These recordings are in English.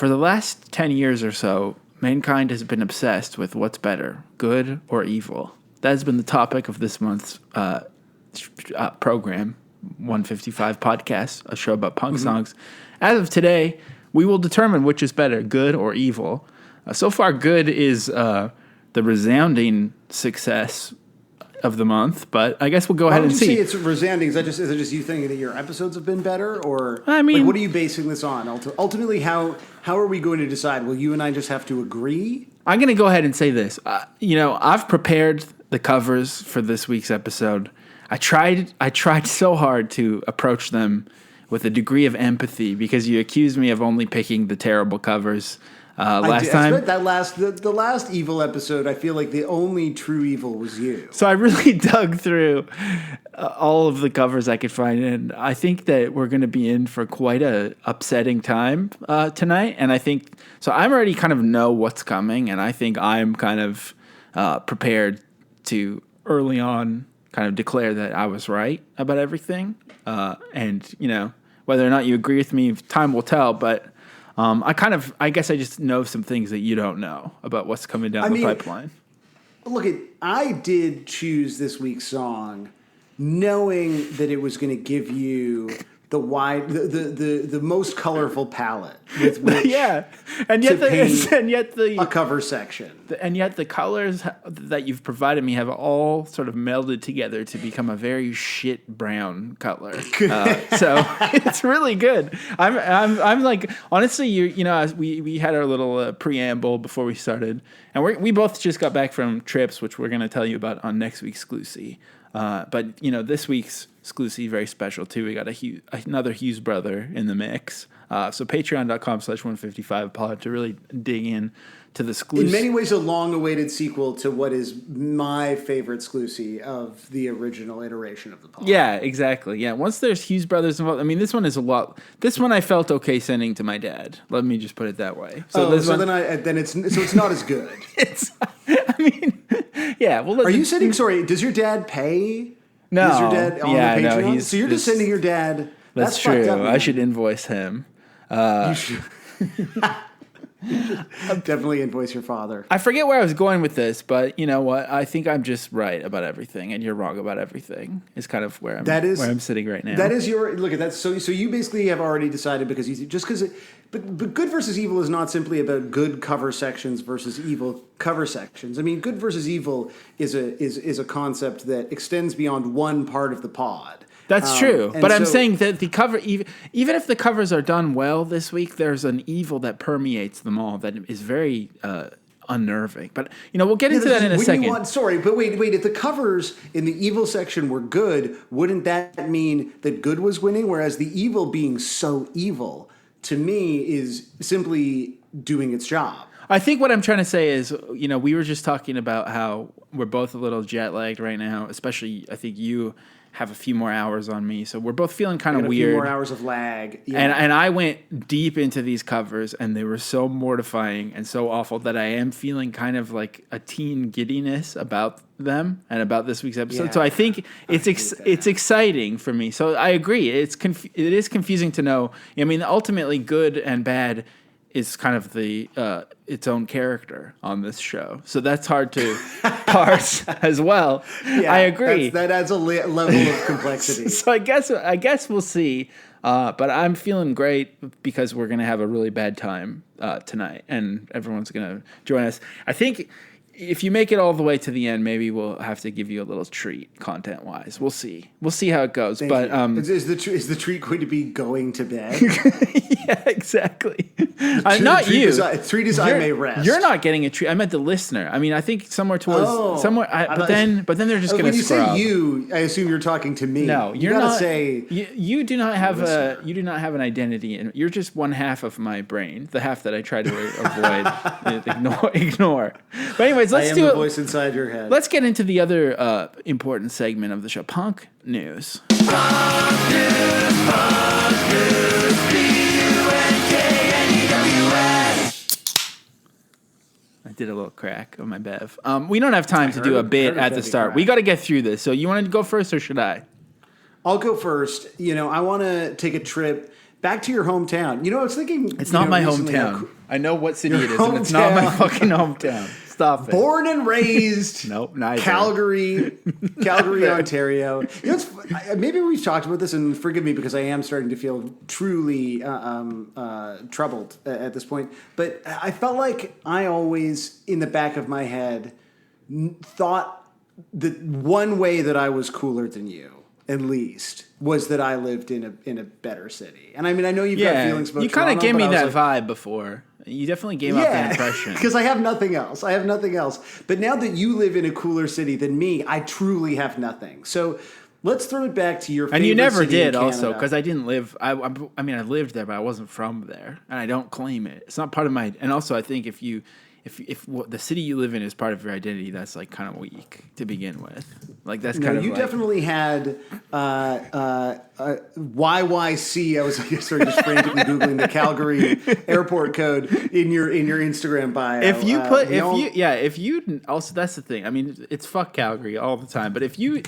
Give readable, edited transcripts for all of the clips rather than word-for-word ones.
For the last 10 years or so, mankind has been obsessed with what's better, good or evil. That has been the topic of this month's program, 155 Podcast, a show about punk songs. As of today, we will determine which is better, good or evil. So far, good is the resounding success of the month, but I guess we'll go ahead and see. Why would you say it's resounding? Is it just you thinking that your episodes have been better, or I mean, what are you basing this on? Ultimately, how are we going to decide? Will you and I just have to agree? I'm going to go ahead and say this. I've prepared the covers for this week's episode. I tried so hard to approach them with a degree of empathy because you accused me of only picking the terrible covers last time. The last evil episode, I feel like the only true evil was you. So I really dug through all of the covers I could find, and I think that we're going to be in for quite a upsetting time tonight. And I think so. I'm already kind of know what's coming, and I think I'm kind of prepared to early on kind of declare that I was right about everything. And whether or not you agree with me, time will tell. But I guess I just know some things that you don't know about what's coming down the pipeline. Look, I did choose this week's song knowing that it was going to give you the most colorful palette with which and yet the a cover section. And yet the colors that you've provided me have all sort of melded together to become a very shit brown color. So it's really good. I'm like, honestly, as we had our little preamble before we started, and we both just got back from trips, which we're going to tell you about on next week's Exclusive. But this week's Exclusive very special too. We got another Hughes brother in the mix. So patreon.com/155pod to really dig in to the Exclusive. In many ways, a long-awaited sequel to what is my favorite Exclusive of the original iteration of the pod. Yeah, exactly. Yeah, once there's Hughes brothers involved, I mean, this one is a lot. This one I felt okay sending to my dad. Let me just put it that way. It's not as good. Yeah. Well, are you sending? Sorry, does your dad pay? No. Is your dad on the Patreon? No, so you're just sending your dad. That's true. Up, I should invoice him. You should. Definitely invoice your father. I forget where I was going with this, but you know what? I think I'm just right about everything, and you're wrong about everything. Is kind of where I'm sitting right now. That is your look at that. So you basically have already decided but good versus evil is not simply about good cover sections versus evil cover sections. I mean, good versus evil is a concept that extends beyond one part of the pod. That's true, but I'm saying that the cover, even if the covers are done well this week, there's an evil that permeates them all that is very unnerving. But we'll get into that in a second. Wait. If the covers in the evil section were good, wouldn't that mean that good was winning? Whereas the evil being so evil, to me, is simply doing its job. I think what I'm trying to say is, we were just talking about how we're both a little jet lagged right now, especially I think you have a few more hours on me, so we're both feeling kind of weird. A few more hours of lag, and I went deep into these covers, and they were so mortifying and so awful that I am feeling kind of like a teen giddiness about them and about this week's episode. Yeah, so I think it's exciting for me. So I agree, it is confusing to know. I mean, ultimately, good and bad is kind of the its own character on this show, so that's hard to parse as well. Yeah, I agree. That adds a level of complexity. So I guess we'll see. But I'm feeling great because we're gonna have a really bad time tonight, and everyone's gonna join us. I think if you make it all the way to the end, maybe we'll have to give you a little treat, content-wise. We'll see. We'll see how it goes. Thank but you. Is the treat going to be going to bed? Yeah, exactly. Not you. Treat is I may rest. You're not getting a treat. I meant the listener. I mean, I think somewhere towards somewhere. But then they're just going to scrub. When you say you, I assume you're talking to me. No, you're not. Say you do not have you do not have an identity, and you're just one half of my brain, the half that I try to avoid, ignore. But anyways, let's do it. The voice inside your head. Let's get into the other important segment of the show, punk news. Punk news, I did a little crack of my bev. We don't have time to do a bit at the start. We got to get through this. So you want to go first or should I? I'll go first. I want to take a trip back to your hometown. You know, I was thinking... It's not my recently hometown. I know what city it is, hometown. and it's not my fucking hometown. Stop it. Born and raised... Nope, neither. Calgary, Ontario. You know, maybe we've talked about this, and forgive me because I am starting to feel truly troubled at this point. But I felt like I always, in the back of my head, thought that one way that I was cooler than you, at least, was that I lived in a better city. And I mean, I know you've got feelings about you kind of gave me that vibe before. You definitely gave off that impression. Because I have nothing else. But now that you live in a cooler city than me, I truly have nothing. So let's throw it back to your favorite city. And you never city did, in also, because I didn't live. I mean, I lived there, but I wasn't from there, and I don't claim it. It's not part of my. And also, I think if the city you live in is part of your identity, that's like kind of weak to begin with. Like that's kind of. You definitely had YYC. I was sorry, just frantically googling the Calgary airport code in your Instagram bio. If you also, that's the thing. I mean, it's fuck Calgary all the time. But if you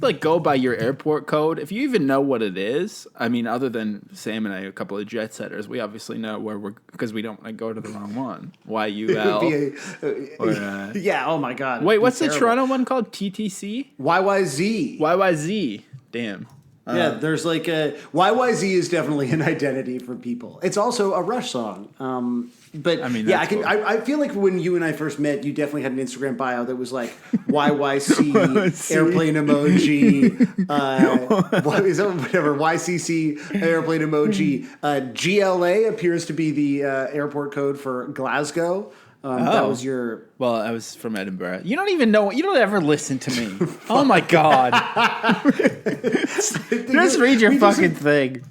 like go by your airport code, if you even know what it is, I mean, other than Sam and I, a couple of jet setters, we obviously know where we're because we don't like go to the wrong one. YUL. Yeah. Oh my God. Wait, what's the Toronto one called? TTC. YYZ. Damn. Yeah, there's like a YYZ is definitely an identity for people. It's also a Rush song. But I mean, yeah, I feel like when you and I first met, you definitely had an Instagram bio that was like YYC airplane emoji, whatever YCC airplane emoji. GLA appears to be the airport code for Glasgow. That was your... Well, I was from Edinburgh. You don't even know... You don't ever listen to me. Oh, my God. Just read your fucking thing.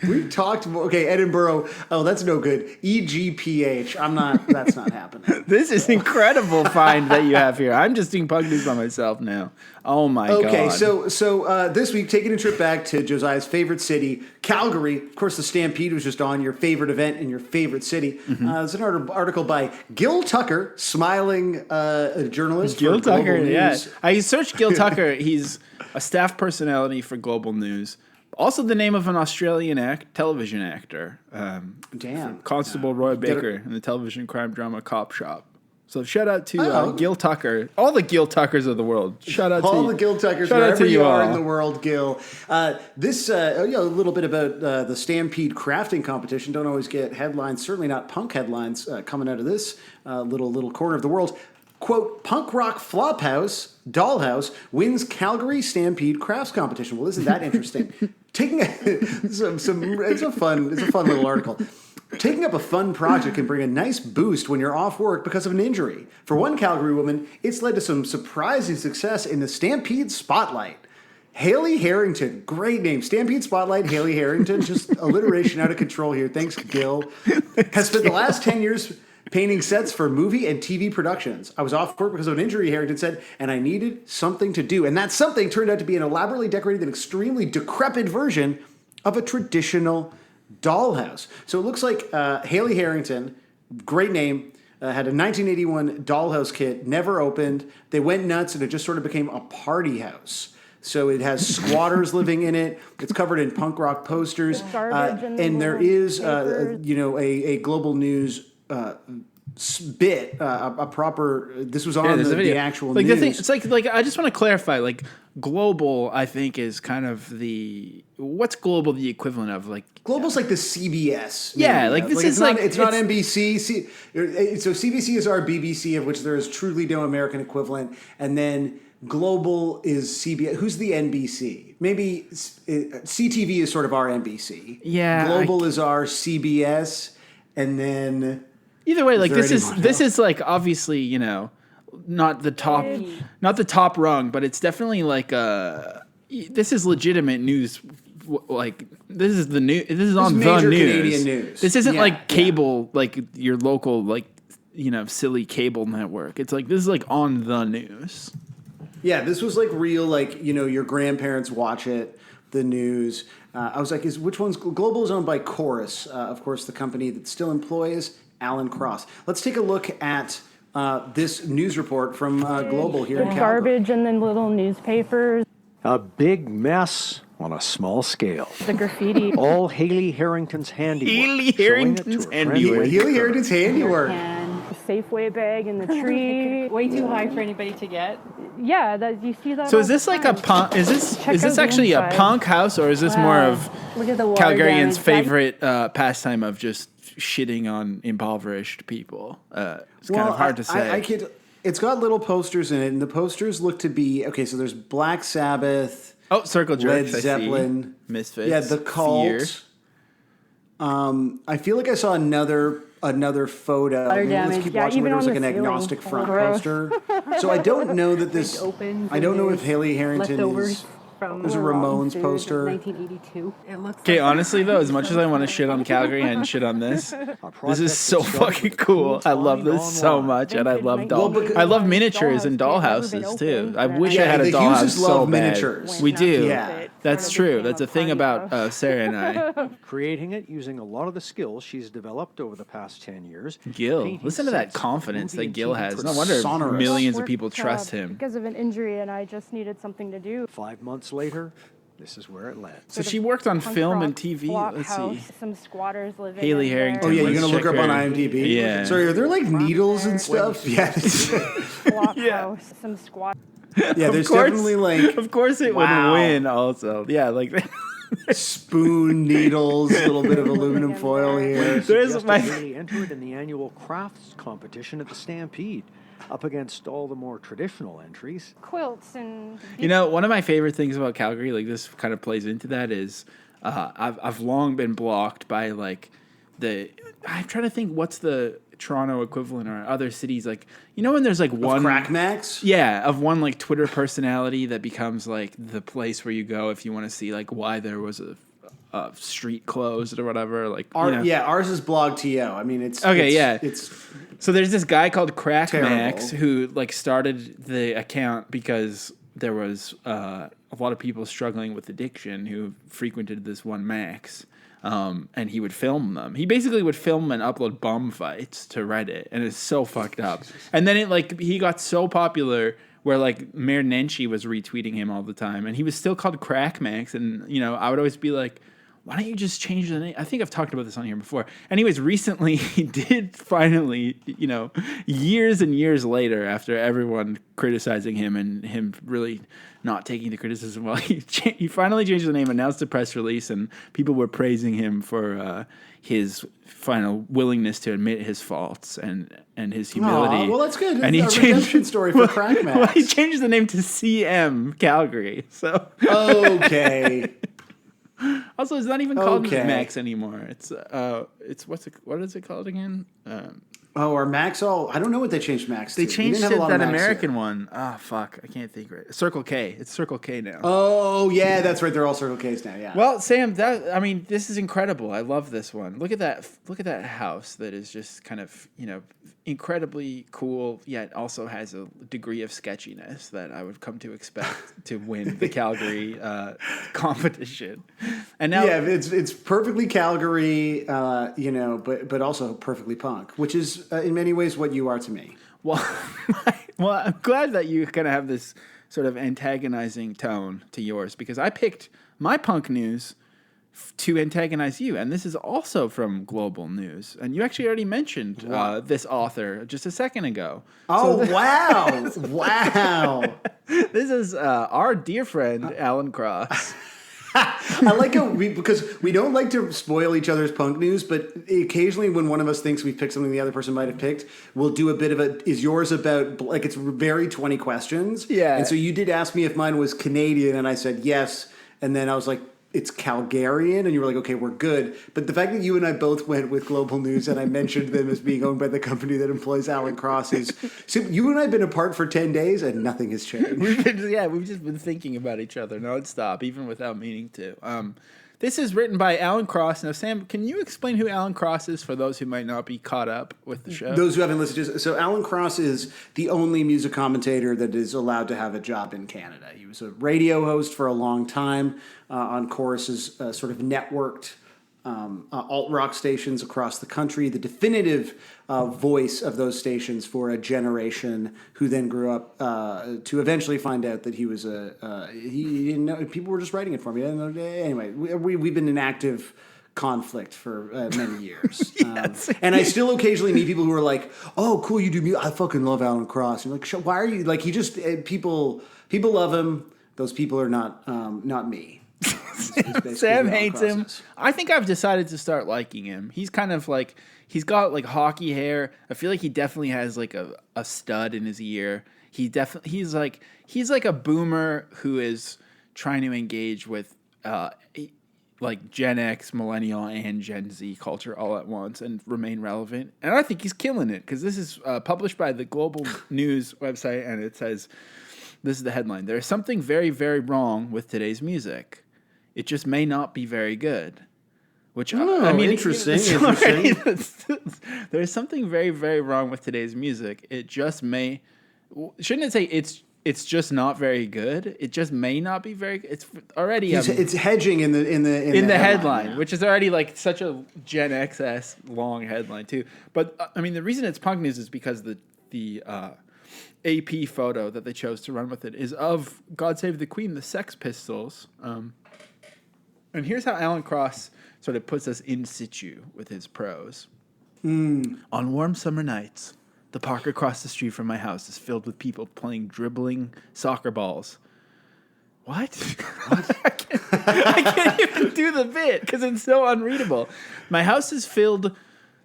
We've talked... Okay, Edinburgh. Oh, that's no good. EGPH. That's not happening. This is incredible find that you have here. I'm just doing pug news by myself now. Oh, my God. Okay, so this week, taking a trip back to Josiah's favorite city, Calgary. Of course, the Stampede was just on, your favorite event in your favorite city. There's an article by Gil Tucker, smiling journalist Gil for Global Tucker, News. yeah. I searched Gil Tucker. He's a staff personality for Global News. Also the name of an Australian television actor. Constable Roy Baker in the television crime drama Cop Shop. So shout out to Gil Tucker. All the Gil Tuckers of the world. Shout out to all the Gil Tuckers wherever you are in the world, Gil. A little bit about the Stampede crafting competition. Don't always get headlines, certainly not punk headlines coming out of this little corner of the world. Quote, punk rock flophouse, Dollhouse, wins Calgary Stampede crafts competition. Well, isn't that interesting? It's a fun little article. Taking up a fun project can bring a nice boost when you're off work because of an injury. For one Calgary woman, it's led to some surprising success in the Stampede Spotlight. Haley Harrington, great name. Stampede Spotlight, Haley Harrington. Just alliteration out of control here. Thanks, Gil. Has spent the last 10 years painting sets for movie and TV productions. I was off work because of an injury, Harrington said, and I needed something to do. And that something turned out to be an elaborately decorated and extremely decrepit version of a traditional dollhouse. So it looks like Haley Harrington, great name, had a 1981 dollhouse kit, never opened. They went nuts, and it just sort of became a party house. So it has squatters living in it. It's covered in punk rock posters. And there is, a Global News bit, a proper. This was on the actual like news. The thing, it's like I just want to clarify. Like Global, I think is kind of what's Global the equivalent of? Like Global's like the CBS. Yeah, like this is it's not NBC. So CBC is our BBC, of which there is truly no American equivalent, and then Global is CBS. Who's the NBC? Maybe CTV is sort of our NBC. Yeah, Global is our CBS, and then. Either way, like this is like obviously, not the top rung, but it's definitely like this is legitimate news. Like this is the news. This is on the news. Canadian news. This isn't like cable, like your local, like silly cable network. It's like this is like on the news. Yeah, this was like real. Like your grandparents watch it. The news. I was like, which one's Global is owned by Chorus, of course, the company that still employs Alan Cross. Let's take a look at this news report from Global here in Calgary. Garbage and then little newspapers. A big mess on a small scale. The graffiti. All Haley Harrington's handiwork. Haley Harrington's handiwork. Haley Harrington's handiwork. And the Safeway bag in the tree. Way too high for anybody to get. Yeah, that you see that. So all is this the like a time. punk? Is this out actually the a inside. punk house, or is this more Wow. of Look at the water Calgarians' damage. favorite pastime of just shitting on impoverished people? It's kind of hard to say. I can't. It's got little posters in it, and the posters look to be okay. So there's Black Sabbath, Oh, Circle Jerks. Led Zeppelin, Misfits. yeah, the Cult. Fear. I feel like I saw another photo. Water Maybe let's damage. keep Yeah, watching where even there was on like an the ceiling. agnostic front Gross. poster. So I don't know that this. Opens I don't know if and Haley Harrington leftovers is. from There's a raw Ramones food, poster. 1982. It looks Okay, like honestly though, as much as I want to shit on Calgary and shit on this is so fucking cool. I love this so much, and I love I love miniatures and dollhouses too. I wish I had a the dollhouse Hugheses so love bad. miniatures. We do. Yeah. That's true. That's a thing about Sarah and I. Creating it using a lot of the skills she's developed over the past 10 years. Gil, painting listen to that sets, confidence movie that and Gil TV has. No production. wonder Sonorous. millions of worked, people trust him. because of an injury, and I just needed something to do. 5 months later, this is where it lands. So she worked on Punk film rock and TV. block Let's house, see. Some squatters living Haley in there. Harrington. Oh yeah, you're Let's gonna look her check up on her. IMDb. Yeah. Sorry, are there like needles and stuff? Yeah. Block Yeah. house, some squat. Yeah. There's course. definitely like Of course it Wow. would win also. Yeah, like spoon needles, a little bit of aluminum foil here. There's Suggested my- Haley entered in the annual crafts competition at the Stampede, up against all the more traditional entries. Quilts and You know, one of my favorite things about Calgary, like this kind of plays into that, is I've long been blocked by like I'm trying to think what's the Toronto equivalent or other cities, like, you know, when there's like one Crack Max. yeah, of one like Twitter personality that becomes like the place where you go if you want to see like why there was a street closed or whatever, like you know. Yeah, ours is Blog TO. I mean, it's Okay, it's, yeah. It's So there's this guy called Crack Terrible. Max who like started the account because there was a lot of people struggling with addiction who frequented this one Max, and he would film them. He basically would film and upload bum fights to Reddit, and it's so fucked up. And then it like he got so popular where like Mayor Nenshi was retweeting him all the time, and he was still called Crack Max. And you know, I would always be like, why don't you just change the name? I think I've talked about this on here before. Anyways, recently he did finally, you know, years and years later, after everyone criticizing him and him really not taking the criticism well, he finally changed the name, announced a press release, and people were praising him for his final willingness to admit his faults and his humility. Aw, well, that's good. And he That's a changed redemption story for Crack Max. Well, he changed the name to CM Calgary. So okay. also, it's not even called Okay. Max anymore. It's what is it called again? Oh, or Max? Oh, I don't know what they changed Max to. They We changed didn't have a it, lot of that Max American here. one. Ah, fuck, I can't think right. Circle K. It's Circle K now. Oh, yeah, that's right. They're all Circle Ks now, yeah. Well, Sam, this is incredible. I love this one. Look at that. Look at that house that is just kind of, you know, incredibly cool, yet also has a degree of sketchiness that I would come to expect to win the Calgary competition. And now, yeah, it's perfectly Calgary, you know, but also perfectly punk, which is in many ways what you are to me. well, well, I'm glad that you kind of have this sort of antagonizing tone to yours, because I picked my punk news to antagonize you, and this is also from Global News, and you actually already mentioned this author just a second ago. Oh, wow. Wow. This is our dear friend Alan Cross. I like how because we don't like to spoil each other's punk news, but occasionally when one of us thinks we've picked something the other person might have picked, we'll do a bit of is yours about, like, it's very 20 questions. Yeah. And so you did ask me if mine was Canadian, and I said yes. And then I was like, it's Calgarian, and you were like, okay, we're good. But the fact that you and I both went with Global News, and I mentioned them as being owned by the company that employs Alan Cross, is so you and I have been apart for 10 days, and nothing has changed. We've just been thinking about each other nonstop, even without meaning to. This is written by Alan Cross. Now, Sam, can you explain who Alan Cross is for those who might not be caught up with the show? Those who haven't listened to so Alan Cross is the only music commentator that is allowed to have a job in Canada. He was a radio host for a long time on Chorus's sort of networked alt rock stations across the country, the definitive voice of those stations for a generation who then grew up to eventually find out that he was he didn't know, people were just writing it for me. I didn't know. Anyway, we've been in active conflict for many years. And I still occasionally meet people who are like, oh, cool, you do music. I fucking love Alan Cross. And I'm like, why are you, like, he just, people love him. Those people are not me. Sam hates him. I think I've decided to start liking him. He's kind of like, he's got like hockey hair. I feel like he definitely has like a stud in his ear. He's like a boomer who is trying to engage with like Gen X, Millennial, and Gen Z culture all at once and remain relevant. And I think he's killing it because this is published by the Global News website, and it says, this is the headline: "There is something very, very wrong with today's music. It just may not be very good." Which, I mean, interesting. There's something very, very wrong with today's music. It just may. Shouldn't it say it's just not very good? It just may not be very. It's already. It's hedging in the headline, yeah. Which is already like such a Gen XS long headline too. But I mean, the reason it's punk news is because the AP photo that they chose to run with it is of God Save the Queen, the Sex Pistols. And here's how Alan Cross sort of puts us in situ with his prose. On warm summer nights, the park across the street from my house is filled with people playing dribbling soccer balls. What? I can't even do the bit because it's so unreadable. My house is filled.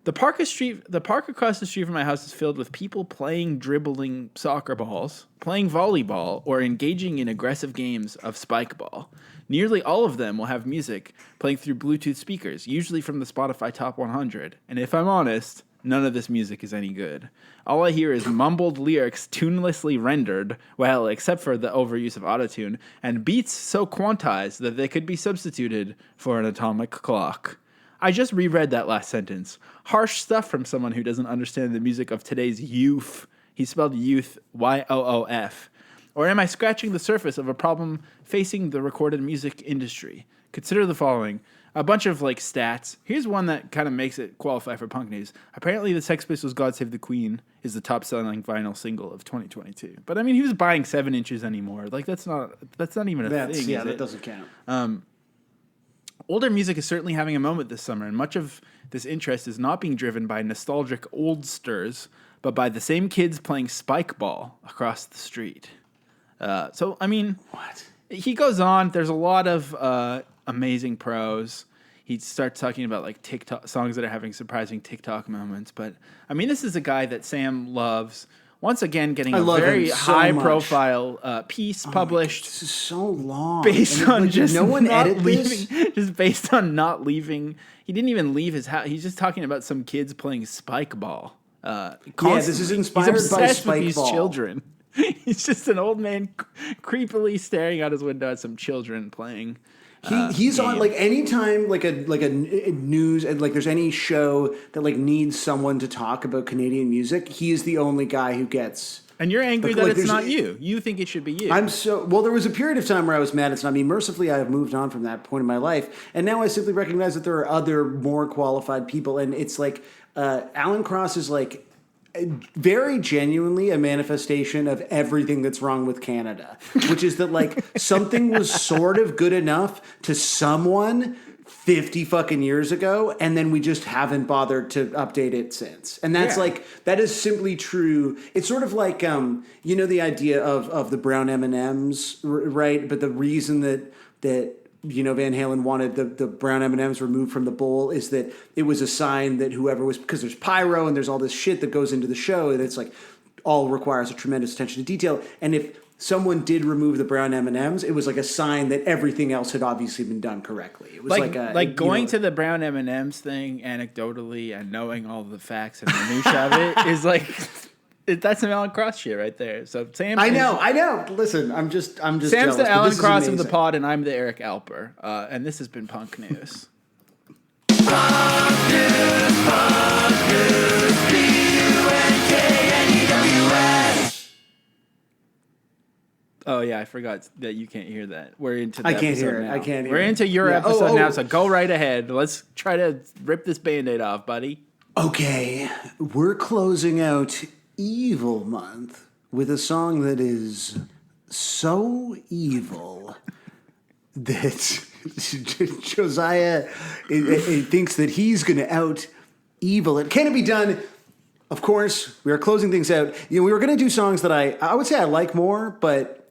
The park across the street from my house is filled with people playing dribbling soccer balls, playing volleyball, or engaging in aggressive games of spike ball. Nearly all of them will have music playing through Bluetooth speakers, usually from the Spotify Top 100. And if I'm honest, none of this music is any good. All I hear is mumbled lyrics tunelessly rendered, well, except for the overuse of autotune, and beats so quantized that they could be substituted for an atomic clock. I just reread that last sentence. Harsh stuff from someone who doesn't understand the music of today's youth. He spelled youth Y-O-O-F. Or am I scratching the surface of a problem facing the recorded music industry? Consider the following. A bunch of like stats. Here's one that kind of makes it qualify for punk news. Apparently the Sex Pistols' God Save the Queen is the top selling vinyl single of 2022. But I mean, who's buying 7 inches anymore? Like that's not even a thing. Yeah, that doesn't count. Older music is certainly having a moment this summer, and much of this interest is not being driven by nostalgic oldsters, but by the same kids playing spike ball across the street. So, I mean, What? He goes on. There's a lot of amazing prose. He starts talking about like TikTok songs that are having surprising TikTok moments. But I mean, this is a guy that Sam loves. Once again, getting a very high-profile piece published. This is so long. Based on just no one not edit leaving, this? just based on not leaving. He didn't even leave his house. He's just talking about some kids playing spike ball. This is inspired He's by obsessed spike with these ball. children. He's just an old man creepily staring out his window at some children playing. He's on like anytime like a news and like there's any show that like needs someone to talk about Canadian music, he is the only guy who gets. And you're angry that like, it's not you. You think it should be you. There was a period of time where I was mad it's not me. Mercifully, I have moved on from that point in my life, and now I simply recognize that there are other more qualified people, and it's like Alan Cross is like very genuinely a manifestation of everything that's wrong with Canada, which is that like something was sort of good enough to someone 50 fucking years ago, and then we just haven't bothered to update it since. And that's that is simply true. It's sort of like, the idea of the brown M&Ms, right? But the reason that Van Halen wanted the brown M&Ms removed from the bowl is that it was a sign that whoever was, because there's pyro and there's all this shit that goes into the show, and it's like all requires a tremendous attention to detail. And if someone did remove the brown M&Ms, it was like a sign that everything else had obviously been done correctly. It was going to the brown M&Ms thing anecdotally and knowing all the facts and minutia of it is like that's some Alan Cross shit right there. So Sam, I know. Listen, I'm just. Sam's jealous, the Alan Cross of the amazing. pod, and I'm the Eric Alper, and this has been Punk News. Oh yeah, I forgot that you can't hear that. We're into the I can't episode hear it. now. I can't hear We're it. into your Yeah. episode now, so go right ahead. Let's try to rip this Band-Aid off, buddy. Okay, we're closing out Evil Month with a song that is so evil that Josiah thinks that he's going to out evil it. Can it be done? Of course, we are closing things out. We were going to do songs that I would say I like more, but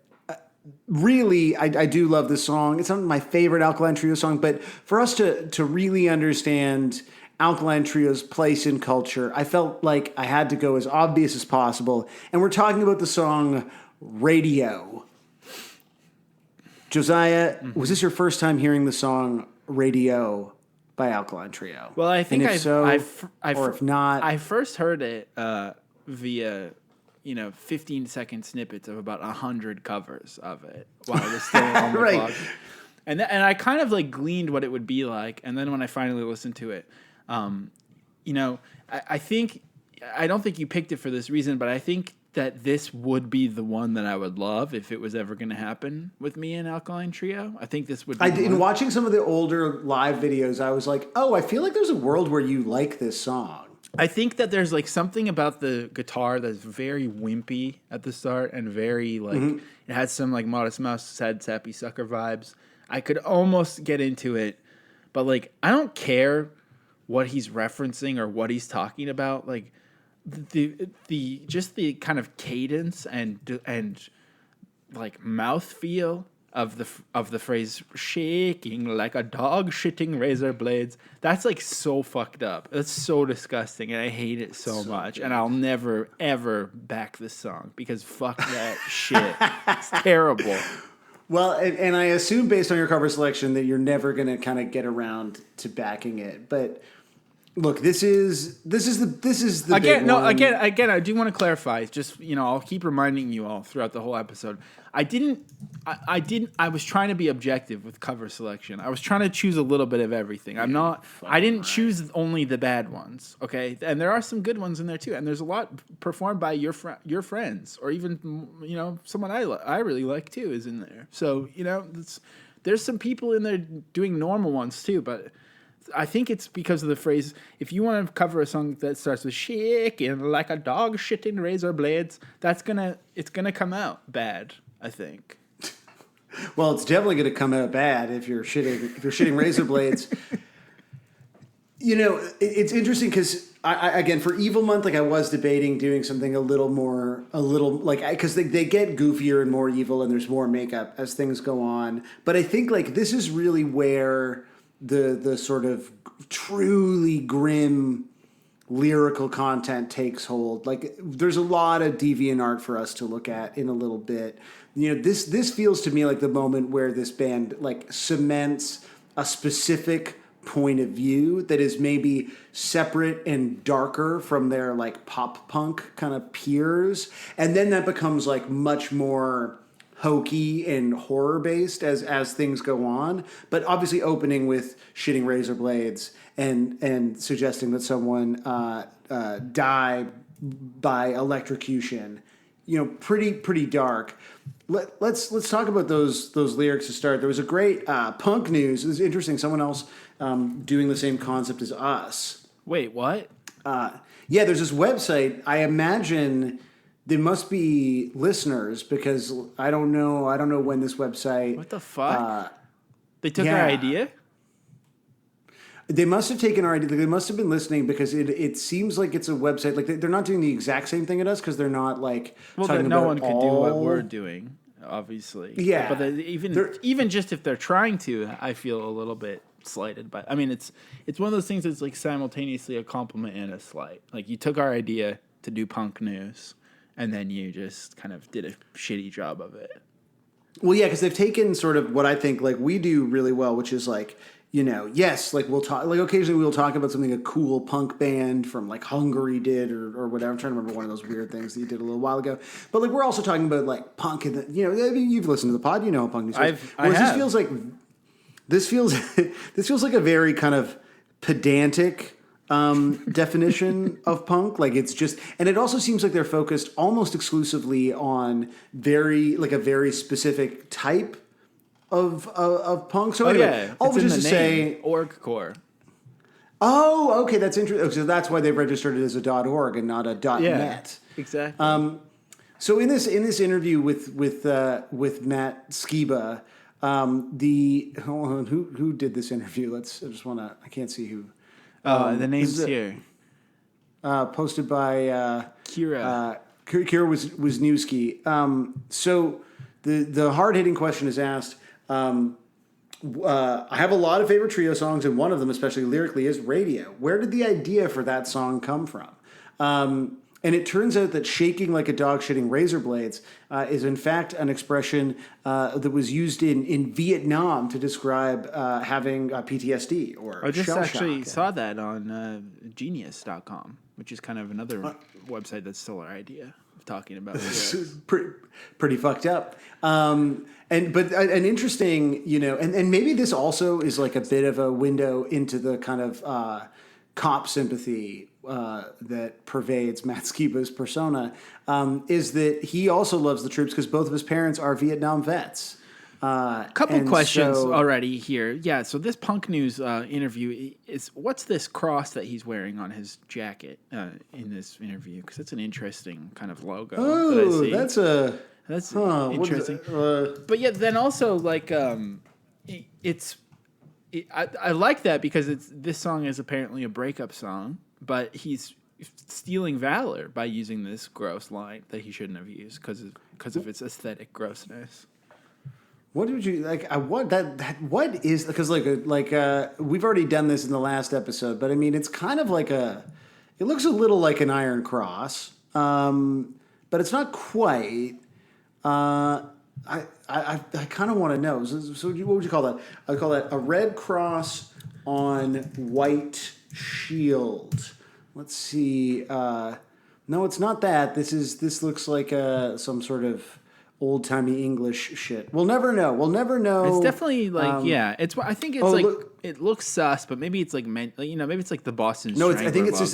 really, I do love this song. It's not my favorite Alkaline Trio song, but for us to really understand Alkaline Trio's place in culture, I felt like I had to go as obvious as possible. And we're talking about the song Radio. Josiah, was this your first time hearing the song Radio by Alkaline Trio? Well, I think if not, I first heard it via 15-second snippets of about 100 covers of it while I was still on the Right. blog. And I kind of like gleaned what it would be like, and then when I finally listened to it, I think I don't think you picked it for this reason, but I think that this would be the one that I would love if it was ever going to happen with me and Alkaline Trio. I think this would be in watching some of the older live videos, I was like, oh, I feel like there's a world where you like this song. I think that there's like something about the guitar that's very wimpy at the start and very like it has some like Modest Mouse, Sad Sappy Sucker vibes. I could almost get into it, but like I don't care what he's referencing or what he's talking about. Like the just the kind of cadence and like mouthfeel of the phrase shaking like a dog shitting razor blades. That's like so fucked up. That's so disgusting, and I hate it so much. And I'll never ever back this song because fuck that shit. It's terrible. Well, and I assume based on your cover selection that you're never going to kind of get around to backing it. But look, this is the Again, big no, one. again, I do want to clarify. Just I'll keep reminding you all throughout the whole episode. I was trying to be objective with cover selection. I was trying to choose a little bit of everything. I didn't choose only the bad ones. Okay, and there are some good ones in there too. And there's a lot performed by your friends, or even someone I really like too is in there. So there's some people in there doing normal ones too, but I think it's because of the phrase, if you want to cover a song that starts with shaking like a dog shitting razor blades, it's gonna come out bad, I think. Well, it's definitely going to come out bad if you're shitting razor blades. It's interesting because I again, for Evil Month, like I was debating doing something a little because they get goofier and more evil, and there's more makeup as things go on. But I think like this is really where the sort of truly grim lyrical content takes hold. Like there's a lot of deviant art for us to look at in a little bit. This feels to me like the moment where this band like cements a specific point of view that is maybe separate and darker from their like pop punk kind of peers, and then that becomes like much more hokey and horror based as things go on, but obviously opening with shitting razor blades and suggesting that someone die by electrocution. Pretty dark. Let's talk about those lyrics to start. There was a great punk news. It was interesting. Someone else doing the same concept as us. Wait, what? Yeah, there's this website. I imagine there must be listeners because I don't know when this website. What the fuck? They took our idea? They must have taken our idea. They must have been listening because it seems like it's a website. Like they're not doing the exact same thing at us because they're not like. Well, talking no about one could do what we're doing, obviously. Yeah, but even just if they're trying to, I feel a little bit slighted by. I mean, it's one of those things that's like simultaneously a compliment and a slight. Like you took our idea to do punk news, and then you just kind of did a shitty job of it. Well, yeah, because they've taken sort of what I think like we do really well, which is like. Yes, like we'll talk, like occasionally we'll talk about something a cool punk band from like Hungary did or whatever. I'm trying to remember one of those weird things that you did a little while ago. But like we're also talking about like punk and I mean, you've listened to the pod, how punk news is. Whereas this feels like a very kind of pedantic definition of punk. Like it's just, and it also seems like they're focused almost exclusively on a very specific type of punk. So anyway, all it's in just the to name, say, orgcore. oh, okay, that's interesting. So that's why they've registered it as a .org and not a .net. Exactly. So in this interview with Matt Skiba, hold on, who did this interview? I can't see who. The name's here. Posted by Kira. Kira Wisniewski. So the hard hitting question is asked. I have a lot of favorite Trio songs, and one of them, especially lyrically, is Radio. Where did the idea for that song come from? And it turns out that shaking like a dog shitting razor blades is in fact an expression that was used in Vietnam to describe having PTSD or I just shell actually shock. saw that on Genius.com, which is kind of another website that stole our idea of talking about this. Pretty fucked up. But an interesting, and maybe this also is like a bit of a window into the kind of cop sympathy that pervades Matt Skiba's persona, is that he also loves the troops because both of his parents are Vietnam vets. Couple questions already here. Yeah, so this Punk News interview is, what's this cross that he's wearing on his jacket in this interview? Because it's an interesting kind of logo that I see. That's interesting. But yeah, then also like I like that because this song is apparently a breakup song, but he's stealing valor by using this gross line that he shouldn't have used because of its aesthetic grossness. What did you like? What is, because we've already done this in the last episode, but I mean it's kind of like it looks a little like an iron cross, but it's not quite. I kind of want to know. So what would you call that? I'd call that a red cross on white shield. Let's see. No, it's not that. This looks like some sort of old timey English shit. We'll never know. It's definitely like It's. I think it's it looks sus, but maybe it's like maybe it's like the Boston. No, Strangler I think it's logo.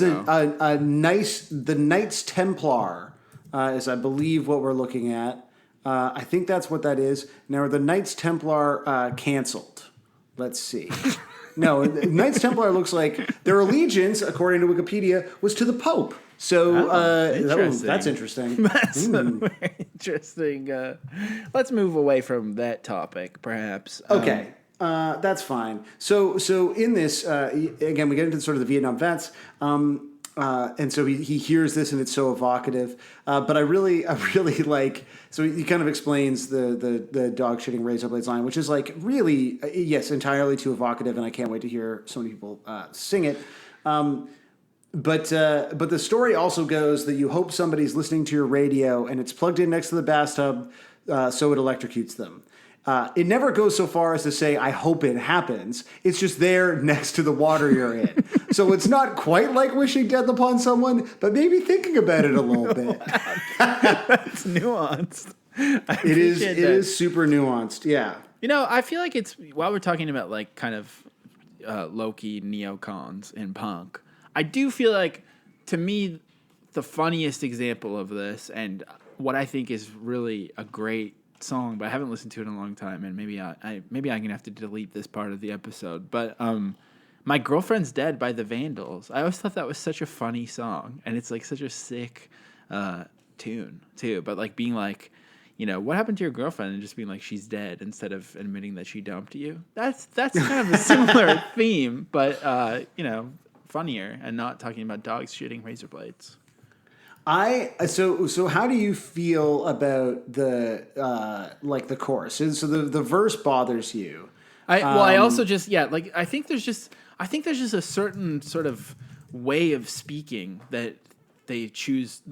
just the Knights Templar is I believe what we're looking at. I think that's what that is. Now, are the Knights Templar canceled? Let's see. No, Knights Templar looks like their allegiance, according to Wikipedia, was to the Pope. So that's interesting. That's very interesting. Let's move away from that topic, perhaps. Okay. That's fine. So in this, again, we get into sort of the Vietnam vets. And so he hears this and it's so evocative. But I really like, so he kind of explains the dog shitting razor blades line, which is like really, yes, entirely too evocative. And I can't wait to hear so many people sing it. But the story also goes that you hope somebody's listening to your radio and it's plugged in next to the bathtub so it electrocutes them. It never goes so far as to say, I hope it happens. It's just there next to the water you're in. So it's not quite like wishing death upon someone, but maybe thinking about it a little bit. That's nuanced. It is super nuanced, yeah. I feel like it's, while we're talking about like kind of low-key neocons in punk, I do feel like, to me, the funniest example of this, and what I think is really a great song, but I haven't listened to it in a long time, and maybe I'm gonna have to delete this part of the episode. But My Girlfriend's Dead by the Vandals. I always thought that was such a funny song, and it's like such a sick tune too. But like being like, what happened to your girlfriend, and just being like she's dead instead of admitting that she dumped you. That's kind of a similar theme, but funnier, and not talking about dogs shitting razor blades. So how do you feel about the the chorus? So the verse bothers you. I also just I think there's just a certain sort of way of speaking that they choose.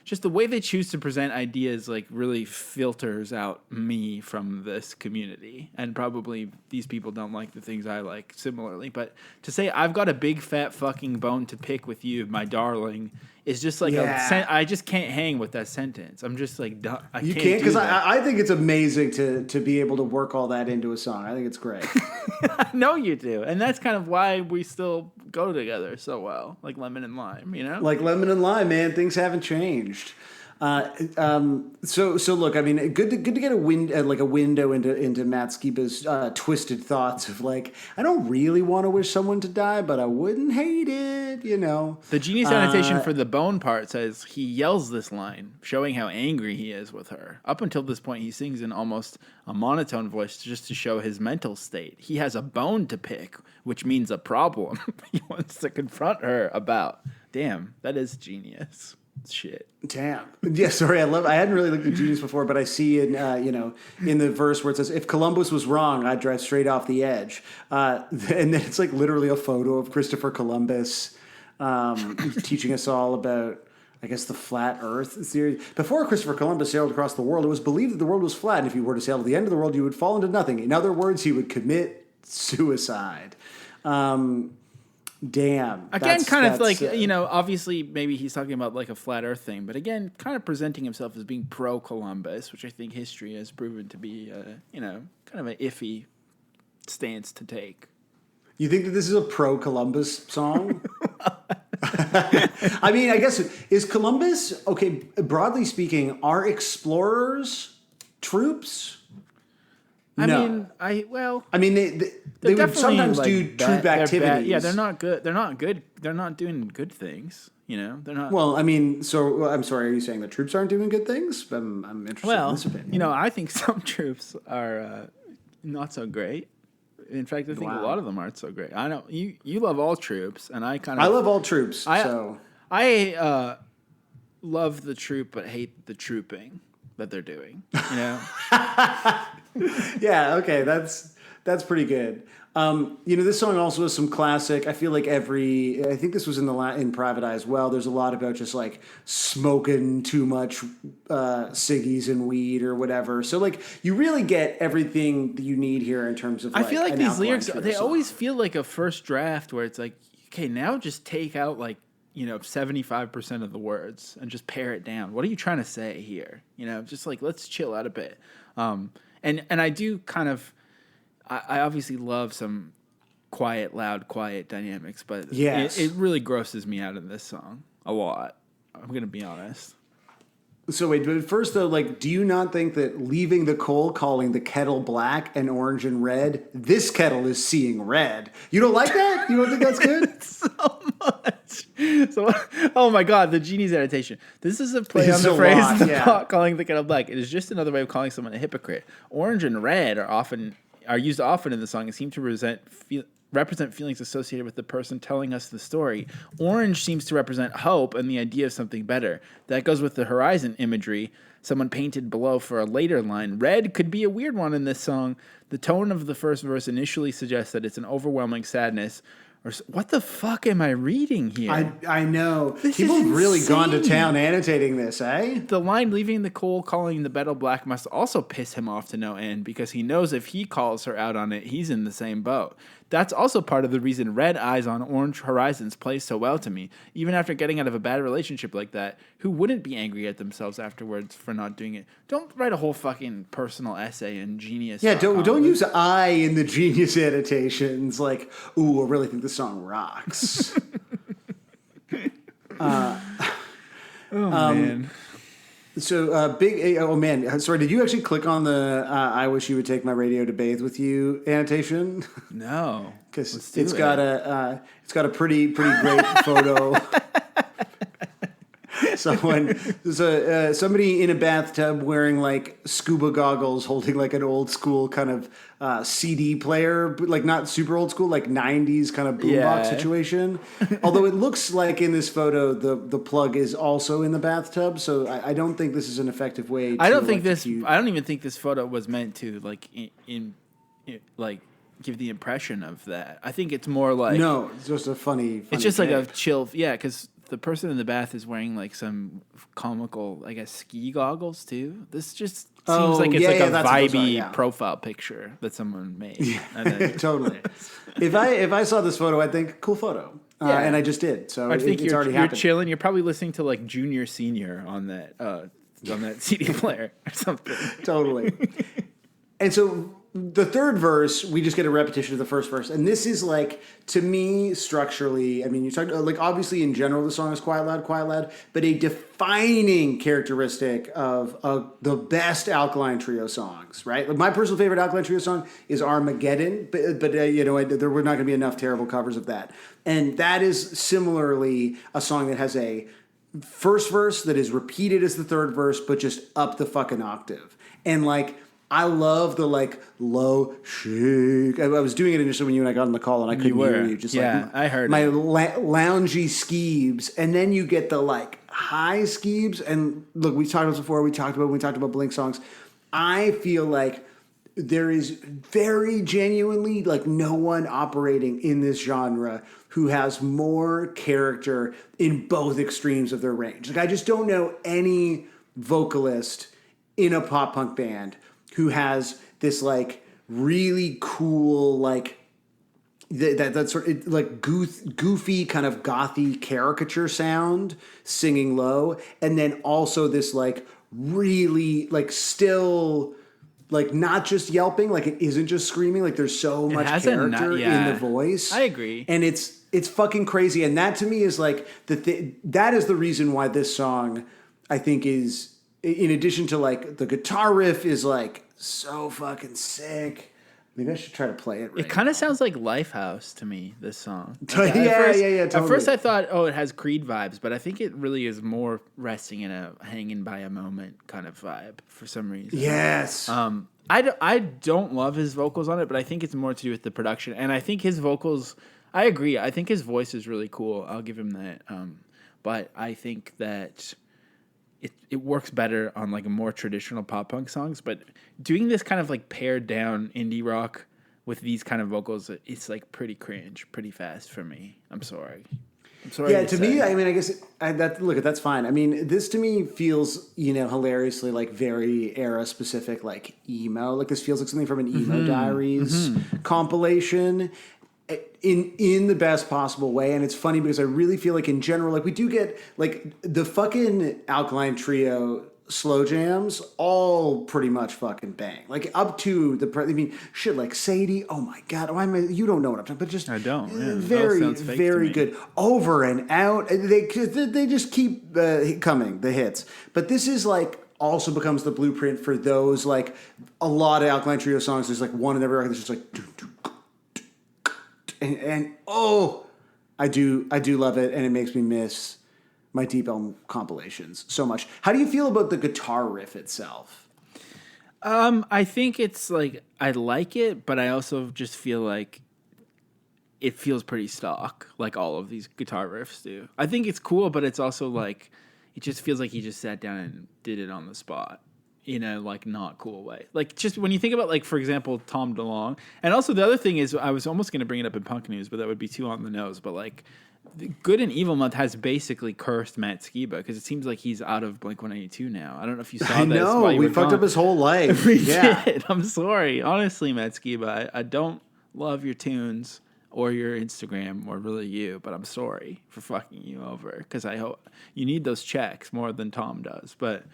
Just the way they choose to present ideas like really filters out me from this community. And probably these people don't like the things I like similarly. But to say, I've got a big fat fucking bone to pick with you, my darling, is just like Yeah. I just can't hang with that sentence. I'm just like, I You can't can't, do because that. I think it's amazing to be able to work all that into a song. I think it's great. I know you do, and that's kind of why we still go together so well, like lemon and lime. You know, Like lemon and lime, man, things haven't changed. So look, I mean, good to get a window into Matt Skiba's twisted thoughts of like, I don't really want to wish someone to die, but I wouldn't hate it, you know. the genius annotation for the bone part says he yells this line, showing how angry he is with her. Up until this point, he sings in almost a monotone voice just to show his mental state. He has a bone to pick, which means a problem he wants to confront her about. Damn, that is genius. Shit. Damn. Yeah, sorry. I hadn't really looked at Genius before, but I see in in the verse where it says, "If Columbus was wrong, I'd drive straight off the edge," and then it's like literally a photo of Christopher Columbus teaching us all about, I guess, the flat Earth theory. Before Christopher Columbus sailed across the world, it was believed that the world was flat, and if you were to sail to the end of the world, you would fall into nothing. In other words, he would commit suicide. Damn. Again, kind of like, obviously maybe he's talking about like a flat earth thing, but again, kind of presenting himself as being pro-Columbus, which I think history has proven to be, kind of an iffy stance to take. You think that this is a pro-Columbus song? I mean, I guess, is Columbus, okay, broadly speaking, are explorers troops? I No. mean, they would sometimes do troop activities. Yeah, they're not good. They're not good. They're not doing good things. They're not. Well, I mean, so I'm sorry. Are you saying the troops aren't doing good things? I'm interested in this opinion. I think some troops are not so great. In fact, I think a lot of them aren't so great. I know you love all troops, and I love all troops. I love the troop, but hate the trooping that they're doing. Yeah, okay, that's pretty good. This song also has some classic. I feel like I think this was in Private Eye as well. There's a lot about just like smoking too much ciggies and weed or whatever. So like you really get everything that you need here in terms of. I feel like an these Alkaline lyrics Trio they song. always feel like a first draft where it's like, okay, now just take out like 75% of the words and just pare it down. What are you trying to say here? Just like let's chill out a bit. And I do kind of, I obviously love some quiet, loud, quiet dynamics, but yes. it really grosses me out in this song a lot. I'm going to be honest. So wait, but first though, like, do you not think that leaving the coal, calling the kettle black and orange and red, this kettle is seeing red? You don't like that? You don't think that's good? So much. So, oh my God, the genie's annotation. This is a play It's on the a phrase lot, the yeah. pot calling the kettle black. It is just another way of calling someone a hypocrite. Orange and red are used often in the song and seem to represent feelings associated with the person telling us the story. Orange seems to represent hope and the idea of something better. That goes with the horizon imagery, someone painted below for a later line. Red could be a weird one in this song. The tone of the first verse initially suggests that it's an overwhelming sadness. Or what the fuck am I reading here? I know. This People is have really gone to insane. town annotating this, eh? The line leaving the coal, calling the metal black must also piss him off to no end because he knows if he calls her out on it, he's in the same boat. That's also part of the reason red eyes on orange horizons plays so well to me. Even after getting out of a bad relationship like that, who wouldn't be angry at themselves afterwards for not doing it? Don't write a whole fucking personal essay in Genius. Yeah, don't use I in the Genius annotations. Like, ooh, I really think this song rocks. Man. So big. Oh man, sorry. Did you actually click on the "I wish you would take my radio to bathe with you" annotation? No. Because it's got a pretty great photo. Somebody in a bathtub wearing like scuba goggles, holding like an old school kind of CD player, but like not super old school, like 90s kind of boombox situation. Although it looks like in this photo the plug is also in the bathtub, so I don't think this is an effective way. I don't even think this photo was meant to like in like give the impression of that. I think it's more like no, it's just a funny it's just take. like a chill, yeah, because the person in the bath is wearing like some comical, I guess, ski goggles too. This just seems like it's a that's what those vibey are, profile picture that someone made. Yeah, totally. If I saw this photo, I'd think cool photo. Yeah. and I just did. So I think it's you're already happened. chilling. You're probably listening to like Junior Senior on that CD player or something. Totally. And so the third verse, we just get a repetition of the first verse. And this is like, to me, structurally, I mean, you talk like obviously in general, the song is quiet, loud, but a defining characteristic of the best Alkaline Trio songs, right? Like my personal favorite Alkaline Trio song is Armageddon, but there were not going to be enough terrible covers of that. And that is similarly a song that has a first verse that is repeated as the third verse, but just up the fucking octave. And like, I love the like low shake. I was doing it initially when you and I got on the call, and I couldn't hear you. Just yeah, I heard my it. Loungy skeebs, and then you get the like high skeebs. And look, we talked about this before. We talked about Blink songs. I feel like there is very genuinely like no one operating in this genre who has more character in both extremes of their range. Like I just don't know any vocalist in a pop punk band who has this like really cool like that sort of like goofy kind of gothy caricature sound singing low, and then also this like really like still like not just yelping, like it isn't just screaming, like there's so much character in the voice. I agree. And it's fucking crazy, and that to me is like that is the reason why this song I think is, in addition to like the guitar riff is like so fucking sick. Maybe I should try to play it right. It kind of sounds like Lifehouse to me, this song. Like, yeah, totally. At first I thought, it has Creed vibes, but I think it really is more resting in a hanging by a moment kind of vibe for some reason. Yes. I don't love his vocals on it, but I think it's more to do with the production. And I think his vocals, I agree. I think his voice is really cool. I'll give him that. But I think that it works better on like a more traditional pop punk songs, but doing this kind of like pared down indie rock with these kind of vocals, it's like pretty cringe, pretty fast for me. I'm sorry. Yeah, to me, I mean, I guess that's fine. I mean, this to me feels, hilariously like very era specific, like emo. Like this feels like something from an emo diaries compilation. In the best possible way. And it's funny because I really feel like in general, like we do get like the fucking Alkaline Trio slow jams all pretty much fucking bang. Like up to shit like Sadie. Oh my God. You don't know what I'm talking about, but just I don't. Yeah, very, very good. Over and out. They just keep coming, the hits. But this is like also becomes the blueprint for those, like a lot of Alkaline Trio songs. There's like one in every record that's just like and I do love it, and it makes me miss my Deep Elm compilations so much. How do you feel about the guitar riff itself? I think it's like I like it, but I also just feel like it feels pretty stock, like all of these guitar riffs do. I think it's cool, but it's also like it just feels like he just sat down and did it on the spot. In a like not cool way. Like just when you think about like, for example, Tom DeLonge. And also the other thing is I was almost going to bring it up in punk news, but that would be too on the nose. But like Good and Evil Month has basically cursed Matt Skiba because it seems like he's out of Blink-182 now. I don't know if you saw this. I know, we fucked up his whole life. We did. I'm sorry. Honestly, Matt Skiba, I don't love your tunes or your Instagram or really you, but I'm sorry for fucking you over because I hope you need those checks more than Tom does. But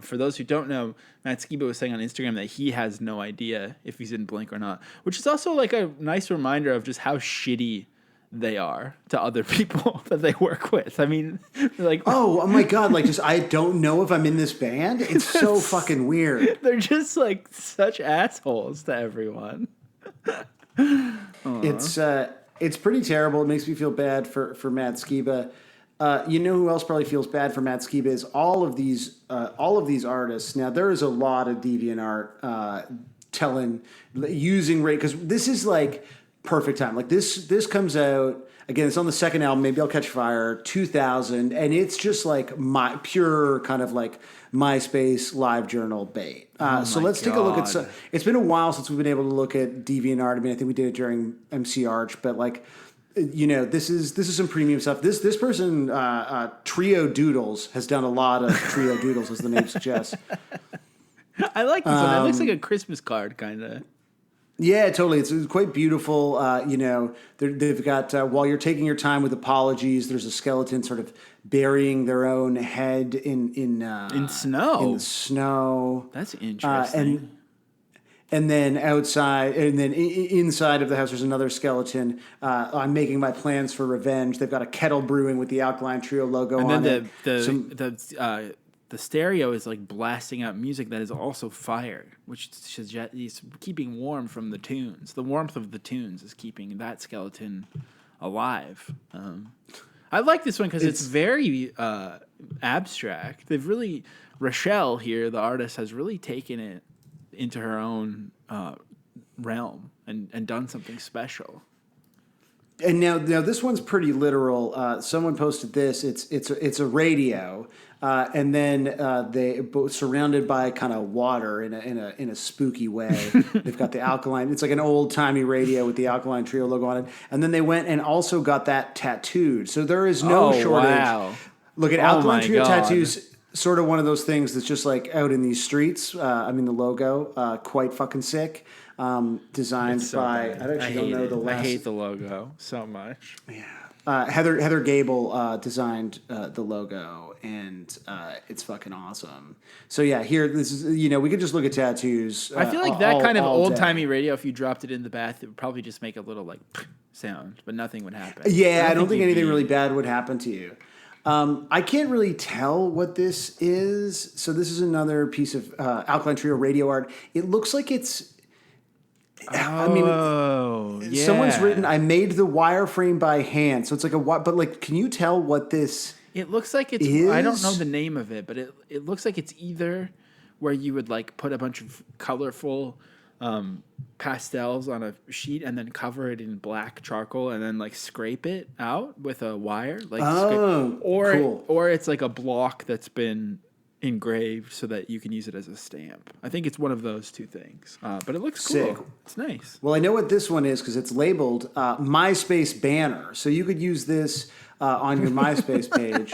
for those who don't know, Matt Skiba was saying on Instagram that he has no idea if he's in Blink or not, which is also like a nice reminder of just how shitty they are to other people that they work with. I mean, like, oh my God, like just I don't know if I'm in this band. It's so fucking weird. They're just like such assholes to everyone. It's pretty terrible. It makes me feel bad for Matt Skiba. You know who else probably feels bad for Matt Skiba is all of these artists. Now there is a lot of DeviantArt using rate because this is like perfect time. Like this comes out again. It's on the second album. Maybe I'll Catch Fire 2000, and it's just like my pure kind of like MySpace live journal bait. So let's take a look at. It's been a while since we've been able to look at DeviantArt. I mean, I think we did it during MC Arch, but like, this is some premium stuff. This person, Trio Doodles, has done a lot of Trio Doodles, as the name suggests. I like this one. It looks like a Christmas card, kind of. Yeah, totally. It's quite beautiful. They've got while you're taking your time with apologies, there's a skeleton sort of burying their own head in snow. in the snow. That's interesting. And then outside, and then inside of the house, there's another skeleton. I'm making my plans for revenge. They've got a kettle brewing with the Alkaline Trio logo and on then it. the stereo is like blasting out music that is also fire, which is keeping warm from the tunes. The warmth of the tunes is keeping that skeleton alive. I like this one because it's very abstract. They've really, Rochelle here, the artist, has really taken it into her own realm and done something special. And now this one's pretty literal. Someone posted this. It's a radio, and then they both surrounded by kind of water in a spooky way. They've got the Alkaline. It's like an old timey radio with the Alkaline Trio logo on it. And then they went and also got that tattooed. So there is no shortage. Wow. Look at Alkaline Trio tattoos. Sort of one of those things that's just like out in these streets. The logo, quite fucking sick. Designed by, bad. I don't know the last. I hate the logo so much. Yeah. Heather Gable designed the logo, and it's fucking awesome. So yeah, here, this is, we could just look at tattoos. I feel like that kind of all day. old-timey radio, if you dropped it in the bath, it would probably just make a little like sound, but nothing would happen. Yeah, I don't think anything really bad would happen to you. I can't really tell what this is. So this is another piece of Alkaline Trio radio art. It looks like it's. Someone's written, "I made the wireframe by hand." So it's like but like, can you tell what this? It looks like it's. Is? I don't know the name of it, but it looks like it's either where you would like put a bunch of colorful pastels on a sheet and then cover it in black charcoal and then like scrape it out with a wire, like cool. Or it's like a block that's been engraved so that you can use it as a stamp. I think it's one of those two things, but it looks cool. Sick. It's nice. Well, I know what this one is because it's labeled MySpace banner, so you could use this on your MySpace page.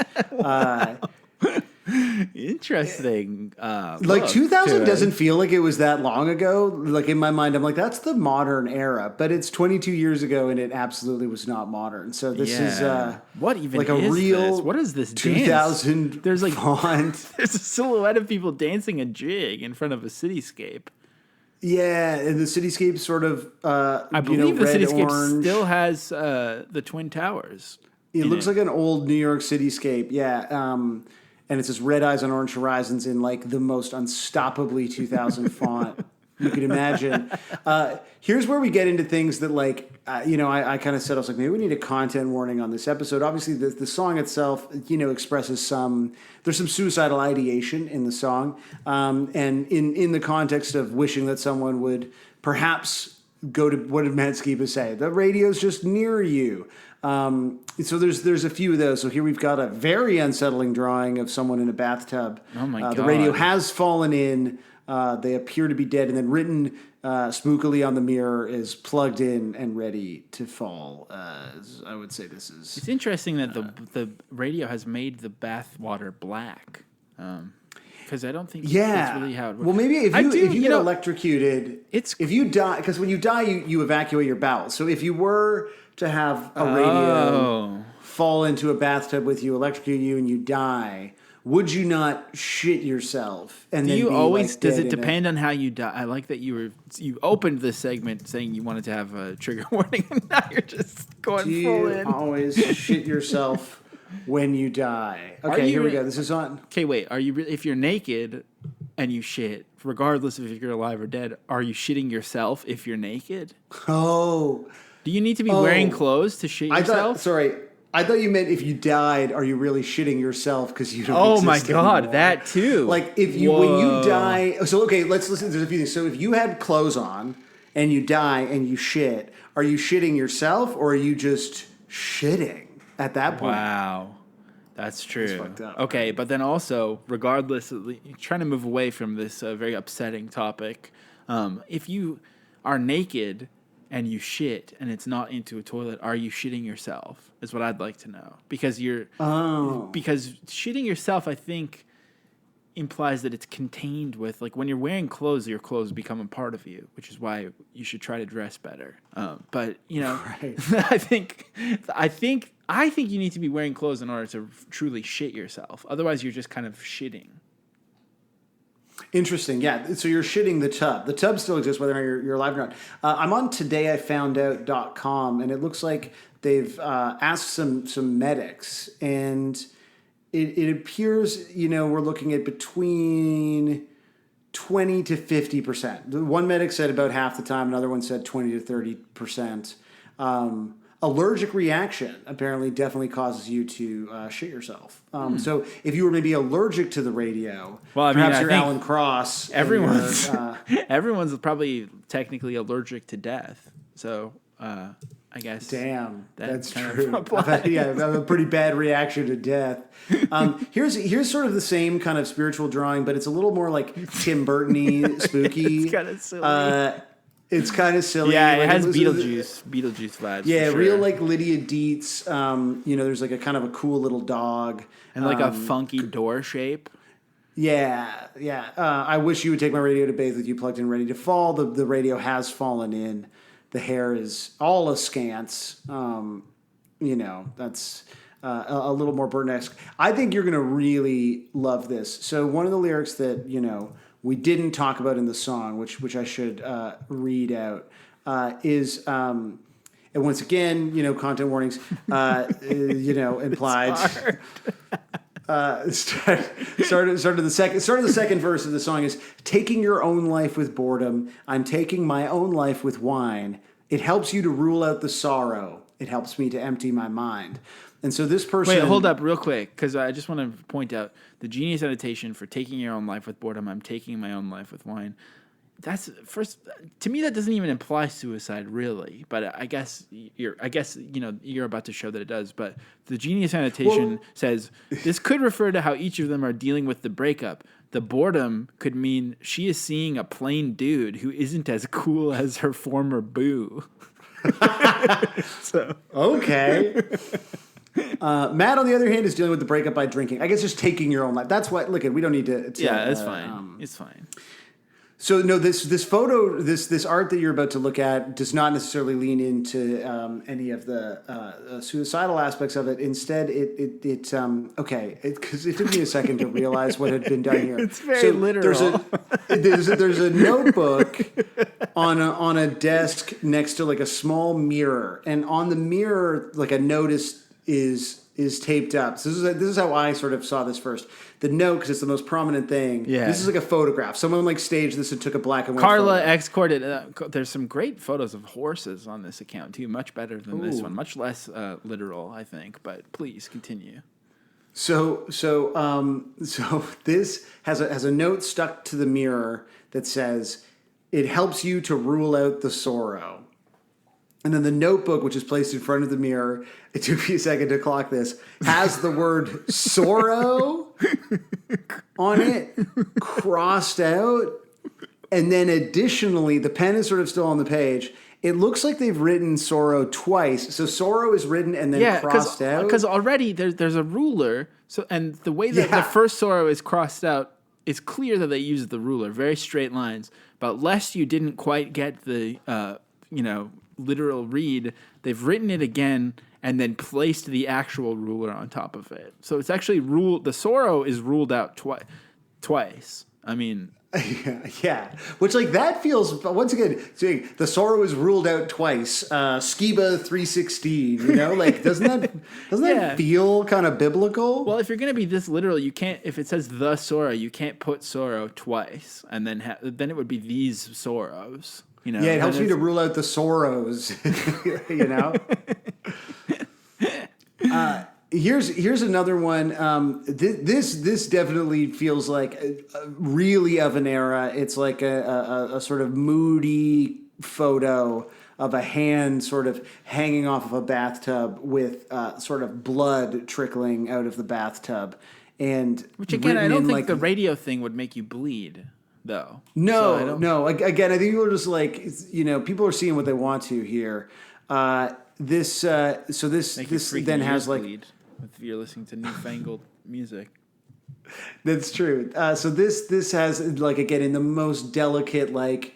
Interesting. Like 2000 doesn't feel like it was that long ago. Like in my mind, I'm like, that's the modern era, but it's 22 years ago, and it absolutely was not modern. So this is what even like is a real this? What is this 2000 dance? There's like font. There's a silhouette of people dancing a jig in front of a cityscape. Yeah, and the cityscape sort of I believe the red, cityscape orange. still has the Twin Towers. It looks like an old New York cityscape. Yeah. And it says "Red Eyes on Orange Horizons" in like the most unstoppably 2000 font you could imagine. Here's where we get into things that like, I kind of said, I was like, maybe we need a content warning on this episode. Obviously, the song itself, expresses there's some suicidal ideation in the song. And in the context of wishing that someone would perhaps go to, what did Matt Skiba say? The radio's just near you. So there's a few of those. So here we've got a very unsettling drawing of someone in a bathtub. Oh my God. The radio has fallen in. They appear to be dead, and then written spookily on the mirror is "plugged in and ready to fall." I would say this is. It's interesting that the radio has made the bath water black. Because I don't think that's really how it works. Well, maybe if you get electrocuted, if you die, because when you die, you evacuate your bowels. So if you were to have a radio fall into a bathtub with you, electrocute you, and you die, would you not shit yourself? And do then you always? Like, does it depend on how you die? I like that you opened this segment saying you wanted to have a trigger warning, and now you're just going do full you in. always shit yourself when you die? Okay, here we go. This is on. Okay, wait. Are you if you're naked and you shit, regardless of if you're alive or dead, are you shitting yourself if you're naked? Oh. Do you need to be wearing clothes to shit yourself? I thought you meant if you died, are you really shitting yourself because you don't Oh my exist God, anymore? that too. Like when you die. So okay, let's listen. There's a few things. So if you had clothes on and you die and you shit, are you shitting yourself or are you just shitting at that point? Wow. That's true. That's fucked up. Okay, but then also, regardless of trying to move away from this very upsetting topic, if you are naked and you shit and it's not into a toilet, are you shitting yourself? Is what I'd like to know. Because because shitting yourself, I think, implies that it's contained with, like, when you're wearing clothes, your clothes become a part of you, which is why you should try to dress better. But you know, Right. I think you need to be wearing clothes in order to truly shit yourself. Otherwise, you're just kind of shitting. Interesting. Yeah. So you're shitting the tub. The tub still exists, whether or not you're alive or not. I'm on todayifoundout.com, and it looks like they've asked some medics, and it appears, you know, we're looking at between 20 to 50%. One medic said about half the time, another one said 20 to 30%. Allergic reaction apparently definitely causes you to shit yourself. So if you were maybe allergic to the radio, Well, I mean, perhaps I you're think Alan Cross. Everyone's everyone's probably technically allergic to death. So I guess. Damn, that's kind of true. applies. I have a pretty bad reaction to death. Here's sort of the same kind of spiritual drawing, but it's a little more like Tim Burton-y, spooky. It's kind of silly. It's kind of silly. Yeah, it Like, has was- Beetlejuice vibes. Yeah, for sure. real like Lydia Dietz. You know, there's like a kind of a cool little dog. And like a funky door shape. Yeah. I wish you would take my radio to bathe with you plugged in, ready to fall. The radio has fallen in. The hair is all askance. You know, that's a little more Burton-esque. I think you're going to really love this. So one of the lyrics that, you know, we didn't talk about in the song, which I should read out, is, and once again, you know, content warnings, you know, implied. Start of the second verse of the song is taking your own life with boredom. I'm taking my own life with wine. It helps you to rule out the sorrow. It helps me to empty my mind. And so this person. Wait, hold up real quick, because I just want to point out the genius annotation for taking your own life with boredom. I'm taking my own life with wine. That's first to me. That doesn't even imply suicide, really. But I guess you know you're about to show that it does. But the genius annotation says this could refer to how each of them are dealing with the breakup. The boredom could mean she is seeing a plain dude who isn't as cool as her former boo. So Okay. Matt, on the other hand, is dealing with the breakup by drinking. I guess just taking your own life. That's what. Look, we don't need to. yeah, it's fine. It's fine. So no, this photo, this art that you're about to look at does not necessarily lean into any of the suicidal aspects of it. Instead, because it took me a second to realize what had been done here. It's very literal. There's a notebook on a desk next to like a small mirror, and on the mirror, like a notice is taped up. So this is how I sort of saw this first. The note, because it's the most prominent thing. Yeah. This is like a photograph. Someone like staged this and took a black and white Carla photo. exported. There's some great photos of horses on this account too. Much better than this Ooh. one. Much less literal, I think. But please continue. So this has a note stuck to the mirror that says, "It helps you to rule out the sorrow." And then the notebook, which is placed in front of the mirror, it took me a second to clock this, has the word sorrow on it, crossed out. And then additionally, the pen is sort of still on the page. It looks like they've written sorrow twice. So sorrow is written and then crossed out. Because already there's a ruler. So and the way that the first sorrow is crossed out, it's clear that they used the ruler, very straight lines. But lest you didn't quite get the literal read, they've written it again and then placed the actual ruler on top of it. So it's actually ruled. The sorrow is ruled out twice. I mean, yeah. Which like that feels once again. See, the sorrow is ruled out twice. Skiba 316. You know, like doesn't that feel kind of biblical? well, if you're gonna be this literal, you can't. If it says the sorrow, you can't put sorrow twice, and then then it would be these sorrows. You know, yeah, it helps me to rule out the sorrows. You know. Here's another one. This definitely feels like really of an era. It's like a sort of moody photo of a hand sort of hanging off of a bathtub with sort of blood trickling out of the bathtub. And which again, I don't think like, the radio thing would make you bleed, though. No. Again, I think people are just like, people are seeing what they want to here. This then has like. Bleed if you're listening to newfangled music. That's true. So this has, like, again, in the most delicate, like,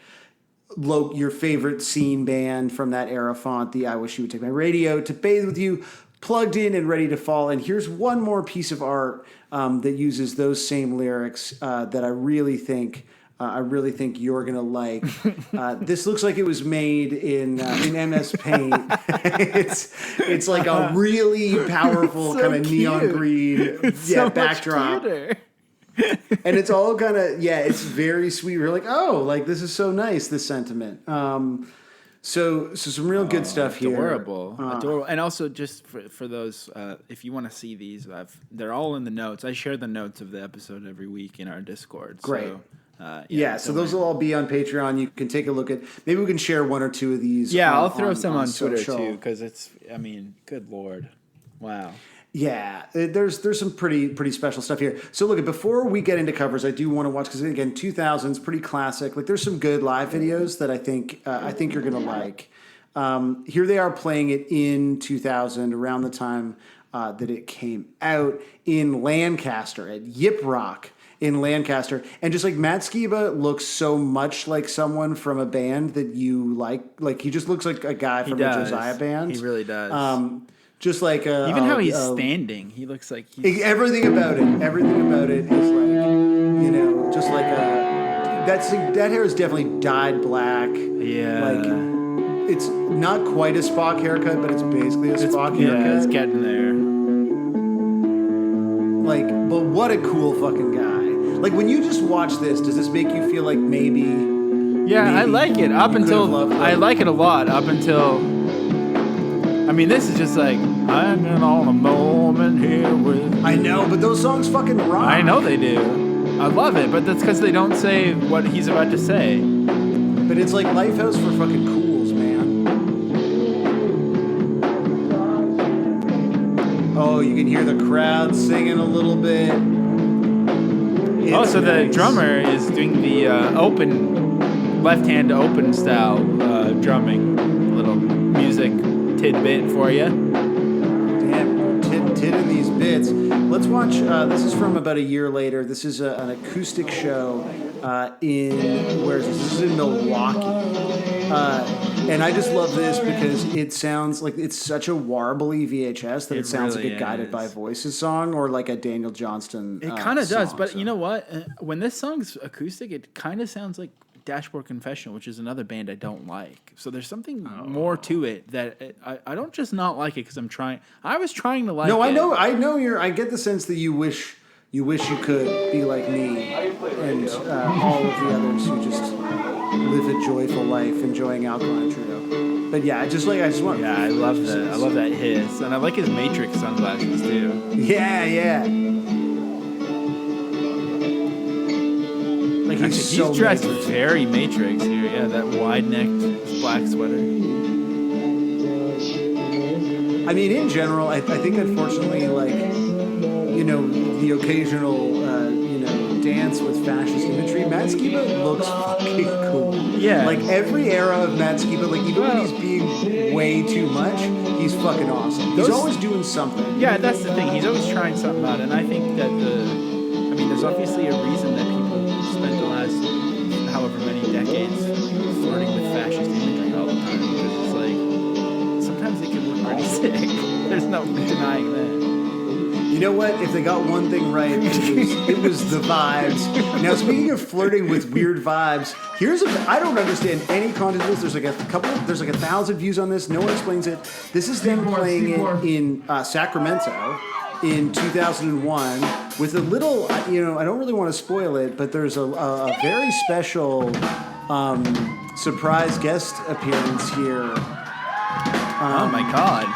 your favorite scene band from that era font, the I Wish You Would Take My Radio to Bathe With You, plugged in and ready to fall. And here's one more piece of art that uses those same lyrics that I really think you're gonna like. This looks like it was made in MS Paint. it's like a really powerful kind of neon green backdrop. And it's all kind of, it's very sweet. We're like, oh, like this is so nice, this sentiment. So some real good stuff here. Adorable. And also just for those, if you want to see these, they're all in the notes. I share the notes of the episode every week in our Discord. Great. So, so those will all be on Patreon. You can take a look at, maybe we can share one or two of these. Yeah, I'll throw some on Twitter social. too, because good Lord. Wow. Yeah, there's some pretty special stuff here. So look, before we get into covers, I do want to watch, because again, 2000s, pretty classic. Like there's some good live videos that I think you're gonna like. Here they are playing it in 2000, around the time that it came out in Lancaster at Yip Rock in Lancaster, and just like Matt Skiba looks so much like someone from a band that you like. Like he just looks like a guy from a Josiah band. He really does. Just like even how he's standing, he looks like everything about it is like, just like that hair is definitely dyed black. Yeah, like it's not quite a Spock haircut, but it's basically a Spock haircut. Yeah, it's getting there. Like, but what a cool fucking guy! Like when you just watch this, does this make you feel like maybe? Yeah, I like it up until I like it a lot up until. I mean, this is just like, I'm in on a moment here with... I know, but those songs fucking rock. I know they do. I love it, but that's because they don't say what he's about to say. But it's like Lifehouse for fucking cools, man. Oh, you can hear the crowd singing a little bit. So the drummer is doing the open, left-hand open style drumming. A little music tidbit for you. Damn, tid in these bits. Let's watch. This is from about a year later. This is an acoustic show in where is this? This is in Milwaukee, and I just love this because it sounds like it's such a warbly VHS that it sounds really like a Guided by Voices song or like a Daniel Johnston. It kind of does, but you know what? When this song's acoustic, it kind of sounds like Dashboard Confessional, which is another band I don't like. So there's something more to it that I don't just not like it because I'm trying. I was trying to like it. No, I know. I get the sense that you wish you could be like me and all of the others who just live a joyful life enjoying Alkaline Trio. But yeah, I just want. Yeah, I love that hiss, and I like his Matrix sunglasses too. Yeah. Like he's dressed very Matrix here. Yeah, that wide-necked black sweater. I mean, in general, I think unfortunately, like, the occasional, dance with fascist imagery, Matt Skiba looks fucking cool. Yeah. Like, every era of Matt Skiba, like, even when he's being way too much, he's fucking awesome. He's always doing something. Yeah, that's the thing. He's always trying something out, and I think that there's obviously a reason that people spent the last however many decades flirting with fascist imagery all the time, because it's like, sometimes it can look pretty sick. There's no denying that. You know what? If they got one thing right, it was the vibes. Now, speaking of flirting with weird vibes, I don't understand any content of this. There's like 1,000 views on this. No one explains it. This is them playing it in Sacramento in 2001 with a little, I don't really want to spoil it, but there's a very special surprise guest appearance here. Oh my God.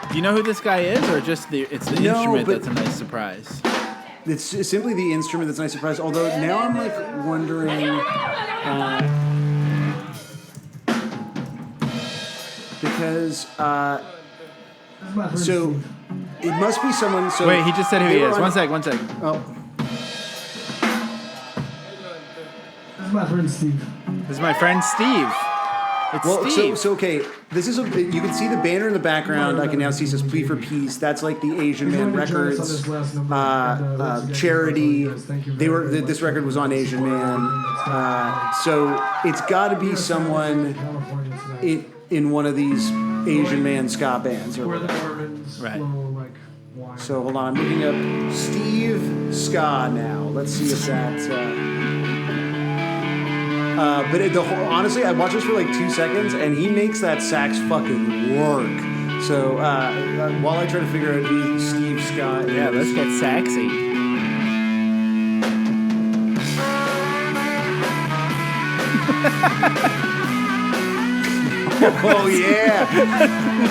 Do you know who this guy is, or just it's the instrument that's a nice surprise? It's simply the instrument that's a nice surprise. Although now I'm like wondering, because so it must be someone. So wait, he just said who he is. One sec. Oh, this is my friend Steve. This is my friend Steve. It's Well, Steve. so okay, this is you can see the banner in the background. I can now see says "Plea for Peace." That's like the Asian Man Records charity. This record was on Asian Man, so it's got to be someone in one of these Asian Man ska bands or whatever. Right. So hold on, I'm looking up Steve Ska now. Let's see if that. Honestly, I watched this for like 2 seconds, and he makes that sax fucking work. So while I try to figure out who Steve Scott is, Yeah, let's get saxy. oh yeah,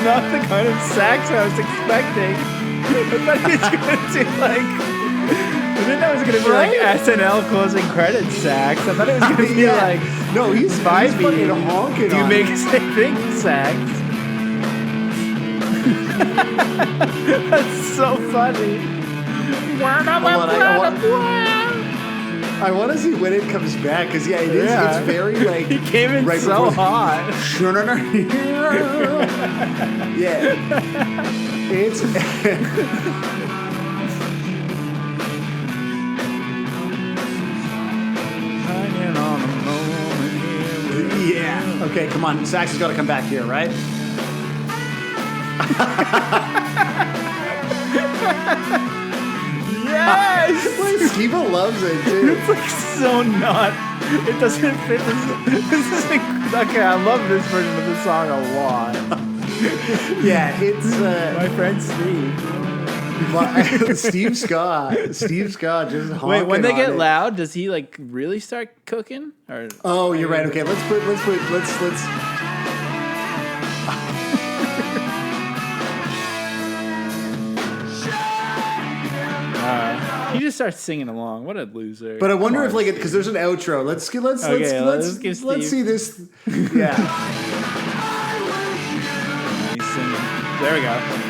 Not the kind of sax I was expecting. I thought he was gonna do like. I didn't know it was gonna be like SNL closing credits sax. I thought it was gonna be like. no, he's vibey. fucking honking. Do you on make it. us think sax? That's so funny. I want to see when it comes back because it is. Yeah. It's very like He came in right so before- hot. yeah, it's. Yeah. Okay, come on. Sax has got to come back here, right? Yes! Like, Steve-O loves it too. It's like so not. It doesn't fit this is okay, I love this version of the song a lot. Yeah, it's My friend Steve. Steve Scott. Steve Scott just honking. Wait, when they on get it. loud, does he like really start cooking? Or Oh, you're right. Okay, let's. he just starts singing along. What a loser. But I wonder Come if on, like because there's an outro. Let's Okay, let's give let's Steve- see this. Yeah. he's singing. There we go.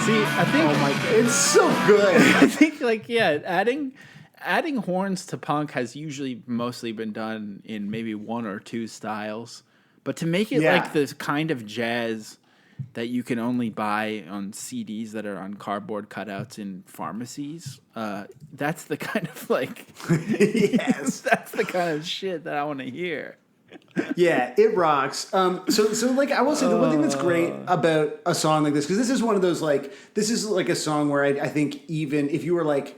See, I think Oh my! It's so good. I think like adding horns to punk has usually mostly been done in maybe one or two styles, but to make it Yeah. like this kind of jazz that you can only buy on CDs that are on cardboard cutouts in pharmacies, that's the kind of like Yes. that's the kind of shit that I want to hear. Yeah, it rocks. So like I will say the one thing that's great about a song like this, because this is one of those like this is like a song where I think even if you were like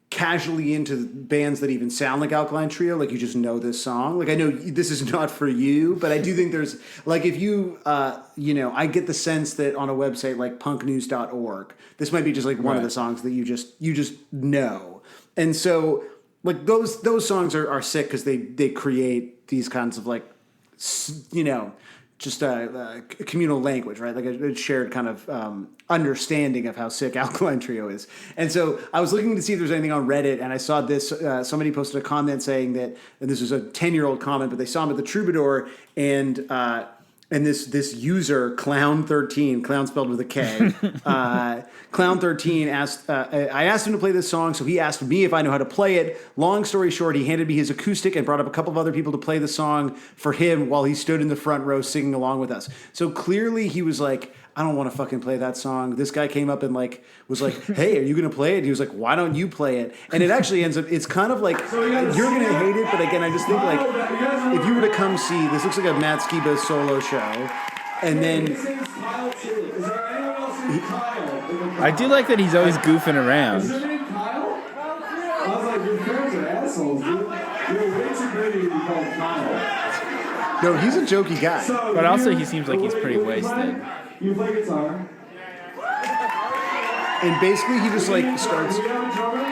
casually into bands that even sound like Alkaline Trio, like you just know this song. Like I know this is not for you, but I do think there's like if you I get the sense that on a website like punknews.org, this might be just like one of Right. the songs that you just know. And so like those songs are sick because they create these kinds of like just a communal language, right? Like a shared kind of understanding of how sick Alkaline Trio is. And so I was looking to see if there's anything on Reddit, and I saw this. Somebody posted a comment saying that, and this was a 10-year-old comment, but they saw him at the Troubadour, and this user, Clown13, clown spelled with a K, Clown13 asked, I asked him to play this song, so he asked me if I know how to play it. Long story short, he handed me his acoustic and brought up a couple of other people to play the song for him while he stood in the front row singing along with us. So clearly he was like, I don't want to fucking play that song. This guy came up and like was like, hey, are you going to play it? And he was like, why don't you play it? And it actually ends up, it's kind of like, you're going to hate it, but again, I just think like, if you were to come see, this looks like a Matt Skiba solo show, and then I do like that he's always goofing around. Your name Kyle? I was like, your parents are assholes, dude. You're way too pretty to be called Kyle. no, he's a jokey guy. So But also he seems like he's pretty wasted. You play guitar. And basically he just like starts, Do you have a drummer?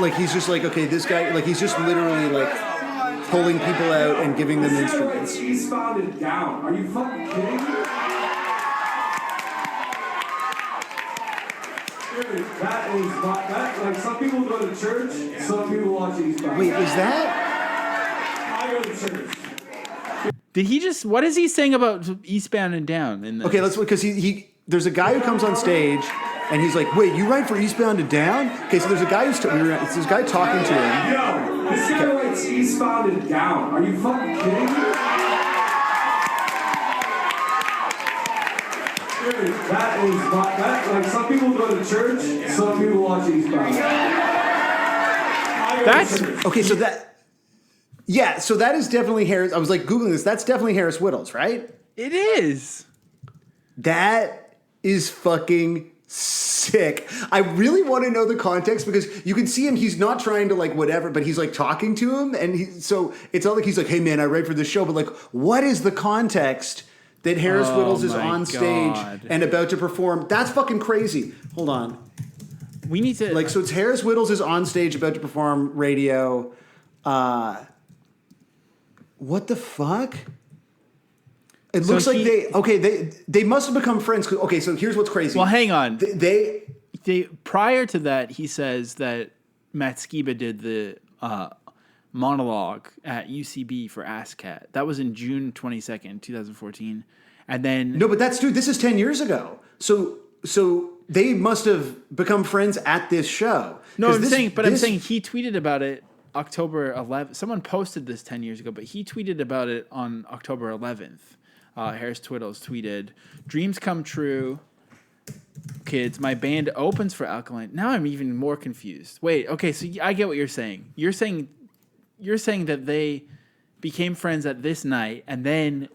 like he's just like, okay, this guy, like he's just literally like pulling people out and giving them instruments. Eastbound down. Are you fucking kidding me? Dude, that is not that. Like some people go to church, some people watch Eastbound. Wait, is that? I go to church. Did he just? What is he saying about Eastbound and Down? In this? Okay, let's because there's a guy who comes on stage and he's like, "Wait, you write for Eastbound and Down?" Okay, so there's a guy it's this guy talking to him. Yo, this guy writes Eastbound and Down. Are you fucking kidding me? Dude, that is like some people go to church, some people watch Eastbound. That's Okay, so that is definitely Harris. I was like Googling this. That's definitely Harris Whittles, right? it is. That is fucking sick. I really want to know the context because you can see him. He's not trying to like whatever, but he's like talking to him, and so it's not like he's like, "Hey man, I write for this show," but like, what is the context that Harris Whittles is my on stage God. and about to perform? That's fucking crazy. Hold on. We need to Like, so it's Harris Whittles is on stage about to perform radio. What the fuck? It looks like they must have become friends. Okay, so here's what's crazy. Well, hang on. They Prior to that, he says that Matt Skiba did the monologue at UCB for ASCAT. That was in June 22nd, 2014. And then no, but this is 10 years ago. So they must have become friends at this show. No, I'm saying he tweeted about it October 11th. Someone posted this 10 years ago, but he tweeted about it on October 11th. Harris Twiddles tweeted, "Dreams come true, kids. My band opens for Alkaline." Now I'm even more confused. Wait, okay, so I get what you're saying. You're saying that they became friends at this night, and then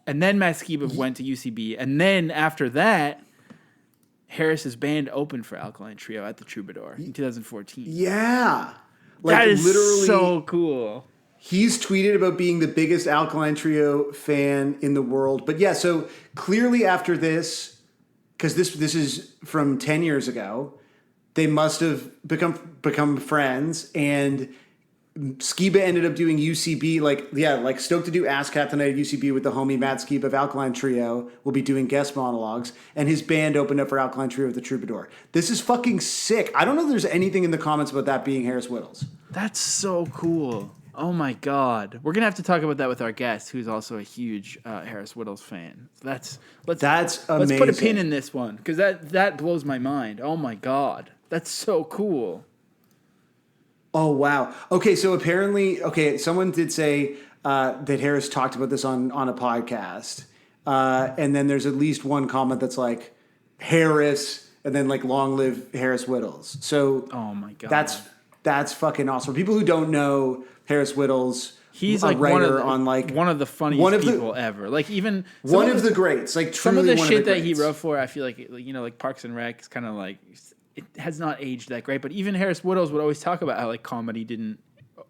Matt Skiba went to UCB, and then after that, Harris's band opened for Alkaline Trio at the Troubadour in 2014. Yeah. Like, That is literally, so cool. He's tweeted about being the biggest Alkaline Trio fan in the world. But yeah, so clearly after this, because this is from 10 years ago, they must have become friends, and Skiba ended up doing UCB, like stoked to do ASCAT tonight at UCB with the homie Matt Skiba of Alkaline Trio. Will be doing guest monologues, and his band opened up for Alkaline Trio with the Troubadour. This is fucking sick. I don't know if there's anything in the comments about that being Harris Whittles. That's so cool. Oh my God. We're going to have to talk about that with our guest, who's also a huge Harris Whittles fan. Let's put a pin in this one, because that blows my mind. Oh my God. That's so cool. Oh, wow. Okay, so apparently, someone did say that Harris talked about this on a podcast. And then there's at least one comment that's like, Harris, and then like, long live Harris Whittles. So oh my God. That's fucking awesome. For people who don't know Harris Whittles, he's a like writer one of the funniest people ever. Like even one of the greats. Like some of truly the one shit of the that he greats. wrote for, I feel like like Parks and Rec is kind of like it has not aged that great. But even Harris Whittles would always talk about how like comedy didn't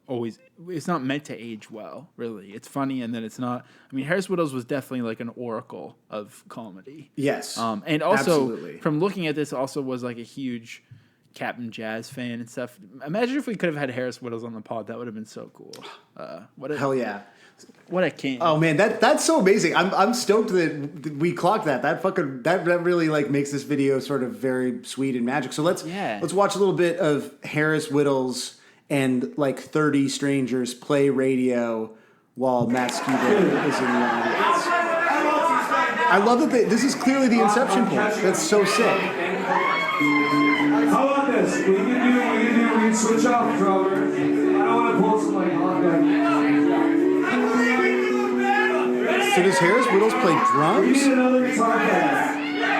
always. It's not meant to age well. Really, it's funny and then it's not. I mean, Harris Whittles was definitely like an oracle of comedy. Yes, and also absolutely. From looking at this, also was like a huge Captain Jazz fan and stuff. Imagine if we could have had Harris Whittles on the pod. That would have been so cool. Hell yeah. What a king. Oh man, that's so amazing. I'm stoked that we clocked that. That really like makes this video sort of very sweet and magic. So let's watch a little bit of Harris Whittles and like 30 strangers play radio while Matt Skiba is in the audience. I love that this is clearly the inception point. That's so sick. How about this? We can switch off drummer. I don't want to pull some like hot guy. So does Harris Whittles play We drums? need another guitar player.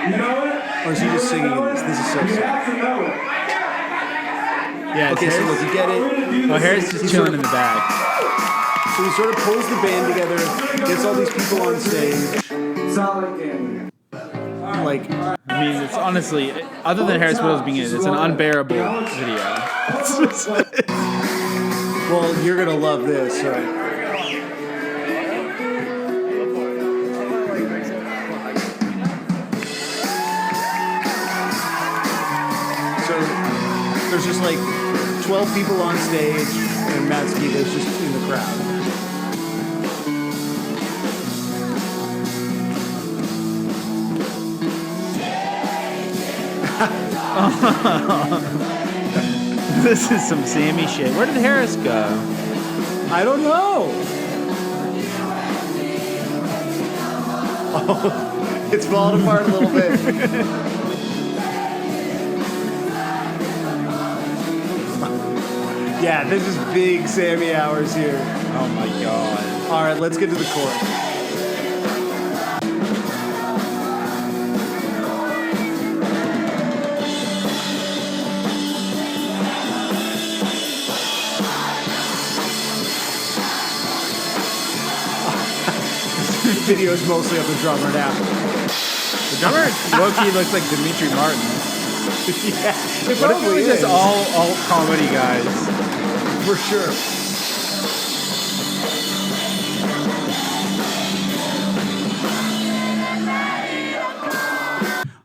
You know it? Or is he just singing in this? This is so You sick. have to know it. Yeah, Okay, so look, you get it. Oh, Harris just chilling in the back. So he sort of pulls the band together, gets all these people on stage. It's not like Candy. Like, I mean, it's honestly, other than Harris Whittles being in it, it's an unbearable video. well, you're gonna love this. Right? So there's just like 12 people on stage, and Matt Skiba's just in the crowd. This is some Sammy shit. Where did Harris go? I don't know. It's falling apart a little bit. Yeah, this is big Sammy hours here. Oh my god. All right, let's get to the chorus. The video is mostly of the drummer now. The drummer low-key looks like Dimitri Martin. Yeah, it What if it probably was is. just all comedy guys? For sure.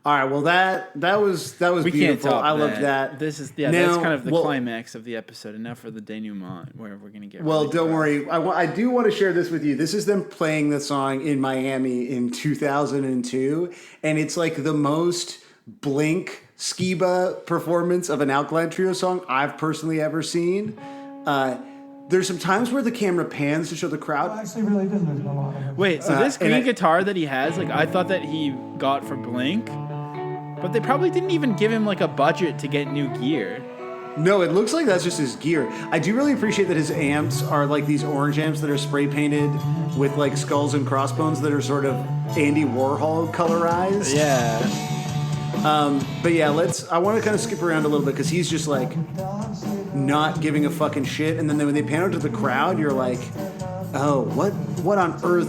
All right, well that was We beautiful. can't top I loved that. This is Now, that's kind of the well- climax of the episode, and now for the denouement, where we're gonna get. Well, really don't rough. worry. I do want to share this with you. This is them playing the song in Miami in 2002, and it's like the most Blink Skiba performance of an Alkaline Trio song I've personally ever seen. There's some times where the camera pans to show the crowd. Actually, really didn't lose a lot of it. Wait, so this and green I- guitar that he has, like I thought that he got for Blink, but they probably didn't even give him like a budget to get new gear. No, it looks like that's just his gear. I do really appreciate that his amps are like these orange amps that are spray painted with like skulls and crossbones that are sort of Andy Warhol colorized. Yeah. But yeah, I want to kind of skip around a little bit because he's just like not giving a fucking shit. And then when they pan out to the crowd, you're like, oh, what on earth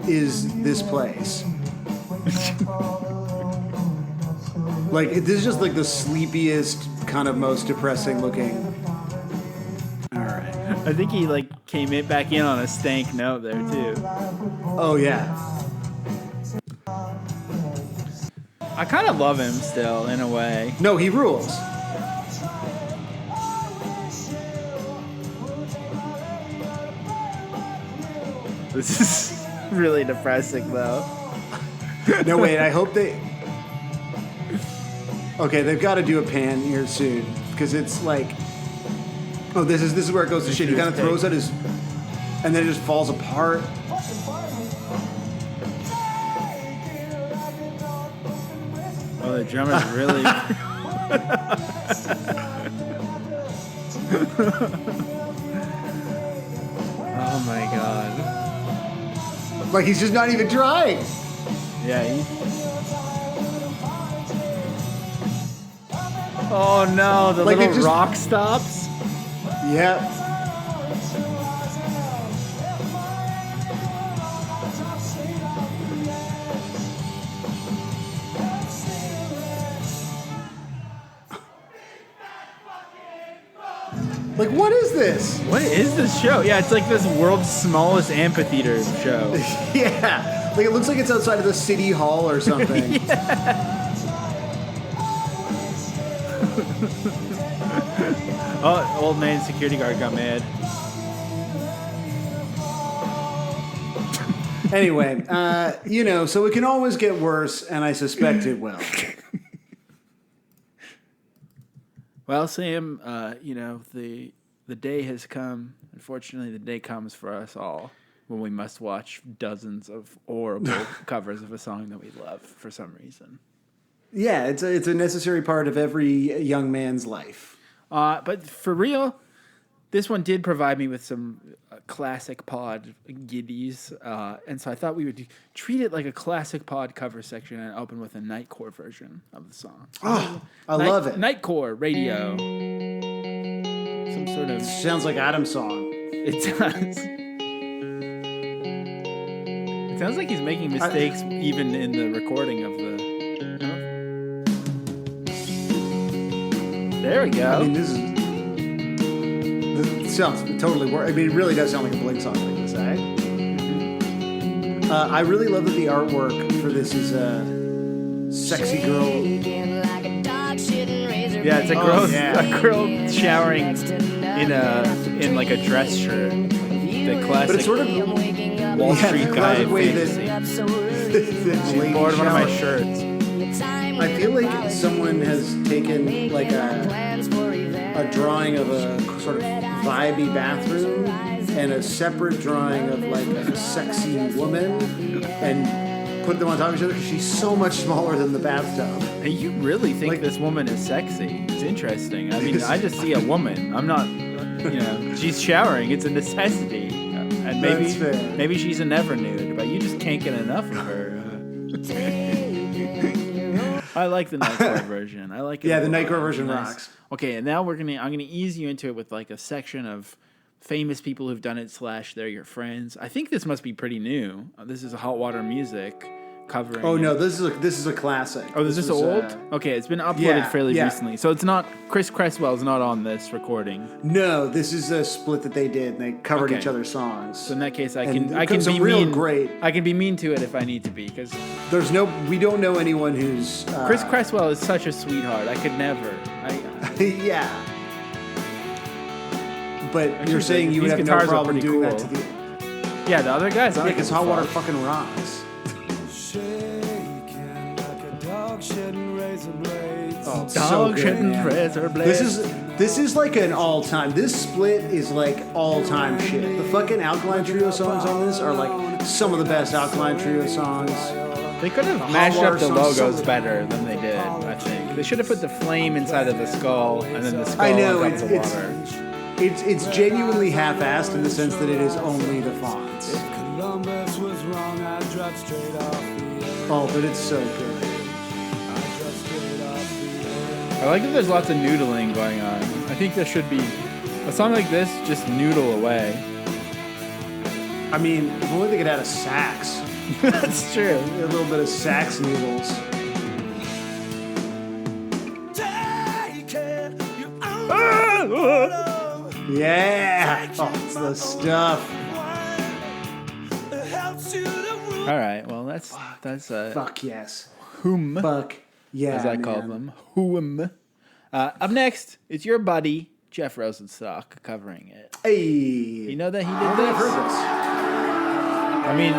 is this place? Like, this is just like the sleepiest, kind of most depressing looking. All right. I think he like came back in on a stank note there too. Oh, yeah. I kind of love him still in a way. No, he rules. This is really depressing though. No, wait, I hope they... Okay, they've got to do a pan here soon because it's like... Oh, this is where it goes to shit. He kind of throws out his... And then it just falls apart. Oh, the drummer's really. Oh my god. Like, he's just not even trying. Yeah. Oh no, the Like, it little just- rock stops. Yeah. Like, what is this? What is this show? Yeah, it's like this world's smallest amphitheater show. Yeah. Like, it looks like it's outside of the city hall or something. Oh, old man security guard got mad. Anyway, so it can always get worse, and I suspect it will. Well, Sam, the day has come. Unfortunately, the day comes for us all when we must watch dozens of horrible covers of a song that we love for some reason. Yeah, it's a necessary part of every young man's life. But for real, this one did provide me with some classic pod giddies, and so I thought we would treat it like a classic pod cover section and open with a Nightcore version of the song. Oh, I love it. Nightcore radio. Some sort of... Sounds like Adam's song. It does. It sounds like he's making mistakes even in the recording of the... There we go. I mean, this sounds totally I mean, it really does sound like a Blink song like this, eh? I really love that the artwork for this is a sexy girl. Yeah, it's a girl, a girl showering in like a dress shirt, the classic. But it's sort of Wall Street the guy classic way fantasy. that She borrowed one of my shirts. I feel like someone has taken like a drawing of a sort of vibey bathroom and a separate drawing of like a sexy woman and put them on top of each other because she's so much smaller than the bathtub. And you really think Like- this woman is sexy? It's interesting. I mean, I just see a woman. I'm not, she's showering. It's a necessity. And That's fair. maybe she's a never nude, but you just can't get enough of her. I like the Nightcore version. I like it. Yeah, a the lot. Nightcore version Nice. rocks. Okay, and now I'm gonna ease you into it with like a section of famous people who've done it / they're your friends. I think this must be pretty new. This is Hot Water Music covering. Oh no, this is a classic. Oh, is this was, old? Okay, it's been uploaded yeah, fairly yeah. recently. So it's not Chris Cresswell's not on this recording. No, this is a split that they did. And they covered Okay. each other's songs. So in that case, I And can some be real mean. great. I can be mean to it if I need to be because We don't know anyone who's Chris Cresswell is such a sweetheart. I could never. yeah. But Actually, you're saying you would these have no guitars are problem pretty doing cool. that to the Yeah, the other guys. yeah, because Hot Water fucking rocks. Oh, so dog good, shitting man. razor blades. This is like an all-time. This split is like all-time shit. The fucking Alkaline Trio songs on this are like some of the best Alkaline Trio songs. They could have Hot mashed Water up the songs, logos so- better than they did. I think they should have put the flame inside of the skull and then the skull I know on top of the it's water. it's genuinely half-assed in the sense that it is only the fonts. Columbus was wrong, I dropped straight off the Oh, but it's so good. I like that there's lots of noodling going on. I think there should be a song like this, just noodle away. I mean, if only they could add a sax. That's true. A little bit of sax noodles. Yeah! Oh, it's the stuff. All right, well that's Fuck yes. whom Fuck yeah, as I call man. them whom. Up next, it's your buddy Jeff Rosenstock covering it. Hey! You know that he I did don't think I've this? heard this. I mean,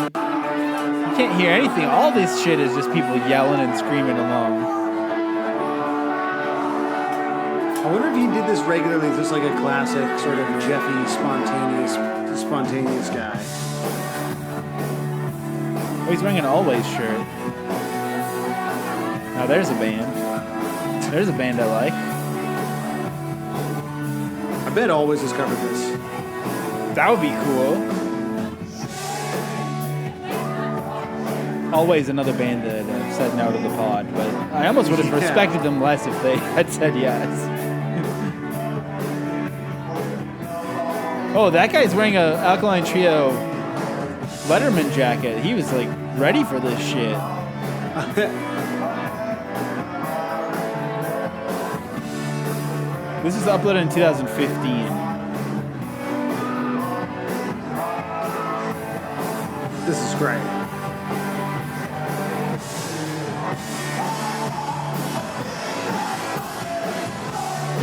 you can't hear anything. All this shit is just people yelling and screaming along. I wonder if he did this regularly. Is this like a classic sort of Jeffy spontaneous guy? Oh, he's wearing an Always shirt. Now there's a band. There's a band I like. I bet Always has covered this. That would be cool. Always another band that said no to the pod, but I almost would have Yeah. respected them less if they had said yes. Oh, that guy's wearing a Alkaline Trio Letterman jacket. He was like ready for this shit. This is uploaded in 2015. This is great.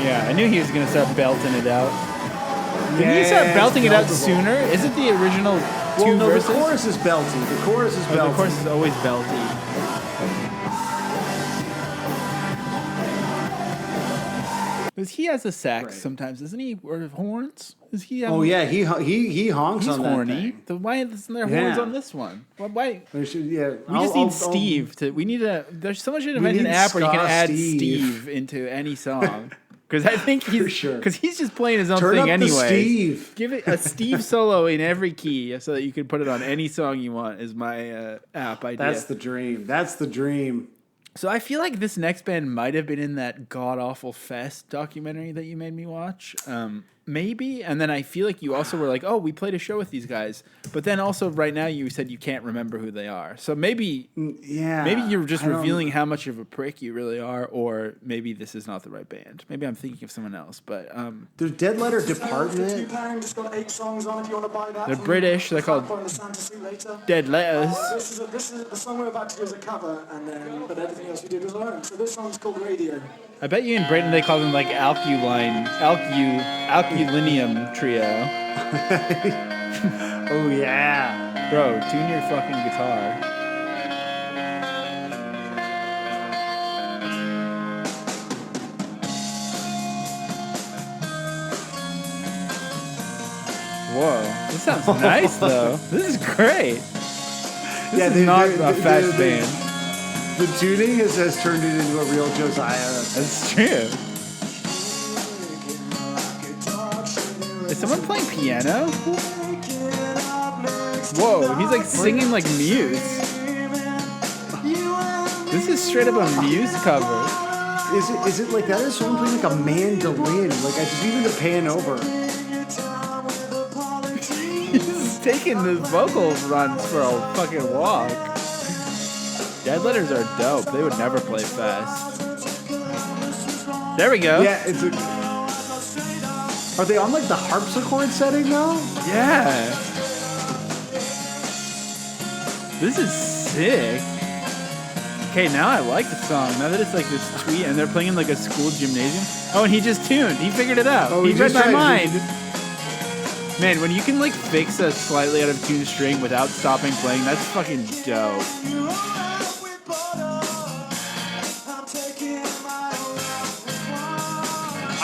Yeah, I knew he was gonna start belting it out. Did he start belting it out sooner? Is it the original two Well, no, verses? the chorus is belty. The chorus is Oh, belty. the chorus is always belty. Because he has a sax Right. sometimes, doesn't he? Or horns? Is he? Oh yeah, he honks he's on that horny. thing. Why isn't there horns Yeah. on this one? Why? There should, yeah. We just need Steve to. We need a. There's so much to invent an need app where you can Ska add Steve. Steve into any song. Because I think he's sure. because he's just playing his own Turn thing up the anyway. Steve. Give it a Steve solo in every key so that you can put it on any song you want. Is my app idea. That's the dream. That's the dream. So I feel like this next band might have been in that God Awful Fest documentary that you made me watch. Maybe. And then I feel like you also were like, oh, we played a show with these guys. But then also right now you said you can't remember who they are. So maybe Yeah. maybe you're just I don't- revealing how much of a prick you really are, or maybe this is not the right band. Maybe I'm thinking of someone else. But There's Dead Letter Department. It's got 8 songs on if you want to buy that. they're from British. They're called Point of the Santa Suit later. Dead Letters. This is the song we're about to do as a cover, and then but everything else we did was our own. So this song's called Radio. I bet you in Britain they call them like Alkaline Trio. Oh yeah. Bro, tune your fucking guitar. Whoa, this sounds nice though. This is great. This is not a fast band. The tuning has turned it into a real Josiah. That's true. Is someone playing piano? Whoa, he's like singing like Muse. This is straight up a Muse cover. Is it like that? Is someone playing like a mandolin? Like I just needed to pan over. He's taking the vocal runs for a fucking walk. Dead Letters are dope. They would never play fast. There we go. Yeah, are they on like the harpsichord setting though? Yeah. This is sick. Okay, now I like the song. Now that it's like this tweet and they're playing in like a school gymnasium. Oh, and he just tuned. He figured it out. Oh, he read my tried. mind. Man, when you can like fix a slightly out of tune string without stopping playing, that's fucking dope.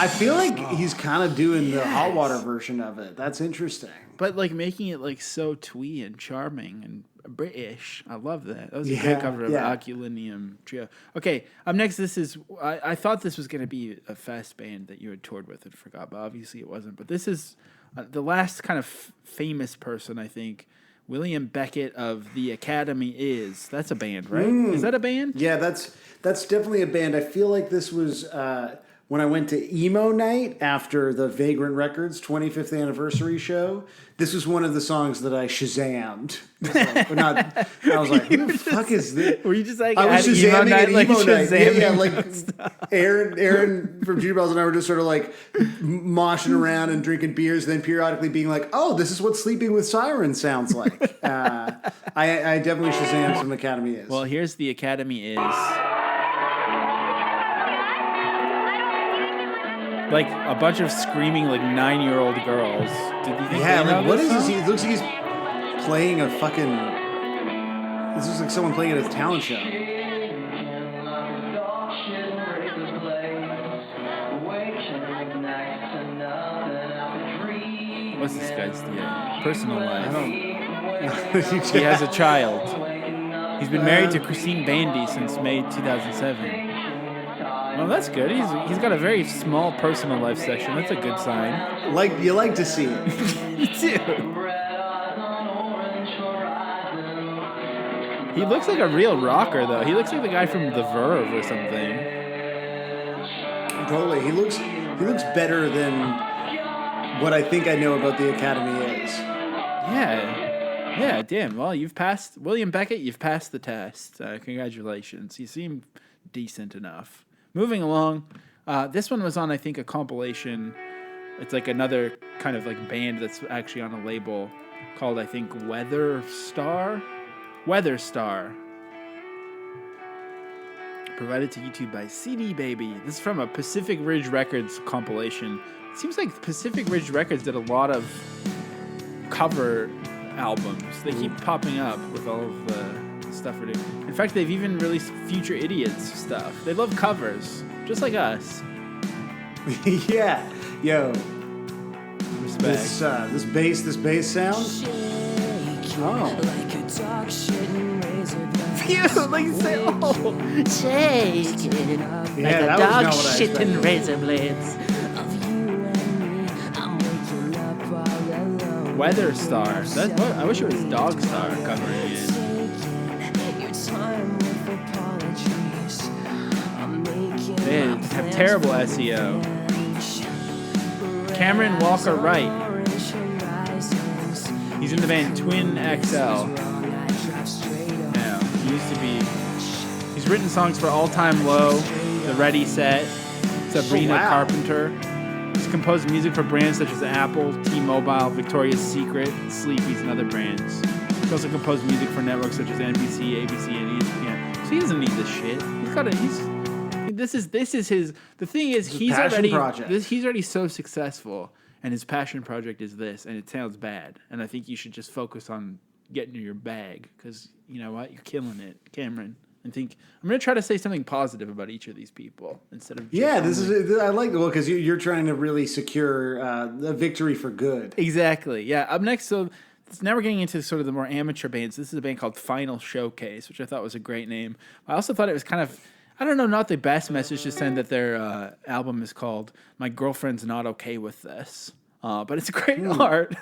I feel like he's kind of doing the hot water version of it. That's interesting. But like making it like so twee and charming and British. I love that. That was a Yeah, great cover of yeah. Alkaline Trio. Okay, up next, this is... I thought this was going to be a fast band that you had toured with and forgot, but obviously it wasn't. But this is the last kind of famous person, I think. William Beckett of The Academy Is. That's a band, right? Is that a band? Yeah, that's definitely a band. I feel like this was when I went to emo night after the Vagrant Records 25th anniversary show. This was one of the songs that I Shazammed. I was like, who the fuck is this? Were you just like I was at Shazamming emo night, at like emo night. Shazamming? Yeah, like Aaron from Junior Bells and I were just sort of like moshing around and drinking beers, then periodically being like, oh, this is what Sleeping with Sirens sounds like. I definitely Shazammed some Academy Is. Well, here's The Academy Is. Like a bunch of screaming like 9-year-old girls. Did you think Yeah, they know like what this is this? song? It looks like he's playing a fucking. This looks like someone playing at a talent show. What's this guy's deal? Personal life. He He has a child. He's been married to Christine Bandy since May 2007. Well, that's good. He's got a very small personal life section. That's a good sign. You like to see it. Me too. He looks like a real rocker, though. He looks like the guy from The Verve or something. Totally. He looks better than what I think I know about the Academy Is. Yeah, damn. Well, you've passed, William Beckett, you've passed the test. Congratulations. You seem decent enough. Moving along, this one was on, I think, a compilation. It's like another kind of like band that's actually on a label called, I think, Weather Star. Provided to YouTube by CD Baby. This is from a Pacific Ridge Records compilation. It seems like Pacific Ridge Records did a lot of cover albums. They keep popping up with all of the stuff we're doing. In fact, they've even released Future Idiots stuff. They love covers, just like us. Yeah. Yo. Respect. This bass sound. Oh. Phew, like you say, oh, shake it up Yeah, like a that was dog not what I shitting expected. razor blades. Weather Star. That's what I wish it was Dog Star covering it. They have terrible SEO. Cameron Walker Wright. He's in the band Twin XL. Yeah, he used to be. He's written songs for All Time Low, The Ready Set, Sabrina Carpenter. He's composed music for brands such as Apple, T-Mobile, Victoria's Secret, Sleepy's, and other brands. He also composed music for networks such as NBC, ABC, and ESPN. So he doesn't need this shit. He's got a. This is his. The thing is, he's already so successful, and his passion project is this, and it sounds bad. And I think you should just focus on getting to your bag, because you know what, you're killing it, Cameron. And think I'm going to try to say something positive about each of these people instead of just I like the because you're trying to really secure a victory for good. Exactly. Yeah. Up next, so So now we're getting into sort of the more amateur bands. This is a band called Final Showcase, which I thought was a great name. I also thought it was kind of, I don't know, not the best message to send that their album is called "My Girlfriend's Not Okay with This," but it's great art.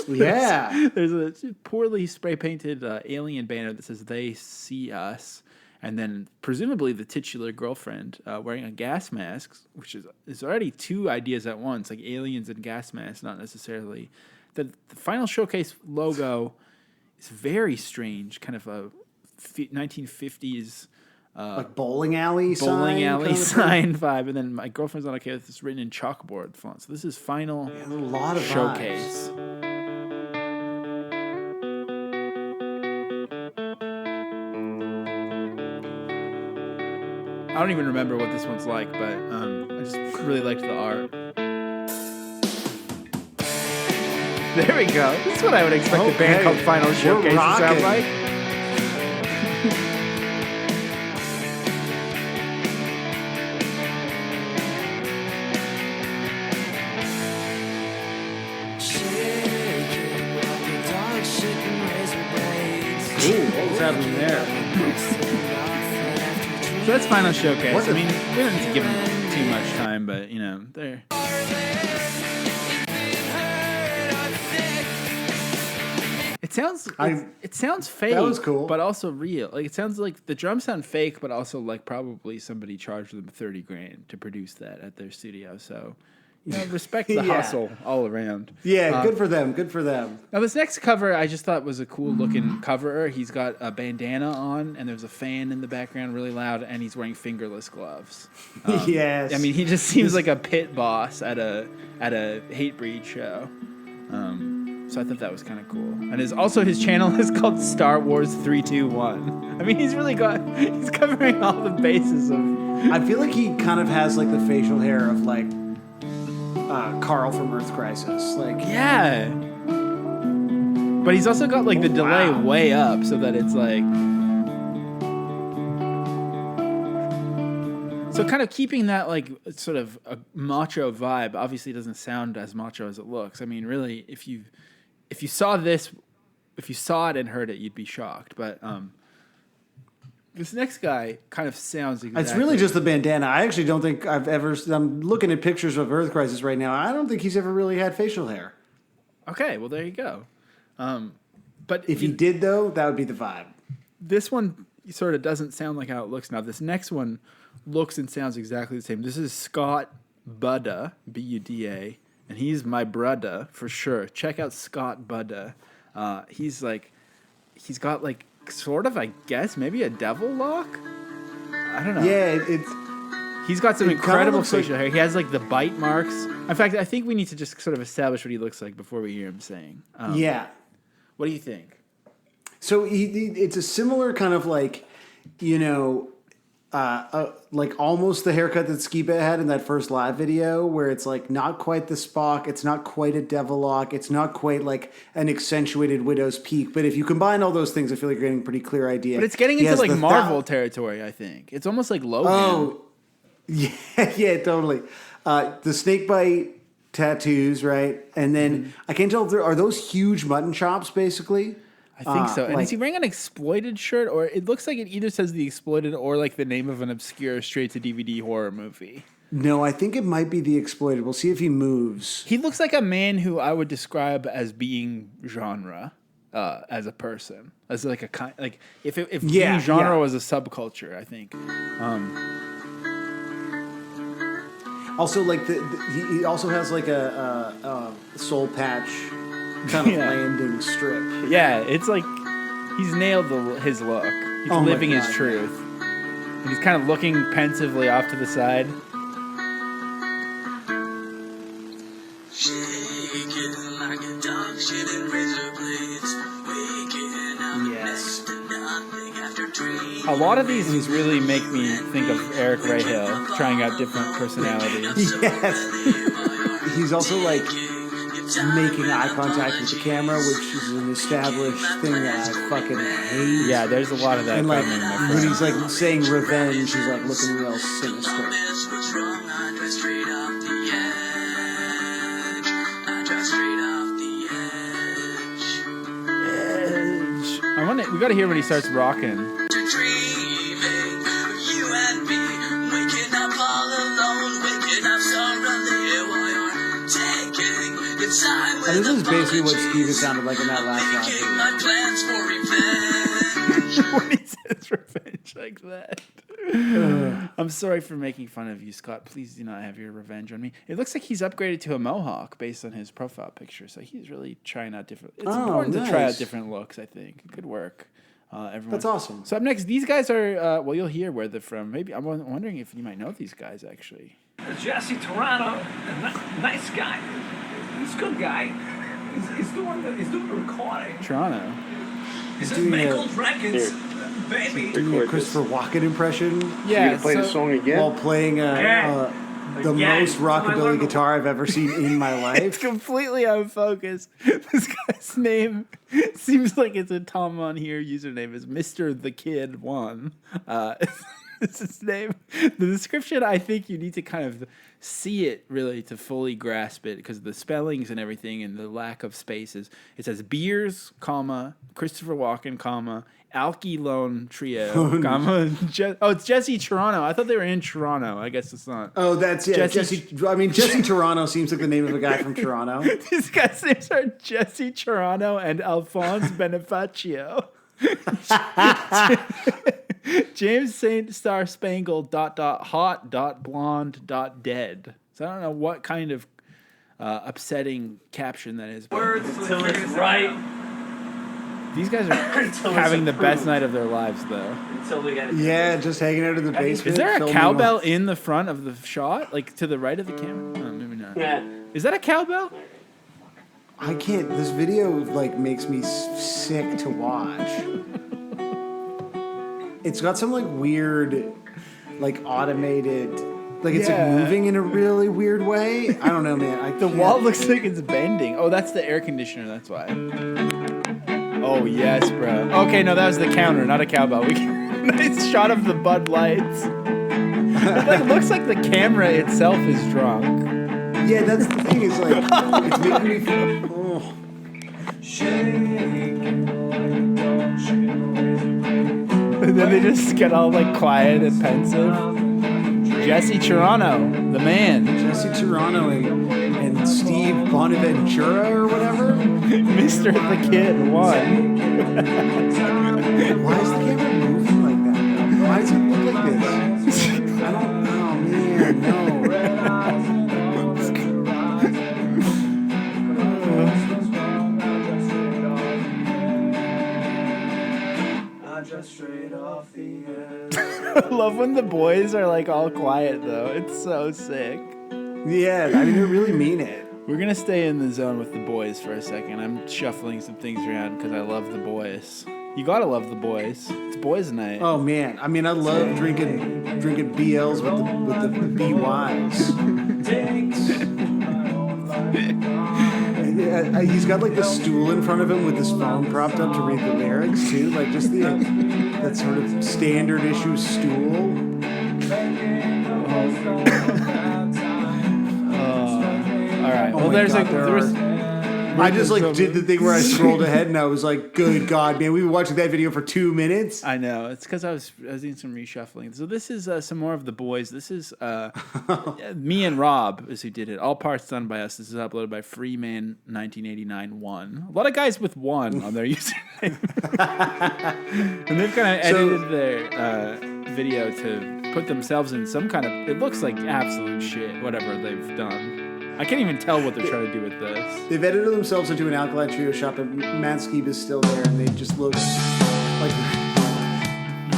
Yeah. There's a poorly spray painted alien banner that says "They See Us," and then presumably the titular girlfriend wearing a gas mask, which is already two ideas at once, like aliens and gas masks, not necessarily. The Final Showcase logo is very strange, kind of a 1950s Like bowling alley bowling sign alley kind of sign vibe, and then my girlfriend's not okay with this written in chalkboard font. So this is Final thing. A lot of Showcase. vibes. I don't even remember what this one's like, but I just really liked the art. There we go. This is what I would expect a band Okay. called Final Showcase to sound rocking. like. Ooh, what was happening there? So that's Final Showcase. What I the- mean, we don't need to give them too much time, but you know, they're. It sounds fake. That was cool. but also real. Like it sounds like the drums sound fake, but also like probably somebody charged them $30,000 to produce that at their studio. So, you know, respect the Yeah. hustle all around. Yeah, good for them. Good for them. Now, this next cover I just thought was a cool looking cover. He's got a bandana on, and there's a fan in the background really loud, and he's wearing fingerless gloves. Yes. I mean, he just seems like a pit boss at a Hatebreed show. So I thought that was kind of cool. And his channel is called Star Wars 321. I mean, he's covering all the bases of. I feel like he kind of has like the facial hair of like Carl from Earth Crisis. Like, Yeah. But he's also got like the delay wow. way up so that it's like. So kind of keeping that like sort of a macho vibe. Obviously, it doesn't sound as macho as it looks. I mean, really, if you saw this, if you saw it and heard it, you'd be shocked. But this next guy kind of sounds exactly. it's really just the bandana. I actually don't think I've ever. I'm looking at pictures of Earth Crisis right now. I don't think he's ever really had facial hair. Okay. Well, there you go. But If he did, though, that would be the vibe. this one sort of doesn't sound like how it looks now. This next one looks and sounds exactly the same. This is Scott Budda, Buda, and he's my brother for sure. Check out Scott Budda. He's got like sort of, I guess, maybe a devil lock. I don't know. Yeah, it's He's got some it kinda incredible looks like- facial hair. He has like the bite marks. In fact, I think we need to just sort of establish what he looks like before we hear him sing. yeah. What do you think? So it's a similar kind of like, you know, like almost the haircut that Skiba had in that first live video, where it's like not quite the Spock, it's not quite a devil lock, it's not quite like an accentuated widow's peak. But if you combine all those things, I feel like you're getting a pretty clear idea. But it's getting He into has like the Marvel territory, I think. It's almost like Logan. Oh, yeah, yeah, totally. The snake bite tattoos, right? And then I can't tell if are those huge mutton chops, basically. I think so. And like- is he wearing an Exploited shirt? Or it looks like it either says the Exploited or like the name of an obscure straight-to-DVD horror movie. No, I think it might be the Exploited. We'll see if he moves. He looks like a man who I would describe as being genre as a person. As like a kind, like if Yeah, being genre yeah. was a subculture, I think. Also, like he also has like a soul patch kind of Yeah. landing strip. Yeah, it's like he's nailed his look. He's Oh my living his God. truth. And he's kind of looking pensively off to the side. Yes. A lot of these really make me think of Eric Rahill trying out different personalities. Yes. He's also like making eye contact with the camera, which is an established thing that I fucking hate. Yeah, there's a lot of that And like coming, my when friend. he's like saying revenge, he's like looking real sinister. We gotta hear when he starts rocking. And this is basically what Steve has sounded like in that last song. When he says revenge like that. I'm sorry for making fun of you, Scott. Please do not have your revenge on me. It looks like he's upgraded to a mohawk based on his profile picture, so he's really trying out different. It's important to try out different looks, I think. Good work, everyone. That's awesome. So up next, these guys are, well, you'll hear where they're from. Maybe I'm wondering if you might know these guys, actually. Jesse Toronto, nice guy. He's a good guy. He's doing the recording. Toronto. He's doing records, baby. Doing a Christopher Walken impression. Yeah. You gonna play the song again? While playing the most rockabilly guitar I've ever seen in my life. It's completely out of focus. This guy's name seems like it's a Tom on here username is Mr. the Kid One. It's his name. The description, I think you need to kind of see it really to fully grasp it because the spellings and everything and the lack of spaces. It says Beers, comma, Christopher Walken, comma, Alkaline Trio, comma. It's Jesse Toronto. I thought they were in Toronto. I guess it's not. Oh, that's Jesse. Jesse Toronto seems like the name of a guy from Toronto. These guys' names are Jesse Toronto and Alphonse Benefacio. James Saint Star Spangled ... hot ... blonde ... dead. So I don't know what kind of upsetting caption that is. Words until it's right. These guys are having the best night of their lives, though. Until we get Yeah, just hanging out in the basement. Is there a filming cowbell in the front of the shot, like to the right of the camera? No, maybe not. Yeah. Is that a cowbell? I can't. This video like makes me sick to watch. It's got some like weird, like automated, like it's like moving in a really weird way. I don't know, man. The wall looks like it's bending. Oh, that's the air conditioner. That's why. Oh yes, bro. Okay, no, that was the counter, not a cowbell. Nice shot of the Bud Lights. It like, looks like the camera itself is drunk. Yeah, that's the thing. Is like it's making me feel. Oh. And then they just get all like quiet and pensive. Jesse Toronto, the man. Jesse Toronto and Steve Bonaventura or whatever. Mr. the Kid One. Why is the camera moving like that? Why does it look like this? I don't know, man. No. I love when the boys are like all quiet though. It's so sick. Yeah, I mean they really mean it. We're gonna stay in the zone with the boys for a second. I'm shuffling some things around because I love the boys. You gotta love the boys. It's boys' night. Oh man, I mean I love drinking BLs with the BYs. Yeah, he's got like the stool in front of him with his phone propped up to read the lyrics too, like just that sort of standard issue stool. All right. Well, there's like I just like did the thing where I scrolled ahead and I was like, "Good God, man! We've been watching that video for 2 minutes." I know it's because I was doing some reshuffling. So this is some more of the boys. This is me and Rob is who did it. All parts done by us. This is uploaded by Freeman 1989 1. A lot of guys with 1 on their username, and they've kind of edited their video to put themselves in some kind of. It looks like absolute shit. Whatever they've done. I can't even tell what they're trying to do with this. They've edited themselves into an Alkaline Trio shot, but Manscaped is still there, and they just look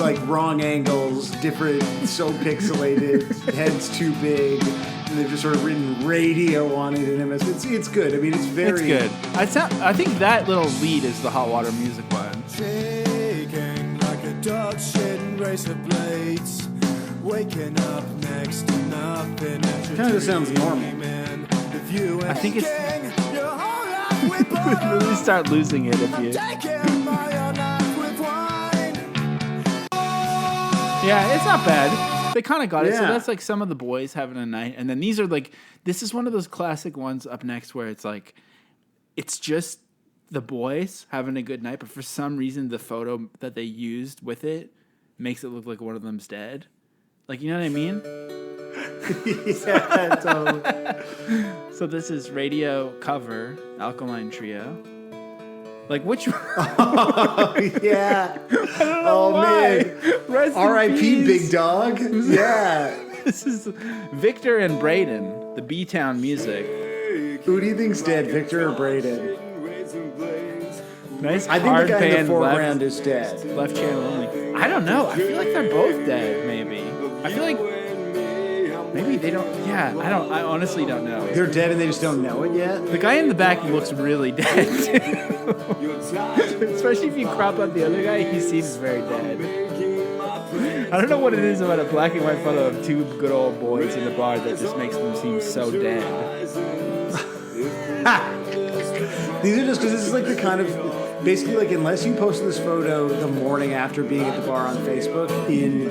like wrong angles, different, so pixelated, head's too big, and they've just sort of written radio on it in MS. It's good. I mean, it's very... It's good. I think that little lead is the Hot Water Music one. Shaking like a dog shitting razor blades, waking up next to nothing. Kind of just sounds normal. I think it's really start losing it if you. Yeah, it's not bad. They kind of got it. So that's like some of the boys having a night, and then these are like this is one of those classic ones up next where it's like it's just the boys having a good night, but for some reason the photo that they used with it makes it look like one of them's dead. Like, you know what I mean? Yeah, totally. So this is radio cover, Alkaline Trio. Like, which one? Oh, yeah. Oh, man. Rest in R.I.P. peace. Big Dog. Yeah. This is Victor and Braden, the B-Town music. Who do you think's dead, Victor or Braden? Nice I think hard the guy in pan the foreground left, is dead. left channel only. I don't know. I feel like they're both dead, maybe. I feel like maybe they don't. Yeah, I honestly don't know. They're dead and they just don't know it yet? The guy in the back looks really dead, too. Especially if you crop out the other guy, he seems very dead. I don't know what it is about a black and white photo of two good old boys in a bar that just makes them seem so dead. These are just because this is like the kind of basically like unless you posted this photo the morning after being at the bar on Facebook in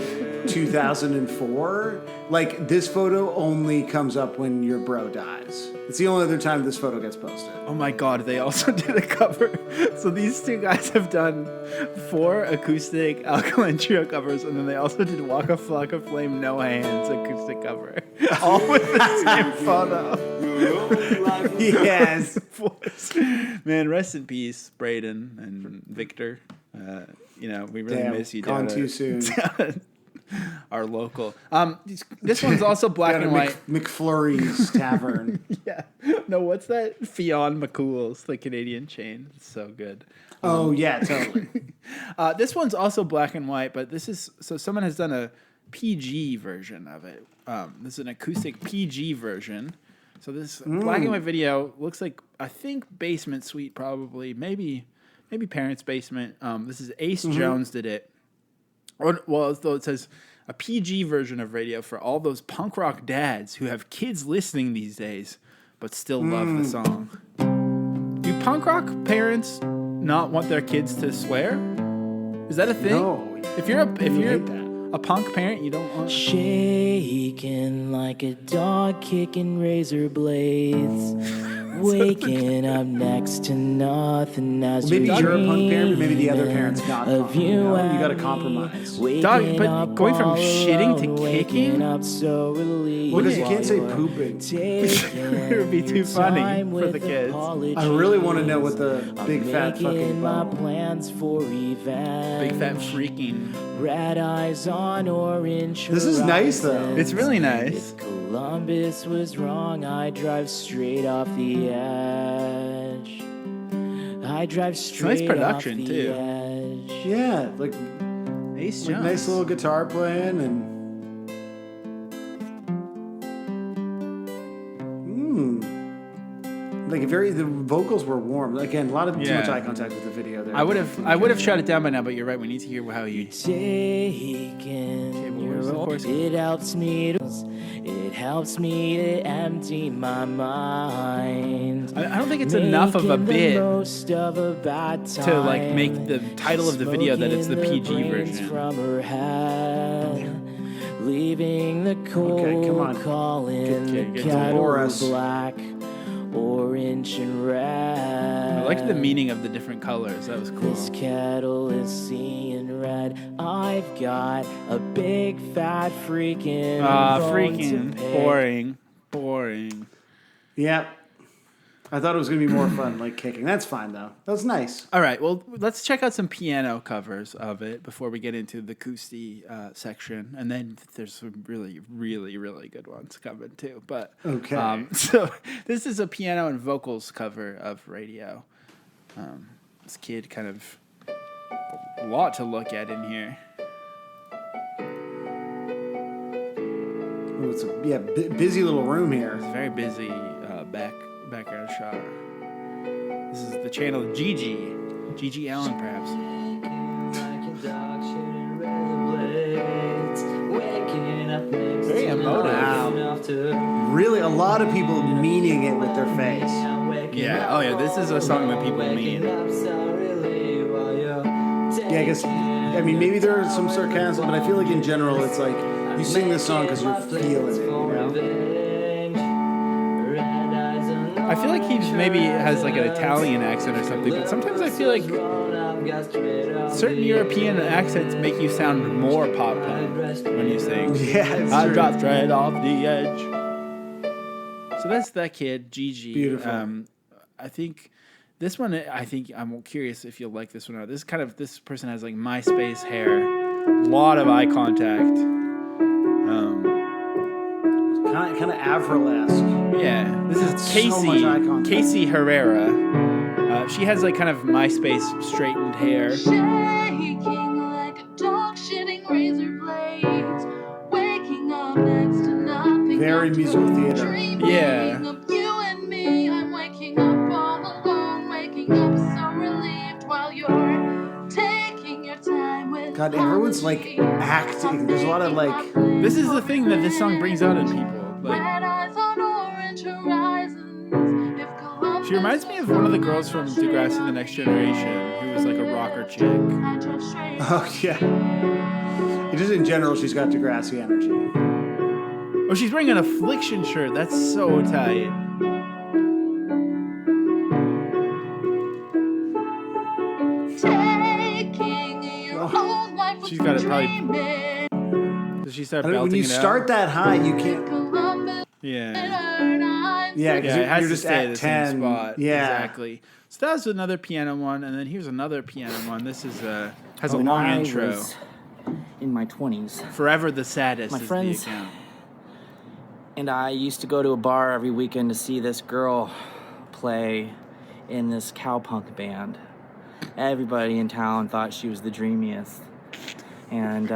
2004, like this photo only comes up when your bro dies. It's the only other time this photo gets posted. Oh my god, they also did a cover. So these two guys have done 4 acoustic Alkaline Trio covers, and then they also did Waka Flocka Flame No Hands acoustic cover. All with the same photo. Yes. Man, rest in peace, Braden and Victor. We really miss you. Gone down too at soon. Our local. This one's also black Down and at white. McFlurry's Tavern. Yeah. No, what's that? Fionn McCool's, the Canadian chain. It's so good. Oh, yeah, totally. This one's also black and white, but this is so someone has done a PG version of it. This is an acoustic PG version. So this black and white video looks like, I think, basement suite probably, maybe parents' basement. This is Ace Jones did it. Well, though it says a PG version of radio for all those punk rock dads who have kids listening these days, but still love the song. Do punk rock parents not want their kids to swear? Is that a thing? No. If you're hate that. a punk parent, you don't want. Shaking like a dog kicking razor blades. Waking up next to nothing as Maybe you're you're a punk parent, but maybe the other dreaming parent's not of punk. you You and got to me. compromise. Dog, but Waking going from up shitting to alone, kicking? waking up so relieved. Well, because you can't say While pooping. it would be too funny for the kids. I really want to know what the big fat fucking my bone. plans for revenge. Big fat freaking. Red eyes on orange. This is nice, though. horizons. It's really nice. If Columbus was wrong, I drive straight off the edge. I drive straight production, off the too. edge. Yeah, like Ace Jones. nice little guitar playing and. Like the vocals were warm. Again, a lot of too Yeah. much eye contact with the video there. I would have shut it down by now, but you're right. We need to hear how you. Taking where's the your chorus? it helps me to empty my mind. I don't think it's enough of a Making the bit most of a bad to like time. make the title of the video that it's the Smoking PG brains version. from her head, leaving the cold Okay, come on. calling Get the to cattle chorus. black, orange and red. I liked the meaning of the different colors. That was cool. This kettle is seeing red. I've got a big fat freaking bone Freaking to pick. boring. Yeah. I thought it was going to be more fun, like kicking. That's fine, though. That was nice. All right, well, let's check out some piano covers of it before we get into the acoustic section, and then there's some really, really, really good ones coming too. But Okay. so this is a piano and vocals cover of Radio. This kid kind of a lot to look at in here. Ooh, it's a busy little room here. It's a very busy background shot. This is the channel Gigi Allen, perhaps. Very emotive. Wow. Really, a lot of people meaning it with their face. Yeah. Oh, yeah. This is a song that people mean. Yeah, I guess. I mean, maybe there is some sarcasm, but I feel like in general, it's like you sing this song because you're feeling it. You know? I feel like he maybe has like an Italian accent or something, but sometimes I feel like certain European accents make you sound more pop punk when you sing. Yeah, it's I true. dropped right off the edge. So that's that kid, Gigi. Beautiful. I think this one. I'm curious if you'll like this one or not. This person has like MySpace hair, a lot of eye contact. Kind of Avril-esque. Yeah, this is So much eye contact. Casey Herrera. She has like kind of MySpace straightened hair. Shaking like a dog shitting razor blades, waking up next to nothing. Very musical theater. Dreaming Yeah. of you and me. I'm waking up all alone, waking up so relieved while you're taking your time with God, everyone's like acting. There's a lot of like. This is the thing that this song brings out in people. Like, red eyes on orange horizons. If Columbus she reminds me of one of the girls from Degrassi: The Next Generation, who was like a rocker chick. Oh yeah. Just in general, she's got Degrassi energy. Oh, she's wearing an Affliction shirt. That's so tight. taking your whole life She's got it probably. Does she start belting When you it out? start that high, you can't. Yeah. Yeah, because it has you're to just stay at the same 10. spot. Yeah. Exactly. So that was another piano one, and then here's another piano one. This is has a When long I intro. was in my 20s. Forever the Saddest My is friends the account. and I used to go to a bar every weekend to see this girl play in this cowpunk band. Everybody in town thought she was the dreamiest. And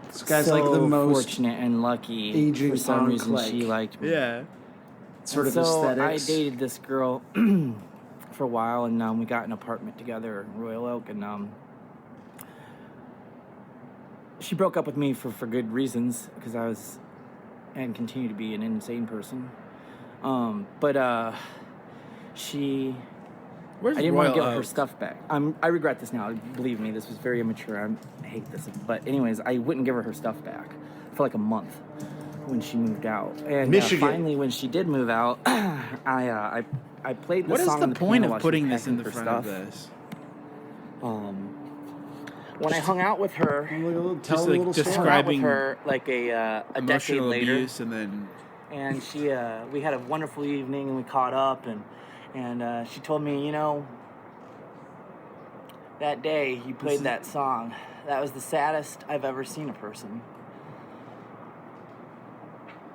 This guy's so like the most fortunate and lucky. aging For some punk, reason, like- she liked me. Yeah. sort of so aesthetics. I dated this girl for a while, and we got an apartment together in Royal Oak, and she broke up with me for good reasons, because I was and continue to be an insane person. But she. Where's I didn't Royal want to give her Oak? stuff back. I regret this now. Believe me, this was very immature. I hate this. But anyways, I wouldn't give her stuff back for like a month when she moved out. And Michigan. Finally, when she did move out, I played this What is song the on the point piano of while she putting was this in packing the her front of stuff. this? When I hung out with her, Just like hung out with describing her like a decade emotional later. abuse, and then And she, we had a wonderful evening, and we caught up, and she told me, you know, that day you played that song, that was the saddest I've ever seen a person.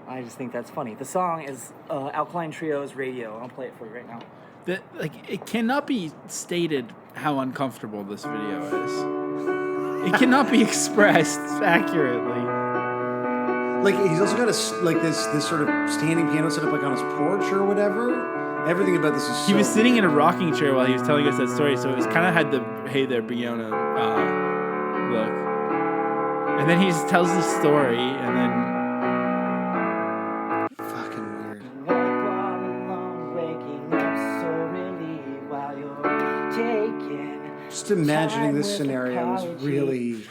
I just think that's funny. The song is Alkaline Trio's Radio. I'll play it for you right now. that like it cannot be stated how uncomfortable this video is. It cannot be expressed accurately. Like he's also got this sort of standing piano set up like on his porch or whatever. Everything about this is so He was sitting in a weird. rocking chair while he was telling us that story, so it was kind of had the "Hey there, Biona" look. And then he just tells the story, and then fucking weird. Just imagining this scenario is really,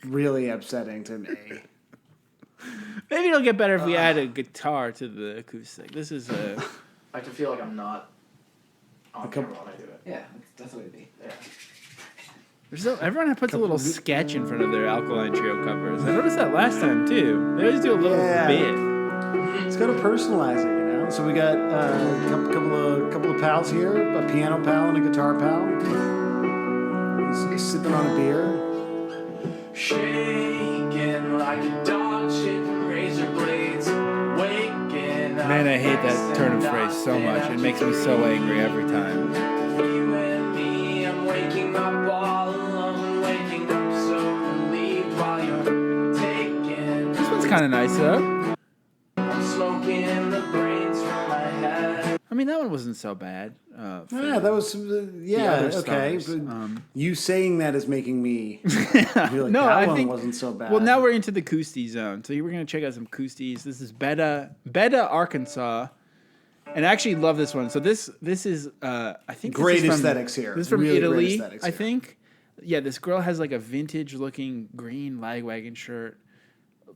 really upsetting to me. maybe it'll get better if we add a guitar to the acoustic. This is a. I can feel like I'm not on camera when I do it. Yeah, that's the way to be. Yeah. Everyone puts a little sketch in front of their Alkaline Trio covers. I noticed that last time too. They always do a little bit. It's got to personalize it, you know. So we got a couple of pals here, a piano pal and a guitar pal. He's sipping on a beer. Shaking like a dog shitting razor blades. Waking up. Man, I hate that turn of phrase so much. It makes me so angry every time. You and me, I'm waking up all alone. Waking up so relieved while you're taking. This one's kind of nice though. I'm smoking the brains from my head. I mean, that one wasn't so bad. Yeah, that was yeah other okay. stars. But you saying that is making me feel like No, that I one think wasn't so bad. Well, now we're into the Coostie zone. So we're going to check out some Coosties. This is Beta, Arkansas. And I actually love this one. So this is, I think Great this is from, aesthetics here. This is from Really great Italy, aesthetics I here. think. Yeah, this girl has like a vintage looking green Lagwagon shirt,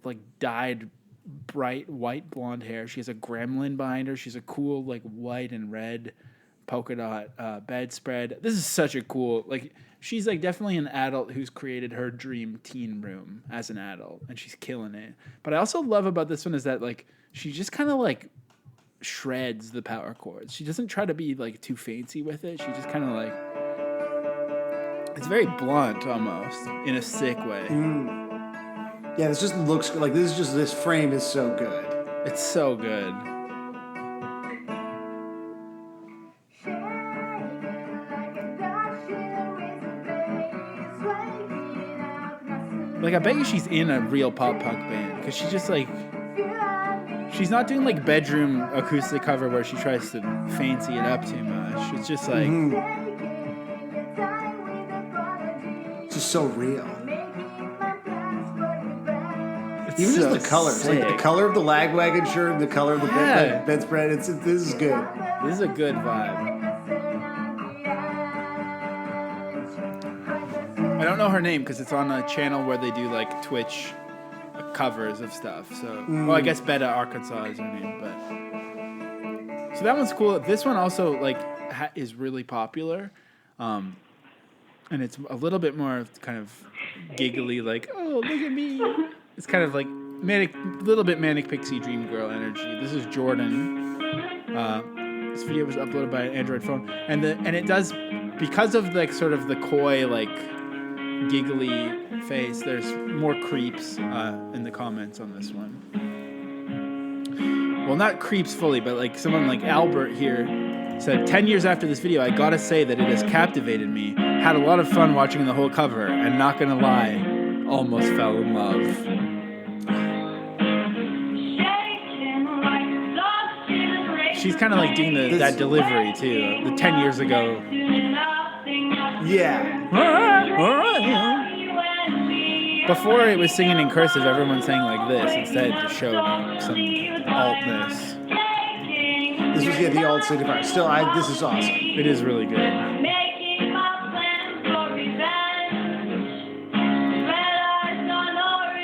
like dyed bright white blonde hair. She has a gremlin behind her. She's a cool like white and red polka dot bedspread. This is such a cool like. She's like definitely an adult who's created her dream teen room as an adult, and she's killing it. But I also love about this one is that like she just kind of like shreds the power chords. She doesn't try to be like too fancy with it. She just kind of like it's very blunt almost in a sick way. Yeah, this just looks like this frame is so good. It's so good. Like, I bet you she's in a real pop punk band because she's just like, she's not doing like bedroom acoustic cover where she tries to fancy it up too much. It's just like, it's just so real. it's Even so just the colors, like the sick. color of the lagwagon shirt, the color of the bedspread. This is good. This is a good vibe. I don't know her name because it's on a channel where they do like Twitch covers of stuff. So, well, I guess Beta Arkansas is her name, but so that one's cool. This one also like is really popular, and it's a little bit more kind of giggly, like oh look at me. It's kind of like little bit manic pixie dream girl energy. This is Jordan. This video was uploaded by an Android phone, and it does because of like sort of the coy like giggly face. There's more creeps in the comments on this one. Well, not creeps fully, but like someone like Albert here said, 10 years after this video, I gotta say that it has captivated me. Had a lot of fun watching the whole cover, and not gonna lie, almost fell in love. She's kind of like doing that delivery too. The 10 years ago. Yeah. Before it was singing in cursive, everyone sang like this instead to show some altness. This was the alt city part. Still, this is awesome. It is really good.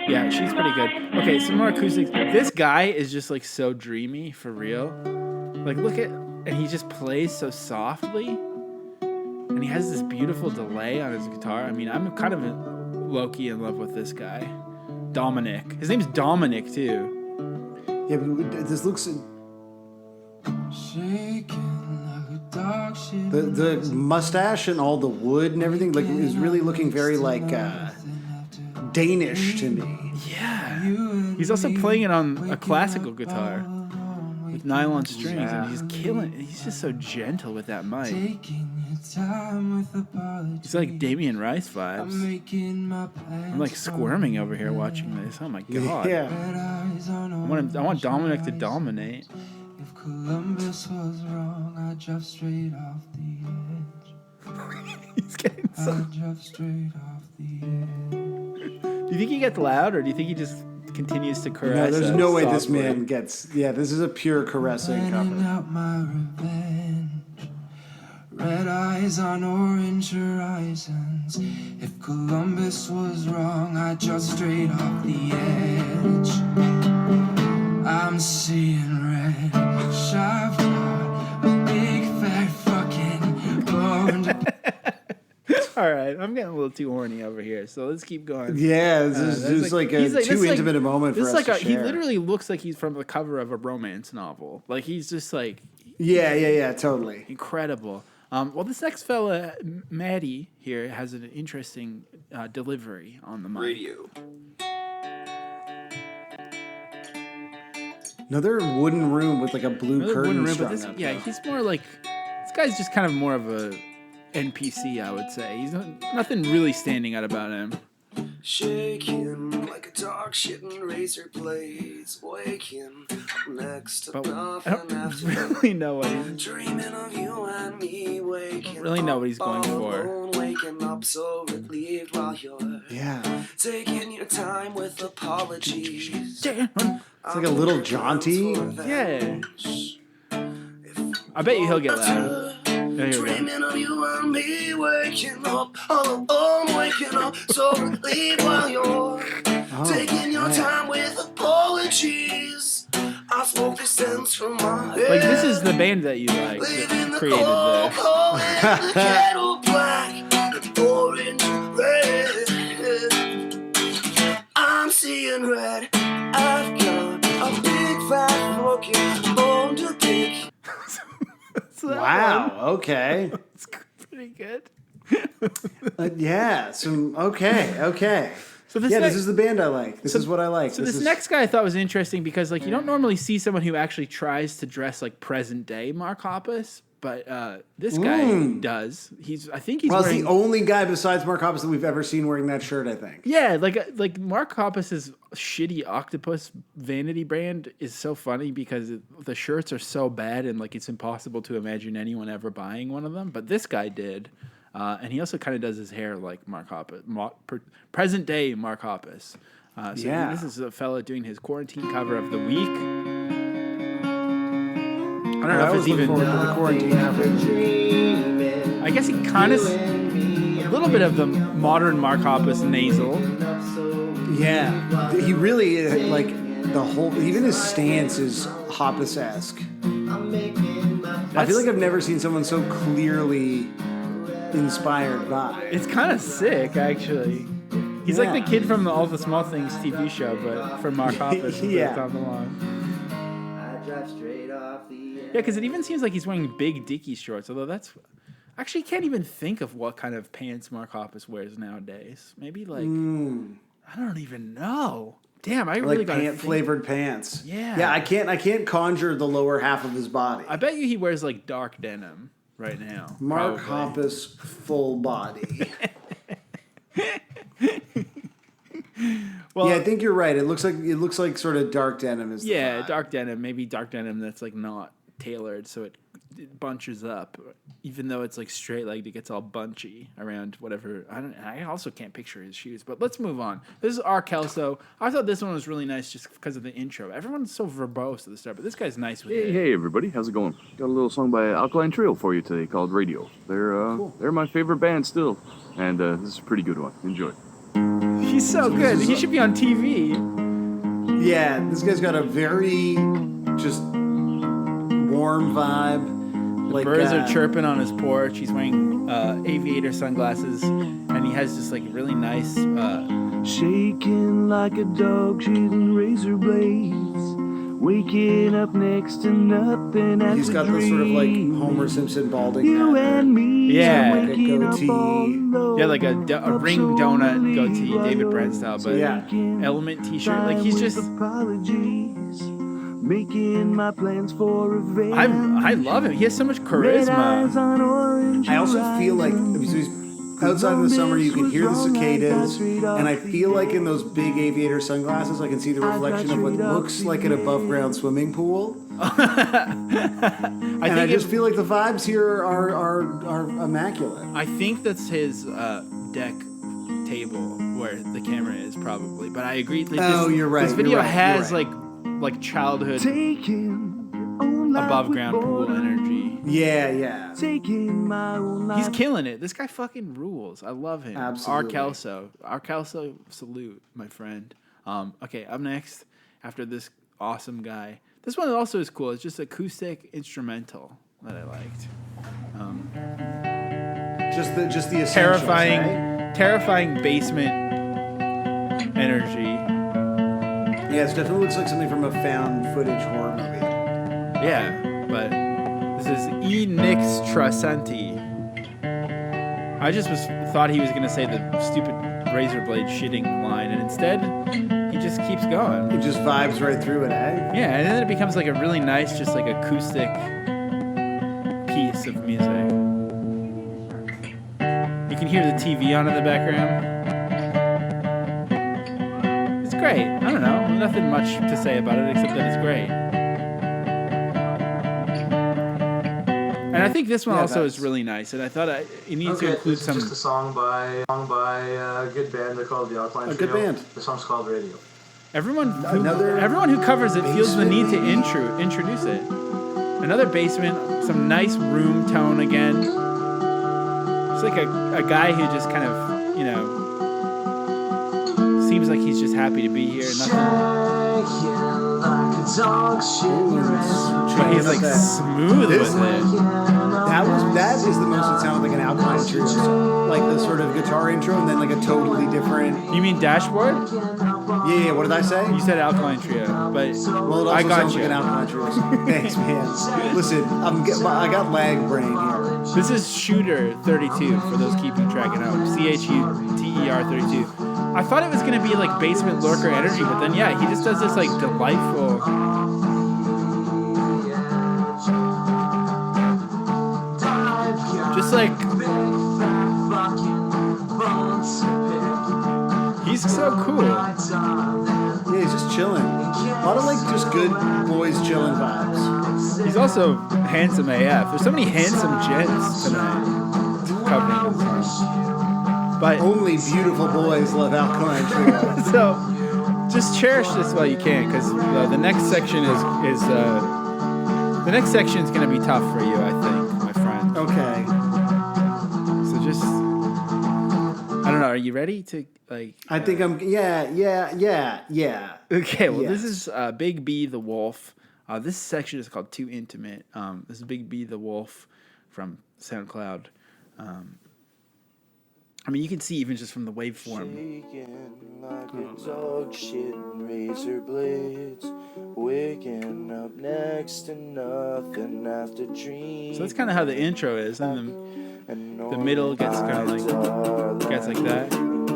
Yeah, she's pretty good. Okay, some more acoustics. This guy is just like so dreamy for real. Like look at, and he just plays so softly. And he has this beautiful delay on his guitar. I mean, I'm kind of low-key in love with this guy. Dominic. His name's Dominic, too. Yeah, but this looks... The mustache and all the wood and everything like is really looking very like Danish to me. Yeah. He's also playing it on a classical guitar with nylon strings, and he's killing it. He's just so gentle with that mic. It's like Damien Rice vibes. I'm like squirming over here watching this. Oh my god. Yeah. I want Dominic to dominate. If Columbus was wrong, I'd drive straight off the edge. He's getting so... I'd drive straight off the edge. Do you think he gets loud, or do you think he just continues to caress? No, there's no way softly? this man gets... Yeah, this is a pure caressing cover. Out my revenge. Red eyes on orange horizons. If Columbus was wrong, I'd drive straight off the edge. I'm seeing red. I've got a big fat fucking bone. All right, I'm getting a little too horny over here, so let's keep going. Yeah, this is like a too intimate a moment for us to He share. literally looks like he's from the cover of a romance novel. Like he's just like... Yeah, totally. Incredible. Well, this next fella, Maddie here, has an interesting delivery on the mic. Radio. Another wooden room with like a blue curtain strung up. Yeah, he's more like... This guy's just kind of more of a NPC, I would say. He's nothing really standing out about him. Shaking like a dog shitting razor blades, waking next to nothing I don't after really know what he's... dreaming of you and me, waking I don't really know what he's going for. alone, waking up so relieved while you're taking your time with apologies. It's like a little jaunty. Yeah. I bet you he'll get loud. Yeah, here we go. Dreaming of you and me, waking up all alone, waking up so relieved while you're taking your time with apologies. I smoke the scents from my head. Like, this is the band that you like that created this. The kettle black and orange and red. I'm seeing red. I've got a big fat fucking bone to pick. Wow. Okay. It's pretty good. Yeah. So okay. So this is the band I like. This is what I like. So this next guy I thought was interesting because like you don't normally see someone who actually tries to dress like present day Mark Hoppus, but this guy does. I think he's Well, wearing, it's the only guy besides Mark Hoppus that we've ever seen wearing that shirt, I think. yeah, like Mark Hoppus's shitty octopus vanity brand is so funny because the shirts are so bad and like it's impossible to imagine anyone ever buying one of them. But this guy did. And he also kind of does his hair like Mark Hoppus, present day Mark Hoppus. This is a fella doing his quarantine cover of the week. I don't know if it's even the quarantine cover. I guess he kind of a little bit of the modern Mark Hoppus nasal. Yeah, he really like the whole. Even his stance is Hoppus-esque. I feel like I've never seen someone so clearly inspired by. It's kind of sick, actually. He's like the kid from the All the Small Things TV show, but for Mark Hoppus. Yeah. Down the line. Yeah, because it even seems like he's wearing big dicky shorts, although that's... Actually, can't even think of what kind of pants Mark Hoppus wears nowadays. Maybe like... I don't even know. Damn, I really got flavored pants. Yeah. Yeah, I can't conjure the lower half of his body. I bet you he wears like dark denim right now. Mark probably. Hoppus full body. Well, yeah, I think you're right. It looks like sort of dark denim is the vibe. dark denim. Maybe dark denim that's like not tailored, so it bunches up. Even though it's like straight legged, it gets all bunchy around whatever. I also can't picture his shoes. But let's move on. This is R. Kelso. I thought this one was really nice just because of the intro. Everyone's so verbose at the start, but this guy's nice with it. Hey everybody, how's it going? Got a little song by Alkaline Trio for you today called Radio. They're my favorite band still, and this is a pretty good one. Enjoy. He's so good. He should be on TV. Yeah, this guy's got a very just warm vibe. The birds are chirping on his porch. He's wearing aviator sunglasses, and he has just like really nice. Shaking like a dog shooting razor blades, waking up next to nothing. He's got this sort of like Homer Simpson balding You and me, yeah, like a goatee. Yeah, like a ring donut goatee, David Brent style, but Element t-shirt. Like he's just. Making my plans for revenge. I love him. He has so much charisma. I also feel like outside of the summer you can hear the cicadas, and I feel like in those big aviator sunglasses I can see the reflection of what looks like an above ground swimming pool. I just feel like the vibes here are immaculate. I think that's his deck table where the camera is probably, but I agree. Like, you're right. This video has right. like childhood above ground pool energy. Yeah. He's killing it. This guy fucking rules. I love him. Absolutely. R. Kelso, salute, my friend. Okay, up next, after this awesome guy. This one also is cool. It's just acoustic instrumental that I liked. Just the essentials, terrifying basement energy. Yeah, it definitely looks like something from a found footage horror movie. Yeah, but this is E. Nix Trasanti. I just thought he was going to say the stupid razor blade shitting line, and instead, he just keeps going. It just vibes right through it, eh? Yeah, and then it becomes like a really nice, just like acoustic piece of music. You can hear the TV on in the background. It's great. I don't know. Nothing much to say about it except that it's great. And I think this one also is really nice, and I thought it needs to include some. Just a song by a good band. They're called the Alkaline Trio. A good band. The song's called Radio. Everyone who covers it feels the need to introduce it. Another basement, some nice room tone again. It's like a guy who just kind of, seems seems like he's just happy to be here. Nothing. But he's like smooth with it. That is the most it sounded like an Alkaline Trio song. Like the sort of guitar intro and then like a totally different. You mean Dashboard? Yeah, what did I say? You said Alkaline Trio, but well, it also sounds like an Alkaline Trio song. Thanks, man. Listen, I got lag brain here. This is Shooter 32 for those keeping track at home. CHUTER 32. I thought it was gonna be like Basement Lurker energy, but then yeah, he just does this like delightful. Just like he's so cool. Yeah, he's just chilling. A lot of like just good boys chilling vibes. He's also handsome AF. There's so many handsome gents tonight covering this song. But only beautiful boys love Alkaline Trio. So just cherish this while you can, because the next section is the next section is going to be tough for you, I think, my friend. Okay. So just I don't know. Are you ready to like? I think I'm. Yeah. Okay. Well, yes. This is Big B the Wolf. This section is called Too Intimate. This is Big B the Wolf from SoundCloud. I mean, you can see even just from the waveform. Shaking like a dog shit and razor blades. Waking up next to nothing after dreams. So that's kind of how the intro is, and the middle gets kind of like gets like that, and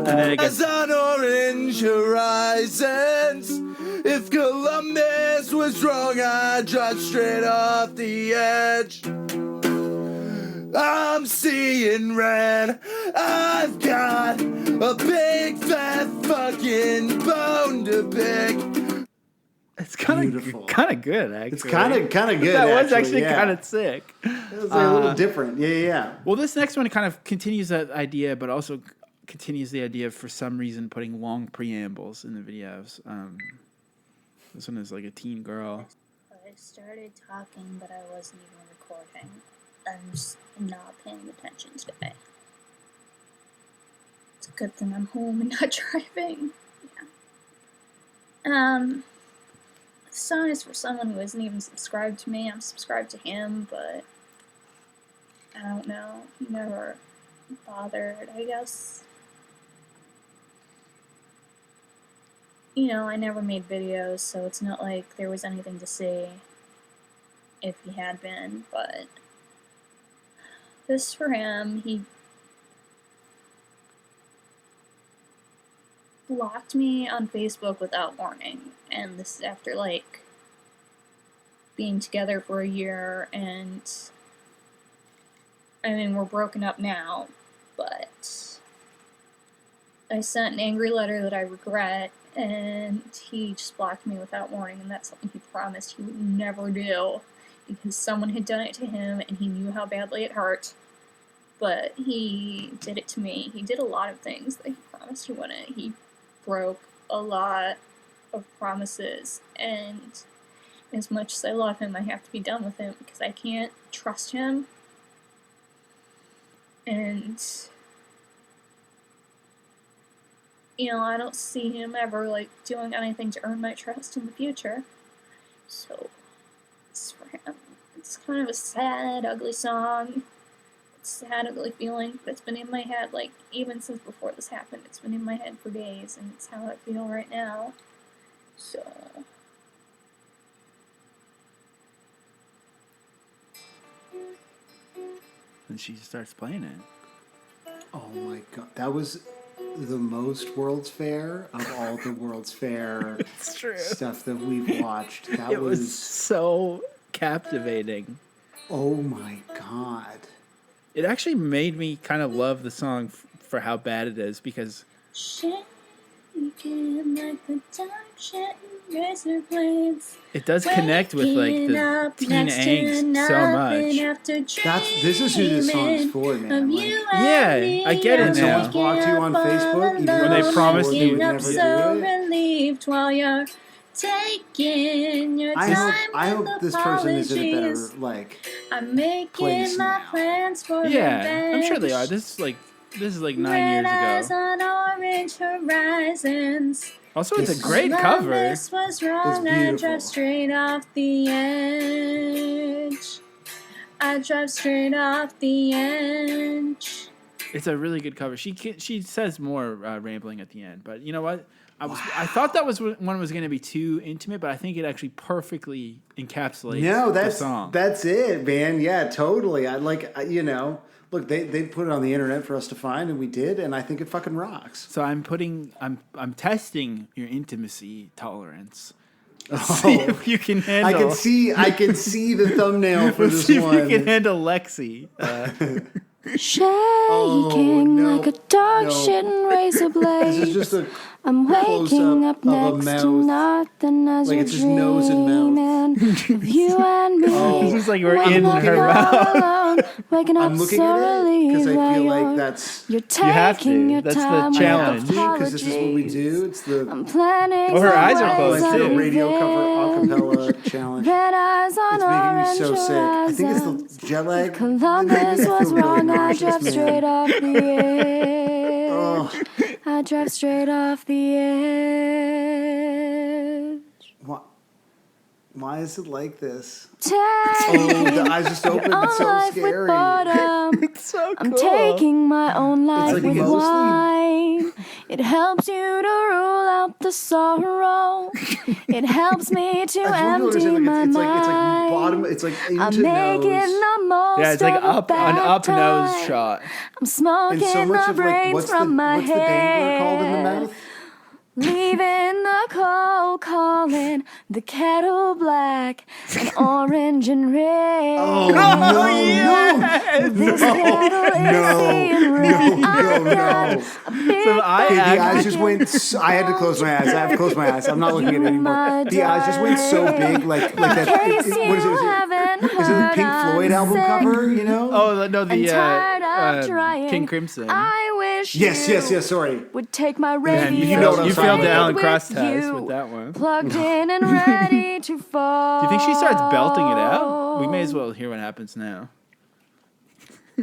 then it gets. As on orange horizons, if Columbus was wrong, I'd drive straight off the edge. I'm seeing red. I've got a big fat fucking bone to pick. It's kind of good, actually. It's kind of good. That was actually kind of sick. It was a little different. Yeah. Well, this next one kind of continues that idea, but also continues the idea of, for some reason, putting long preambles in the videos. This one is like a teen girl. I started talking, but I wasn't even recording. I'm just not paying attention today. It's a good thing I'm home and not driving. Yeah. The song is for someone who isn't even subscribed to me. I'm subscribed to him, but I don't know. He never bothered, I guess. You know, I never made videos, so it's not like there was anything to see if he had been, but this for him. He blocked me on Facebook without warning, and this is after like being together for a year, and I mean, we're broken up now, but I sent an angry letter that I regret, and he just blocked me without warning, and that's something he promised he would never do, because someone had done it to him, and he knew how badly it hurt, but he did it to me. He did a lot of things that he promised he wouldn't. He broke a lot of promises, and as much as I love him, I have to be done with him, because I can't trust him, and you know, I don't see him ever, like, doing anything to earn my trust in the future. So, it's for him. It's kind of a sad, ugly song. It's a sad, ugly feeling, but it's been in my head, like, even since before this happened. It's been in my head for days, and it's how I feel right now. So... And she starts playing it. Oh my god, that was the most World's Fair of all the World's Fair stuff that we've watched. It was so captivating. Oh my god. It actually made me kind of love the song for how bad it is, because it does connect with like the teen angst so much. This is who this song's for, man. Like, yeah, I get it now. Someone's blocked you on Facebook, even when they promised they would never do it. relieved while you're taking your time. I hope this person is in a better I'm making place my now. plans for Yeah, I'm sure they are. This is like This is like 9 years Eyes ago. on orange horizons. Also, it's a great cover. This was wrong. I beautiful. drive straight off the edge. I drive straight off the edge. It's a really good cover. She says more rambling at the end, but you know what? I thought that one was going to be too intimate, but I think it actually perfectly encapsulates the song. That's it, man. Yeah, totally. I like, you know, look, they put it on the internet for us to find, and we did, and I think it fucking rocks. So I'm testing your intimacy tolerance. Oh, See if you can handle. I can see the thumbnail for this see one. if you can handle Lexi. Shaking like a dog shitting razor blade. This is just a I'm waking up close-up of a next mouth. to nothing as Like you're it's just nose and mouth. dreaming of you and me. This is like we're When in I'm her all mouth. alone, waking up I'm looking so at it because I relieved feel while like that's you're have taking to. your That's the time with challenge. because this is what we apologies. do. It's the I'm planning Oh, her some eyes are ways closed, of like too. the radio cover revenge. acapella challenge. Red eyes on It's making me orange so sick. I think it's horizons. the jet lag. Columbus I feel was really wrong. I nauseous, drive man. straight off the edge. Oh, I drive straight off the edge. why is it like this? Taking the eyes just open. your It's own so life scary. with boredom. It's so I'm cool. taking my own life like with mostly- wine. It helps you to rule out the sorrow. It helps me to I just want you empty to understand, my it's like mind. bottom. It's like into I'm making nose. the most Yeah, it's like of a up bad an up nose time. shot. I'm smoking And so much the of like brains what's from my the dangler called in the head. mouth? Leaving the coal, calling the kettle black and orange and red. Oh no! This kettle is seeing red. I've got a big So I fat The eyes bucket just went. I had to close my eyes. I have to close my eyes. I'm not looking at it anymore. The eyes just went so big, like that. case What is you it? haven't Is it the heard, Pink Floyd I'm album sick cover? You know? Oh no, and the tired of trying. King Crimson. I wish Yes. you Sorry. would take my Man, radio. you know what I'm you saying. failed the Alan with Cross test you, with that one. Plugged in and ready to fall. Do you think she starts belting it out? We may as well hear what happens now.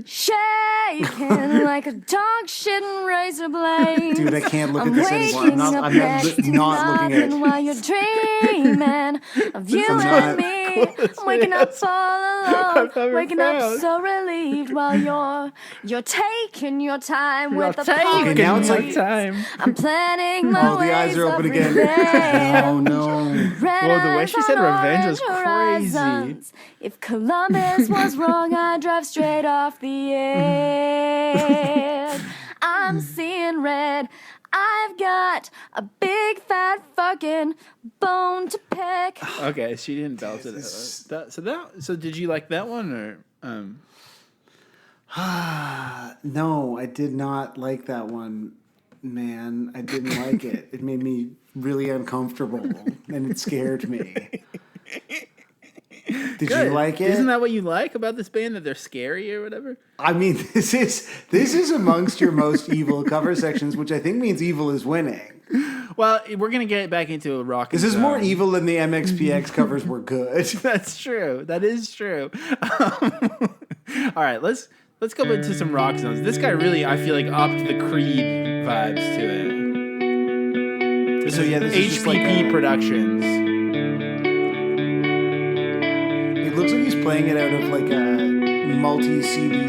Shaking like a dog shitting razor blade. Dude, I can't look I'm at this anymore. waking I'm up not next to not looking at nothing it. while you're dreaming of you I'm and not- me. I'm waking up all alone, ever waking up found. so relieved while you're taking your time with taking apologies. now it's like- time. I'm planning my Oh, the eyes ways are of open again. revenge. Oh no! Red Whoa, the way eyes she said on revenge was orange crazy. horizons. If Columbus was wrong, I'd drive straight off the edge. I'm seeing red. I've got a big fat fucking bone to pick. Okay, she didn't belt it out. So did you like that one or No, I did not like that one, man. I didn't like it. It made me really uncomfortable, and it scared me. Did Good. you like it? Isn't that what you like about this band, that they're scary or whatever? I mean, this is amongst your most evil cover sections, which I think means evil is winning. Well, we're gonna get back into a rock. This is more evil than the MXPX covers were good. That's true. That is true. All right, let's go into some rock zones. This guy really, I feel like, upped the Creed vibes to it. So yeah, this is just like HPP Productions. It looks like he's playing it out of like a multi-CD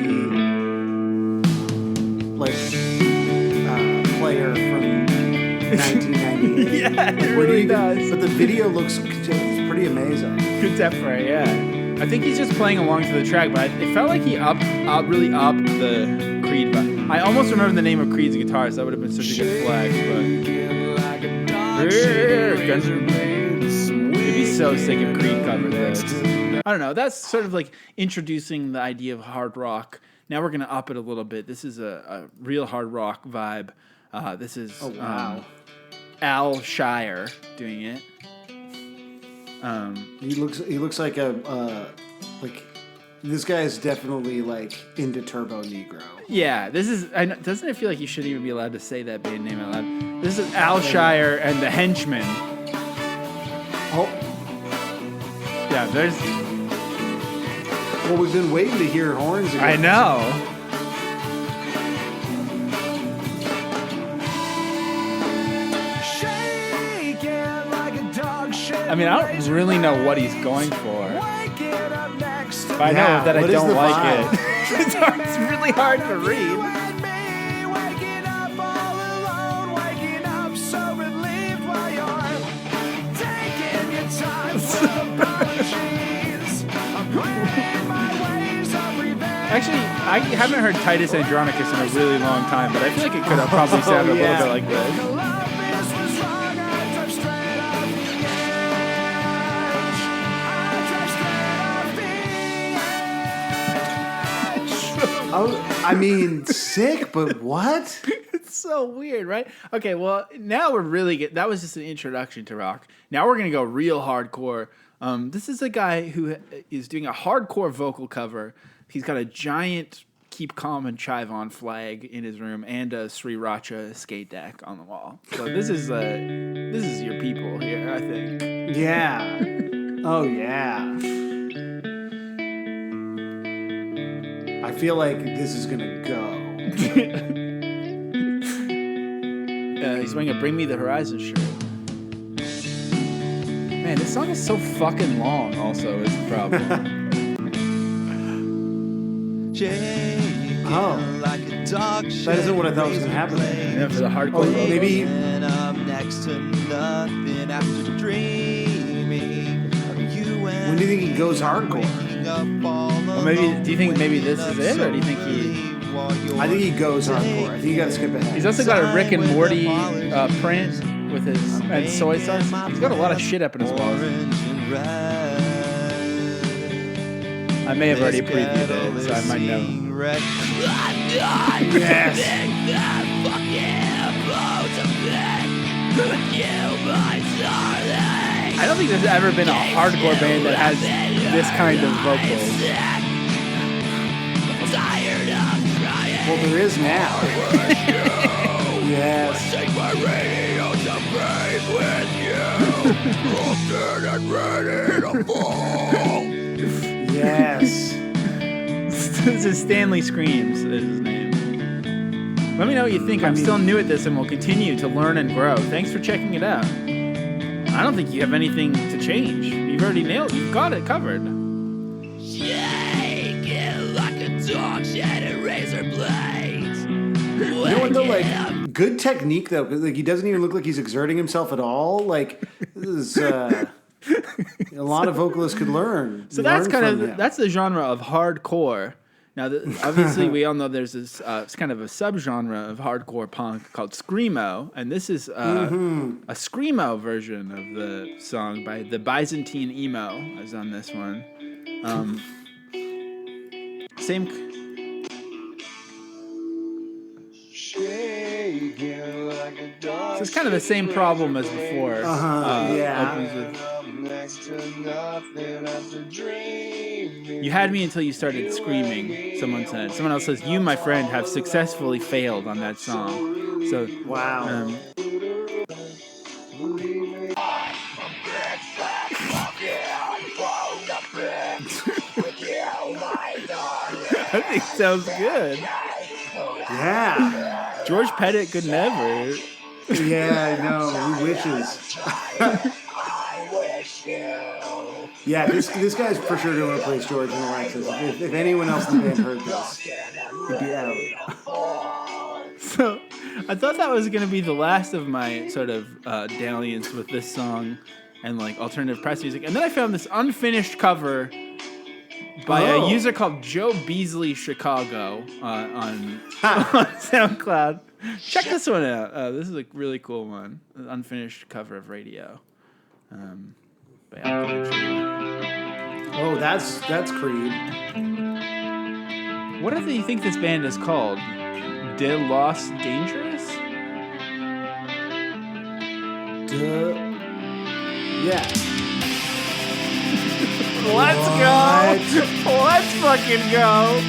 player from 1998. Yeah, it really does. But the video looks pretty amazing. Contemporary, yeah. I think he's just playing along to the track, but it felt like he really upped the Creed vibe. I almost remember the name of Creed's guitarist. That would have been such a good flex, but it'd be so sick if Creed covered this. I don't know. That's sort of like introducing the idea of hard rock. Now we're gonna up it a little bit. This is a real hard rock vibe. This is Al Shire doing it. He looks like this guy is definitely like into Turbo Negro. Yeah, this is. Doesn't it feel like you shouldn't even be allowed to say that band name out loud? This is Al Shire and the Henchmen. Oh, yeah. There's. Well, we've been waiting to hear horns again. I know. I mean, I don't really know what he's going for. But I know that I what is don't the like vibe? it. It's really hard to read. Actually, I haven't heard Titus Andronicus in a really long time, but I feel like it could have probably sounded a little bit like this. I mean, sick, but what? It's so weird, right? Okay, well, now we're really get. That was just an introduction to rock. Now we're gonna go real hardcore. This is a guy who is doing a hardcore vocal cover. He's got a giant "Keep Calm and Chive On" flag in his room and a Sriracha skate deck on the wall. So this is your people here, I think. Yeah. Oh yeah. I feel like this is gonna go. He's wearing a "Bring Me the Horizon" shirt. Man, this song is so fucking long. Also, is the problem. Oh, that isn't what I thought was gonna happen. Yeah, for the hardcore. Maybe. When do you think he goes hardcore? Well, maybe. Do you think maybe this is it, or do you think he? I think he goes hardcore. I think you gotta skip ahead. He's also got a Rick and Morty print with his and soy sauce. He's got a lot of shit up in his walls. I may have already previewed it, so I might know. Yes. I don't think there's ever been a hardcore band that has this kind of vocals. Well, there is now. Yes. Yes. This is Stanley Screams, is his name. Let me know what you think. I'm still new at this and will continue to learn and grow. Thanks for checking it out. I don't think you have anything to change. You've already nailed it. You've got it covered. Shake it like a dog shed and razor blades. You know what though? Like, good technique though. 'Cause, like, he doesn't even look like he's exerting himself at all. Like, this is a lot of vocalists could learn. So that's kind of that's the genre of hardcore. Now, obviously, we all know there's this it's kind of a subgenre of hardcore punk called screamo, and this is a screamo version of the song by the Byzantine Emo. Is on this one. Same. So it's kind of the same problem as before. Opens with, you had me until you started screaming, someone said. Someone else says, you, my friend, have successfully failed on that song. So, wow. I think it sounds good. Yeah. George Pettit could never. Yeah, I know. He wishes. Yeah, this guy's for sure going to replace George and Alexis. If anyone else in the band heard this, he'd be out. So, I thought that was going to be the last of my sort of dalliance with this song and like alternative press music. And then I found this unfinished cover by a user called Joe Beasley Chicago on SoundCloud. Check this one out. This is a really cool one. An unfinished cover of Radio. By Alkaline Trio. Oh, that's Creed. What do you think this band is called? De Los Dangerous? Yeah. Let's go! Let's fucking go!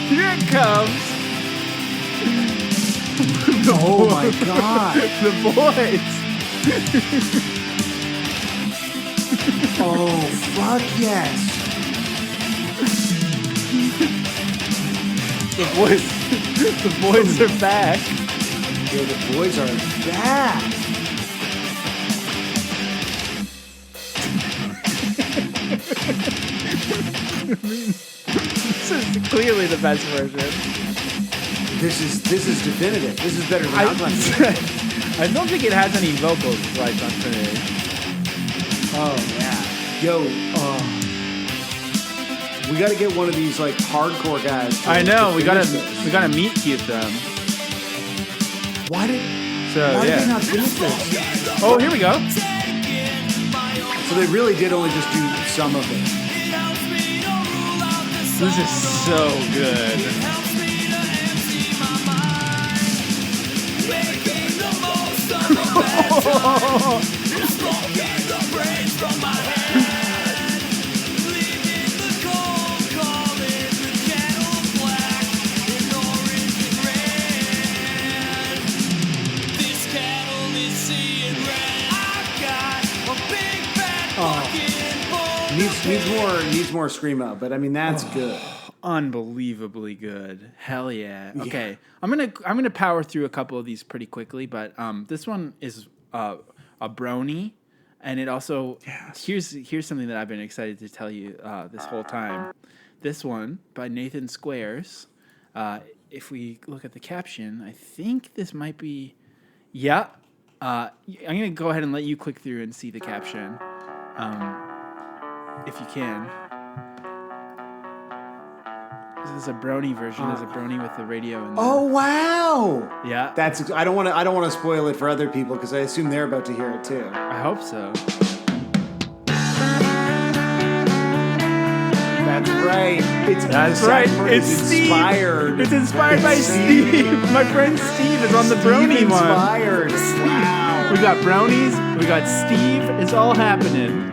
Here it comes! Oh my god! The boys! Oh, fuck yes! The boys are back. Yeah, the boys are back. This is clearly the best version. This is definitive. This is better than Alkaline. I don't think it has any vocals like on Trinity. Oh yeah. Yo, we got to get one of these like hardcore guys. I know. We gotta meet cute them. Why did yeah. they not finish this? Oh, here we go. So they really did only just do some of it. This is so good. Needs more screamo, but I mean that's good. Unbelievably good. Hell yeah. Okay. I'm gonna power through a couple of these pretty quickly, but this one is a brony, and it also here's something that I've been excited to tell you this whole time. This one by Nathan Squares. If we look at the caption, I think this might be I'm gonna go ahead and let you click through and see the caption. If you can. This is a brony version. There's a brony with the radio in there. Oh wow! Yeah. I don't want to spoil it for other people because I assume they're about to hear it too. I hope so. That's right. It's inspired. Steve. It's inspired by Steve. My friend Steve is on the brony one. Inspired. Wow. We got bronies. We got Steve. It's all happening.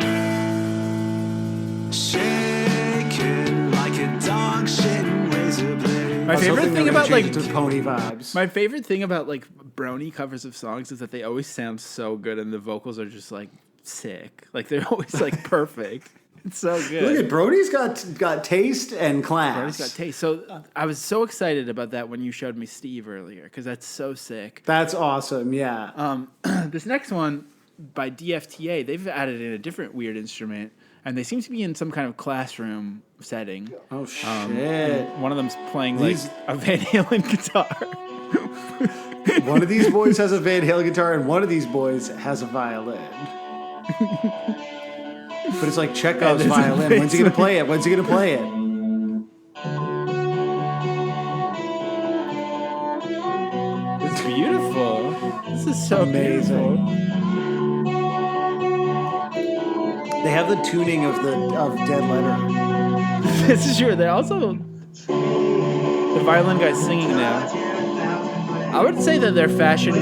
My favorite thing about like pony vibes. My favorite thing about like brony covers of songs is that they always sound so good and the vocals are just like sick. Like they're always like perfect. It's so good. Look at Brody's got taste and class. Brody's got taste. So I was so excited about that when you showed me Steve earlier because that's so sick. That's awesome. Yeah. This next one by DFTA, they've added in a different weird instrument. And they seem to be in some kind of classroom setting. Oh, shit. One of them's playing like a Van Halen guitar. One of these boys has a Van Halen guitar and one of these boys has a violin. But it's like Chekhov's violin. When's he going to play it? When's he going to play it? It's beautiful. This is so amazing. Beautiful. They have the tuning of Dead Letter. This is true. They also the violin guy's singing now. I would say that their fashion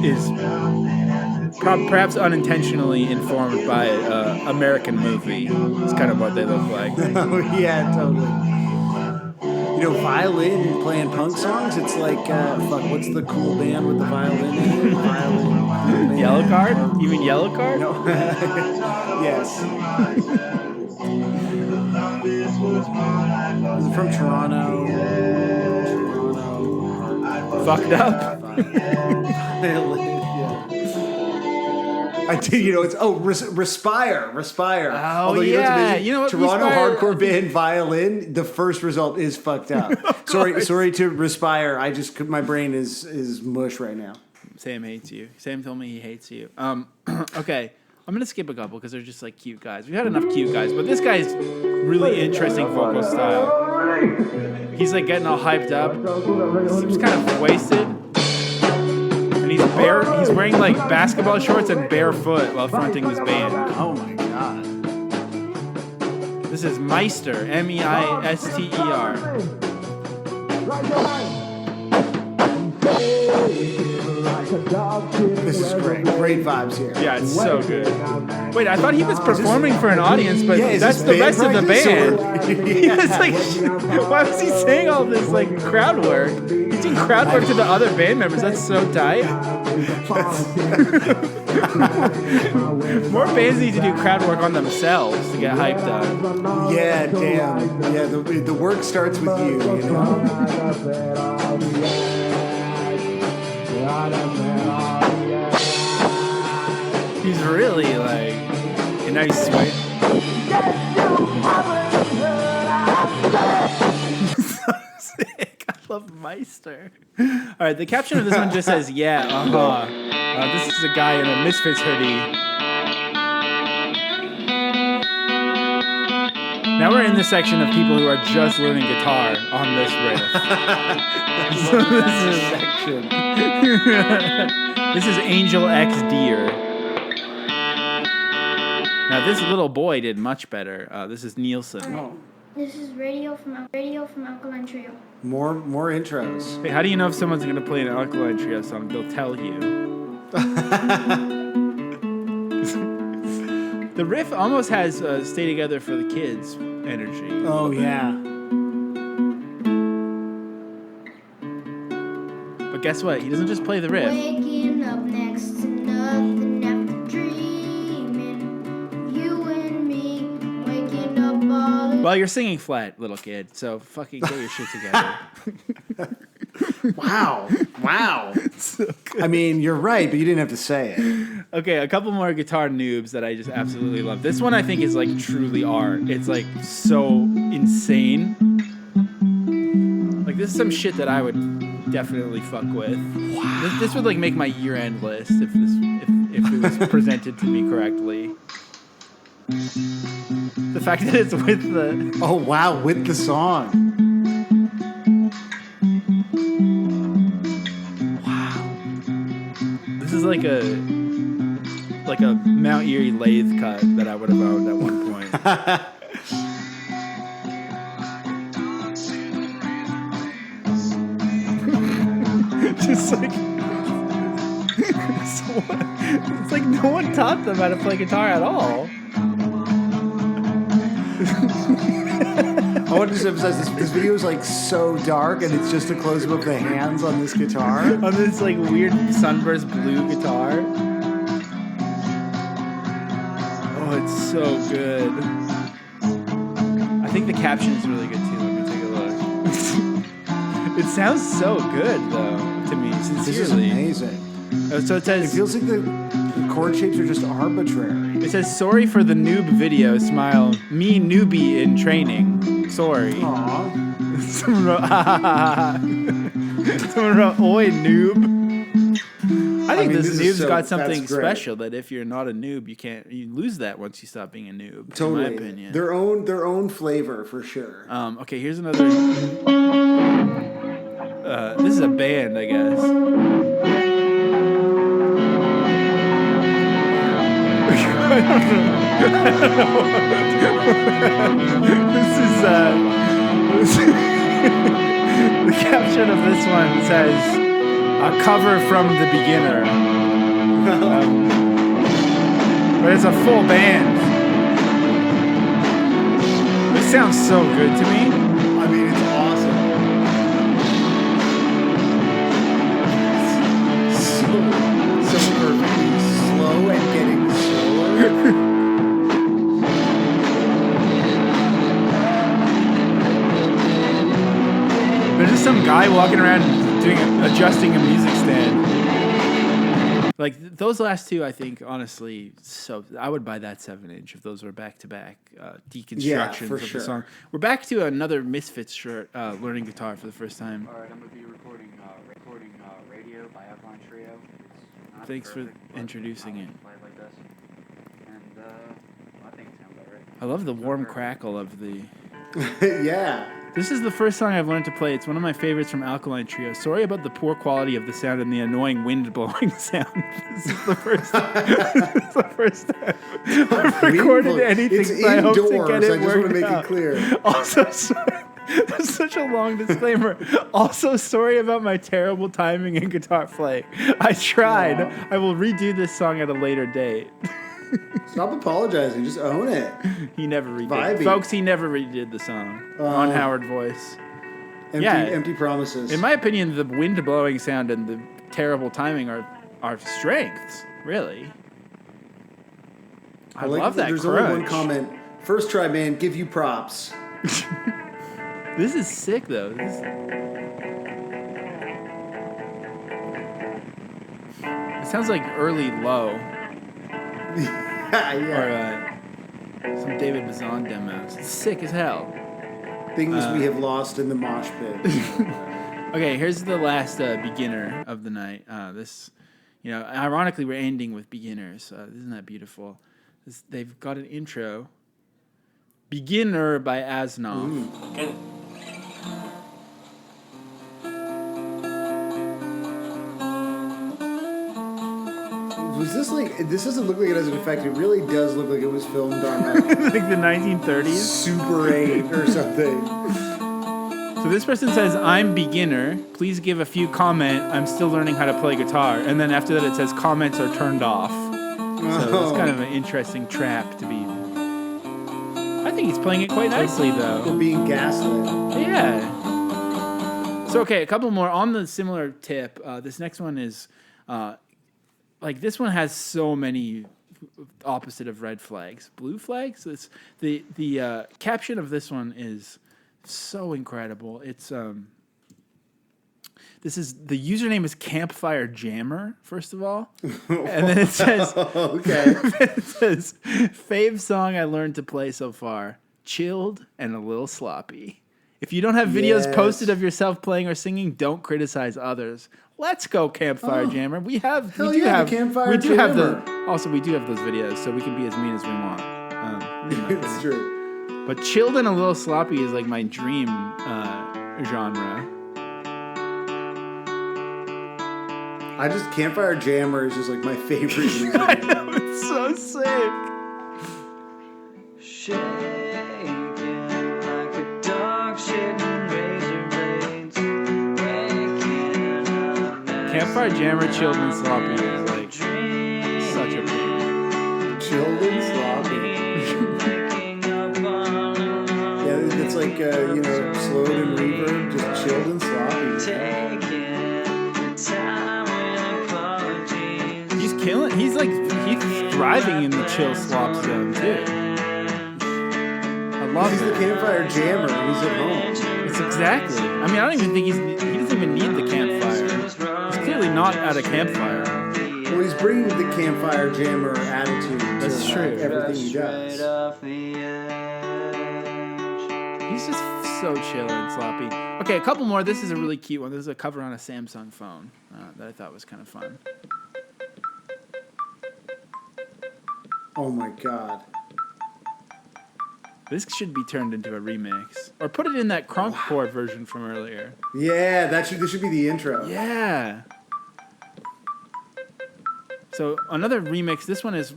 is perhaps unintentionally informed by an American movie. It's kind of what they look like. Oh yeah, totally. You know, violin playing punk songs. It's like what's the cool band with the violin? Violin. Yellow Card? You mean Yellow Card? No. Yes. Is it from Toronto? Fucked up. I did, you know, it's Respire. Oh, although, yeah. You know what? Toronto Respire, hardcore band violin, the first result is fucked up. Sorry to Respire. My brain is mush right now. Sam hates you. Sam told me he hates you. Okay. I'm going to skip a couple because they're just like cute guys. We've had enough cute guys, but this guy's really interesting vocal style. He's like getting all hyped up. Seems kind of wasted. And he's wearing like basketball shorts and barefoot while fronting this band. Oh my god. This is Meister, Meister. This is great. Great vibes here. Yeah, it's so good. Wait, I thought he was performing for an audience, but that's the rest of the band. It's like, why was he saying all this like crowd work? He's doing crowd work to the other band members. That's so tight. More bands need to do crowd work on themselves to get hyped up. Yeah, damn. Yeah, the work starts with you, you know? He's really like a nice sweet. Meister. All right, the caption of this one just says, yeah, this is a guy in a Misfits hoodie. Now we're in the section of people who are just learning guitar on this riff. So this is Angel X Deer. Now this little boy did much better. This is Nielsen. Oh. This is radio from Alkaline Trio. More intros. Hey, how do you know if someone's going to play an Alkaline Trio song? They'll tell you. The riff almost has Stay Together for the Kids energy. Oh, yeah. But guess what? He doesn't just play the riff. Waking up next to nothing after dreaming. You and me waking up all the... Well, you're singing flat, little kid, so fucking get your shit together. Wow. So I mean, you're right, but you didn't have to say it. Okay, a couple more guitar noobs that I just absolutely love. This one I think is like truly art. It's like so insane. Like this is some shit that I would definitely fuck with. Wow. This would like make my year-end list if it was presented to me correctly. The fact that it's with the... Oh, wow, with the song. This is like a Mount Erie lathe cut that I would have owned at one point. Just like it's like no one taught them how to play guitar at all. I want to just emphasize this video is like so dark, and it's just a close up of the hands on this guitar. On this like weird sunburst blue guitar. Oh, it's so good. I think the caption is really good too. Let me take a look. It sounds so good though to me, sincerely. This is amazing. So it says... It feels like the chord shapes are just arbitrary. It says, sorry for the noob video, smile. Me newbie in training. Sorry. Aww. Someone wrote, oi noob. I think this noob's got something special that if you're not a noob, you lose that once you stop being a noob. Totally. In my opinion. Their own flavor for sure. Okay, here's another. This is a band, I guess. This is the caption of this one says a cover from the beginner, but it's a full band. This sounds so good to me. I mean, it's awesome. So perfectly slow and getting slower. There's just some guy walking around adjusting a music stand. Like those last two, I think, honestly, so I would buy that 7-inch if those were back-to-back deconstructions of the song. We're back to another Misfits shirt, learning guitar for the first time. All right, I'm gonna be recording Radio by Alkaline Trio. Thanks for introducing it. Like this. And I think it sounds alright. I love the warm crackle of the... Yeah. This is the first song I've learned to play. It's one of my favorites from Alkaline Trio. Sorry about the poor quality of the sound and the annoying wind blowing sound. This is the first time, I've recorded anything. It's so I hope to get it I just want to make out. it clear. Also, there's such a long disclaimer. Also, sorry about my terrible timing and guitar playing. I tried. Aww. I will redo this song at a later date. Stop apologizing. Just own it. He never redid Vibey. Folks, he never redid the song on Howard Voice. Empty promises. In my opinion, the wind blowing sound and the terrible timing are strengths, really. I like love that There's crunch. only one comment. First try, man. Give you props. This is sick, though. It sounds like early low. Yeah. Or some David Bazan demos. It's sick as hell. Things we have lost in the mosh pit. Okay, here's the last beginner of the night. This, ironically, we're ending with beginners. Isn't that beautiful? They've got an intro. Beginner by Aznov. Was this like? This doesn't look like it has an effect. It really does look like it was filmed on like the 1930s, Super 8 or something. So this person says, "I'm beginner. Please give a few comment. I'm still learning how to play guitar." And then after that, it says comments are turned off. So it's kind of an interesting trap to be. I think he's playing it quite nicely, though. They're being gaslit. Yeah. So okay, a couple more on the similar tip. This next one is. This one has so many opposite of red flags, blue flags. It's the caption of this one is so incredible. It's this is the username is Campfire Jammer, first of all, and then it says it says fave song I learned to play so far: chilled and a little sloppy. If you don't have videos posted of yourself playing or singing, don't criticize others. Let's go, Campfire Jammer. We do have Campfire Jammer. We do have those videos, so we can be as mean as we want. It's true. But chilled and a little sloppy is like my dream genre. Campfire Jammer is just like my favorite music. I know, it's so sick. Campfire Jammer, chilled and sloppy is like such a big. Chilled and sloppy. Yeah, it's like slowed and reverb, just chilled and sloppy. He's killing. He's thriving in the chill slop zone too. I love He's the Campfire Jammer. He's at home. It's exactly. I mean, I don't even think he doesn't even need the campfire. He's clearly not at a campfire. Well, he's bringing the Campfire Jammer attitude That's to true. everything he does. He's just so chill and sloppy. Okay, a couple more. This is a really cute one. This is a cover on a Samsung phone that I thought was kind of fun. Oh my god. This should be turned into a remix. Or put it in that Crunkport version from earlier. Yeah, this should be the intro. Yeah. So another remix. This one is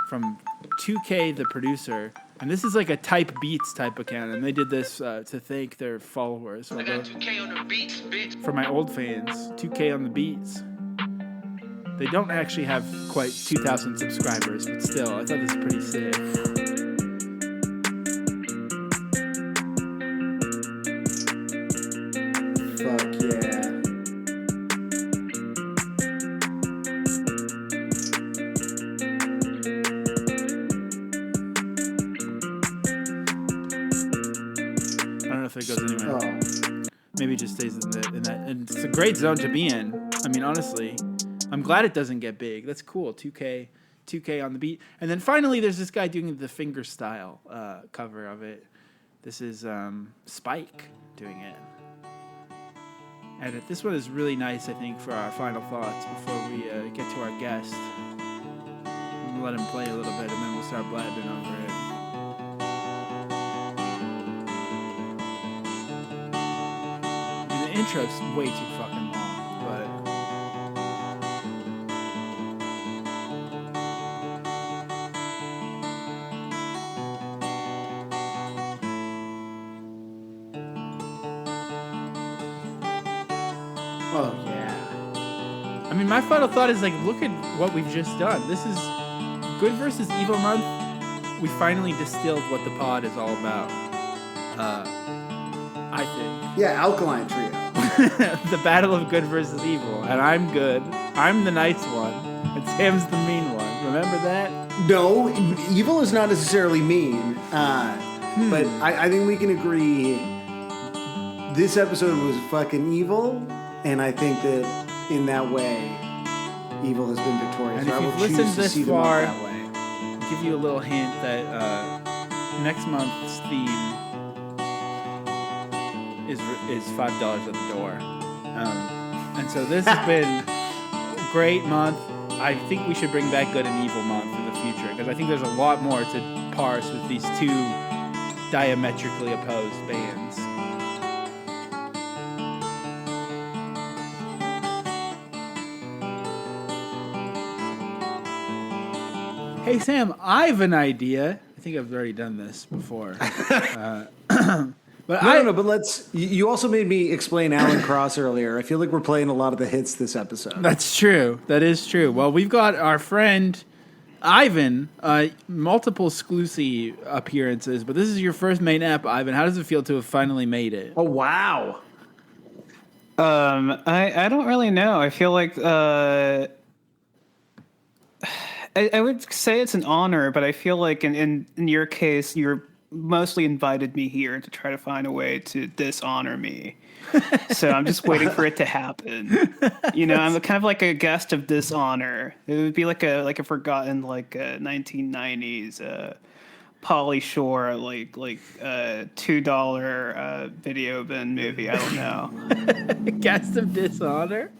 from 2K, the producer. And this is like a Type Beats type account. And they did this to thank their followers. I got 2K on the beats, bitch. For my old fans, 2K on the beats. They don't actually have quite 2,000 subscribers, but still, I thought this was pretty sick. Fuck yeah. I don't know if it goes anywhere. Oh. Maybe it just stays in that. And it's a great zone to be in. I mean, honestly, I'm glad it doesn't get big. That's cool. 2K on the beat. And then finally, there's this guy doing the fingerstyle cover of it. This is Spike doing it. And this one is really nice, I think, for our final thoughts before we get to our guest. We'll let him play a little bit, and then we'll start blabbing over it. I mean, the intro's way too fucking long, but... Oh, yeah. I mean, my final thought is, look at what we've just done. This is Good versus Evil month. We finally distilled what the pod is all about. I think. Yeah, Alkaline Trio. The battle of good versus evil. And I'm good. I'm the nice one. And Sam's the mean one. Remember that? No, evil is not necessarily mean. But I think we can agree this episode was fucking evil. And I think that in that way, evil has been victorious. And if I will you've choose listened to this see them far, that way. I'll give you a little hint that next month's theme is $5 at the door. And so this has been a great month. I think we should bring back Good and Evil month in the future because I think there's a lot more to parse with these two diametrically opposed bands. Hey Sam, I have an idea. I think I've already done this before. But no, but let's. You also made me explain Alan Cross earlier. I feel like we're playing a lot of the hits this episode. That's true. That is true. Well, we've got our friend Ivan, multiple exclusive appearances, but this is your first main app, Ivan. How does it feel to have finally made it? Oh wow! I don't really know. I feel like I would say it's an honor, but I feel like in your case, you're mostly invited me here to try to find a way to dishonor me. So I'm just waiting for it to happen. You know, I'm kind of like a guest of dishonor. It would be like a forgotten a 1990s Pauly Shore like $2 video bin movie. I don't know. Guest of dishonor.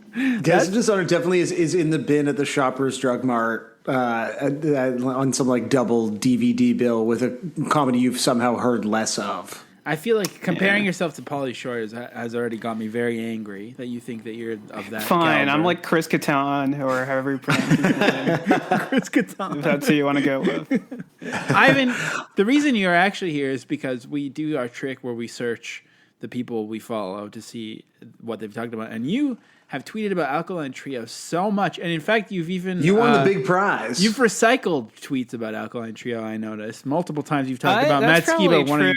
Guest of Dishonor definitely is in the bin at the Shoppers Drug Mart on some double DVD bill with a comedy you've somehow heard less of. I feel like comparing yourself to Pauly Shore has already got me very angry that you think that you're of that. Fine, caliber. I'm like Chris Kattan or however you pronounce his name. Chris Kattan. If that's who you want to go with. Ivan, the reason you're actually here is because we do our trick where we search the people we follow to see what they've talked about, and you have tweeted about Alkaline Trio so much, and in fact, you've even you won the big prize. You've recycled tweets about Alkaline Trio. I noticed multiple times. You've talked about Matt Skiba wanting.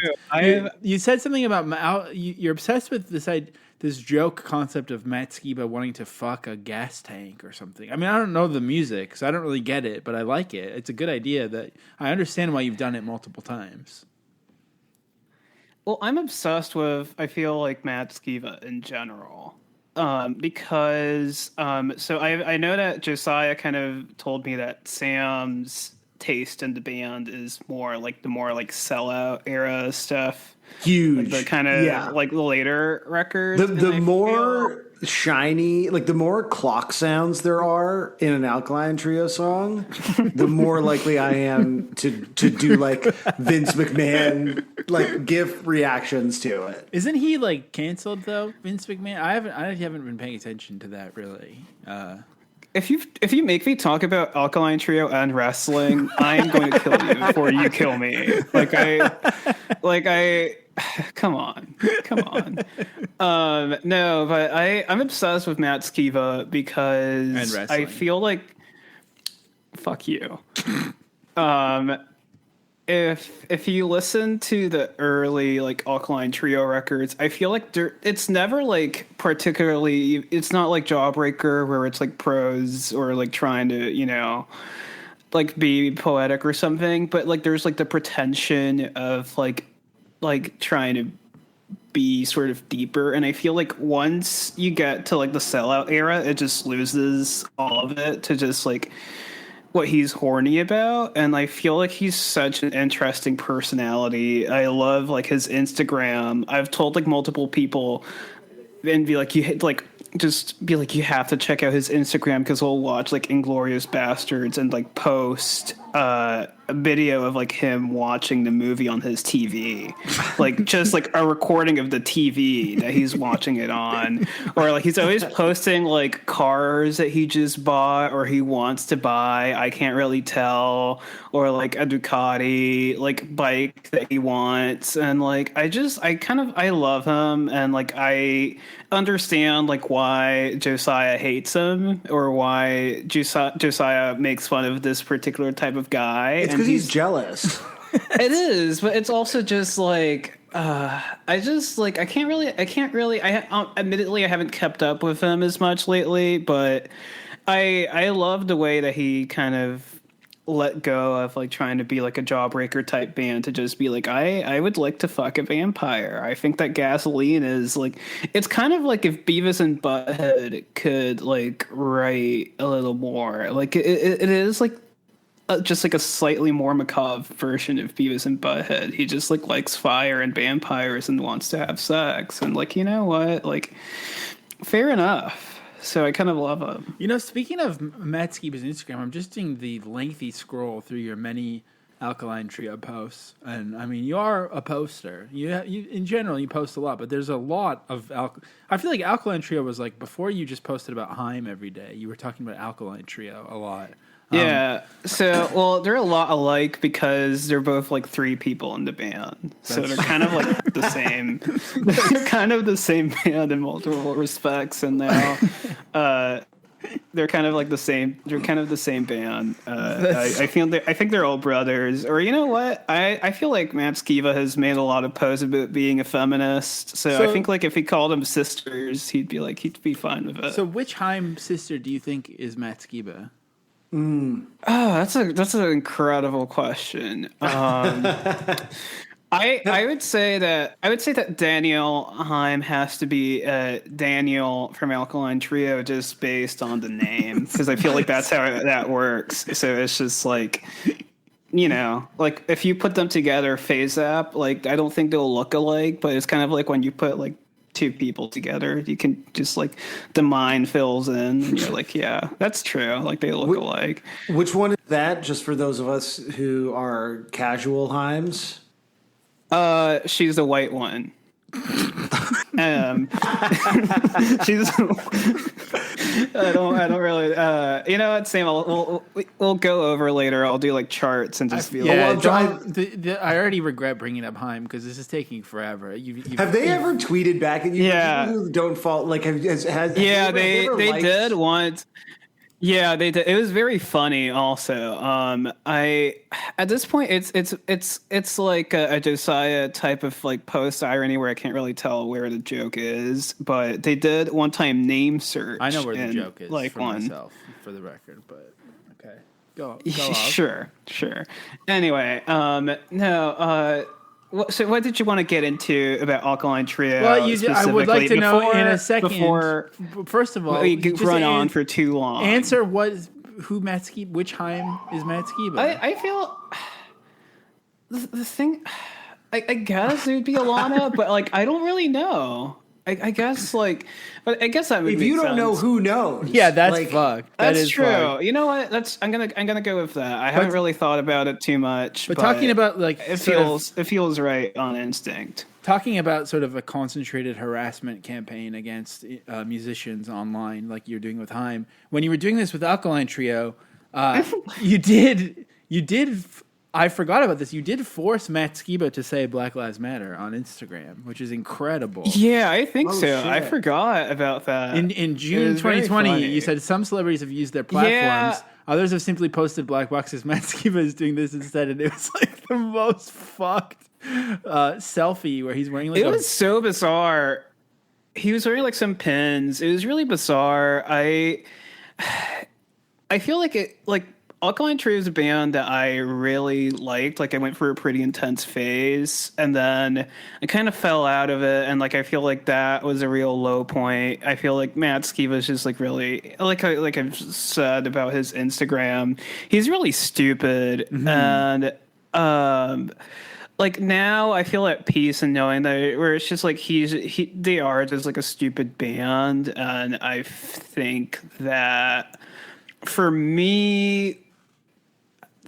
You said something about you're obsessed with this joke concept of Matt Skiba wanting to fuck a gas tank or something. I mean, I don't know the music, so I don't really get it, but I like it. It's a good idea. That I understand why you've done it multiple times. Well, I'm obsessed with. I feel like Matt Skiba in general. Because so I know that Josiah kind of told me that Sam's taste in the band is more like the sellout era stuff. Huge. Like the kind of like the later records. The more shiny, the more clock sounds there are in an Alkaline Trio song, the more likely I am to do Vince McMahon GIF reactions to it. Isn't he canceled though, Vince McMahon? I haven't been paying attention to that really. If you make me talk about Alkaline Trio and wrestling, I am going to kill you before you kill me. Come on. No, but I'm obsessed with Matt Skiba because I feel like fuck you. If you listen to the early Alkaline Trio records, I feel like it's never particularly. It's not like Jawbreaker where it's prose or trying to be poetic or something. But there's the pretension of trying to be sort of deeper, and I feel like once you get to the sellout era, it just loses all of it to just what he's horny about. And I feel like he's such an interesting personality. I love his Instagram. I've told multiple people and be like, you have to check out his Instagram because he'll watch Inglourious Bastards and post a video of him watching the movie on his TV, just a recording of the TV that he's watching it on, or he's always posting cars that he just bought or he wants to buy. I can't really tell, or a Ducati bike that he wants, and I love him, and I understand why Josiah hates him or why Josiah makes fun of this particular type of guy. It's because he's jealous. It is, but it's also just admittedly I haven't kept up with him as much lately, but I love the way that he kind of let go of trying to be a Jawbreaker type band to just be I would like to fuck a vampire. I think that Gasoline is it's kind of if Beavis and Butthead could write a little more. It is just like a slightly more macabre version of Beavis and Butthead. He just like likes fire and vampires and wants to have sex. And like, you know what? Like, fair enough. So I kind of love him. You know, speaking of Matt Skiba's Instagram, I'm just doing the lengthy scroll through your many Alkaline Trio posts, and I mean, you are a poster. You in general, you post a lot, but there's a lot of I feel like Alkaline Trio was like before you just posted about Haim every day. You were talking about Alkaline Trio a lot. Yeah. So, well, they're a lot alike because they're both like three people in the band. So they're kind of like the same. They're kind of the same band in multiple respects, and now they're kind of like the same. They're kind of the same band. I think they're all brothers. Or you know what? I feel like Matt Skiba has made a lot of posts about being a feminist. So I think like if he called them sisters, he'd be fine with it. So which Haim sister do you think is Matt Skiba? Oh, that's an incredible question. I would say that Daniel Haim has to be Daniel from Alkaline Trio just based on the name, because I feel like that's how that works. So it's just like, you know, like if you put them together phase up, like I don't think they'll look alike, but it's kind of like when you put like two people together, you can just like the mind fills in and you're like, yeah, that's true, like they look alike. Which one is that, just for those of us who are casual Haims? She's the white one. She's I don't really you know what, Sam, we'll go over later. I'll do like charts and just be like, I already regret bringing up Haim because this is taking forever. Have they ever tweeted back at you? Yeah. People who don't fall, like they did once. Yeah, they did. It was very funny. Also, at this point, it's like a Josiah type of like post irony where I can't really tell where the joke is. But they did one time name search. I know where the joke is, like for myself, for the record. But okay, go off. Sure. Anyway, no. So what did you want to get into about Alkaline Trio? Well, I would like to know in a second. First of all, we run on for too long. Answer who Matt Skiba, which Haim is Matt Skiba? I feel the thing. I guess it would be Alana, but like I don't really know. I guess like, but I guess that would. If you don't know, who knows? Yeah, that's fucked. That's true. Fucked. You know what? I'm gonna go with that. I haven't really thought about it too much. But talking about like it feels right on instinct. Talking about sort of a concentrated harassment campaign against musicians online, like you're doing with Haim. When you were doing this with Alkaline Trio, you did. I forgot about this. You did force Matt Skiba to say Black Lives Matter on Instagram, which is incredible. Yeah, I think so. Shit. I forgot about that. In June 2020, you said some celebrities have used their platforms. Yeah. Others have simply posted black boxes. Matt Skiba is doing this instead, and it was like the most fucked selfie where he's wearing like. It was so bizarre. He was wearing like some pins. It was really bizarre. I feel like it like. Alkaline Trio is a band that I really liked. Like I went for a pretty intense phase, and then I kind of fell out of it. And like I feel like that was a real low point. I feel like Matt Skiba is just like really like I've said about his Instagram. He's really stupid, and like now I feel at peace in knowing that where it's just like they are just like a stupid band, and I think that for me.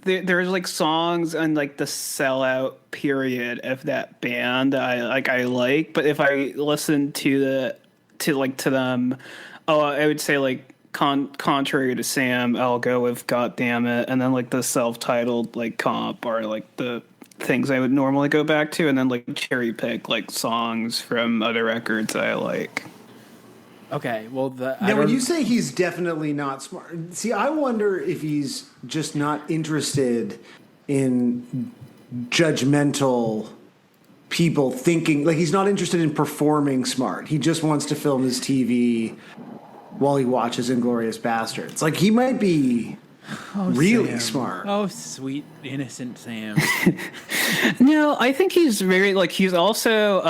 There's like songs and like the sellout period of that band I like, but if I listen to them, I would say like contrary to Sam, I'll go with God Damn It, and then like the self-titled like comp are like the things I would normally go back to, and then like cherry pick like songs from other records I like. Okay, well, when you say he's definitely not smart, see, I wonder if he's just not interested in judgmental people thinking, like he's not interested in performing smart. He just wants to film his TV while he watches Inglourious Bastards. Like he might be really smart. Oh, sweet, innocent Sam. No, I think he's very, like, he's also,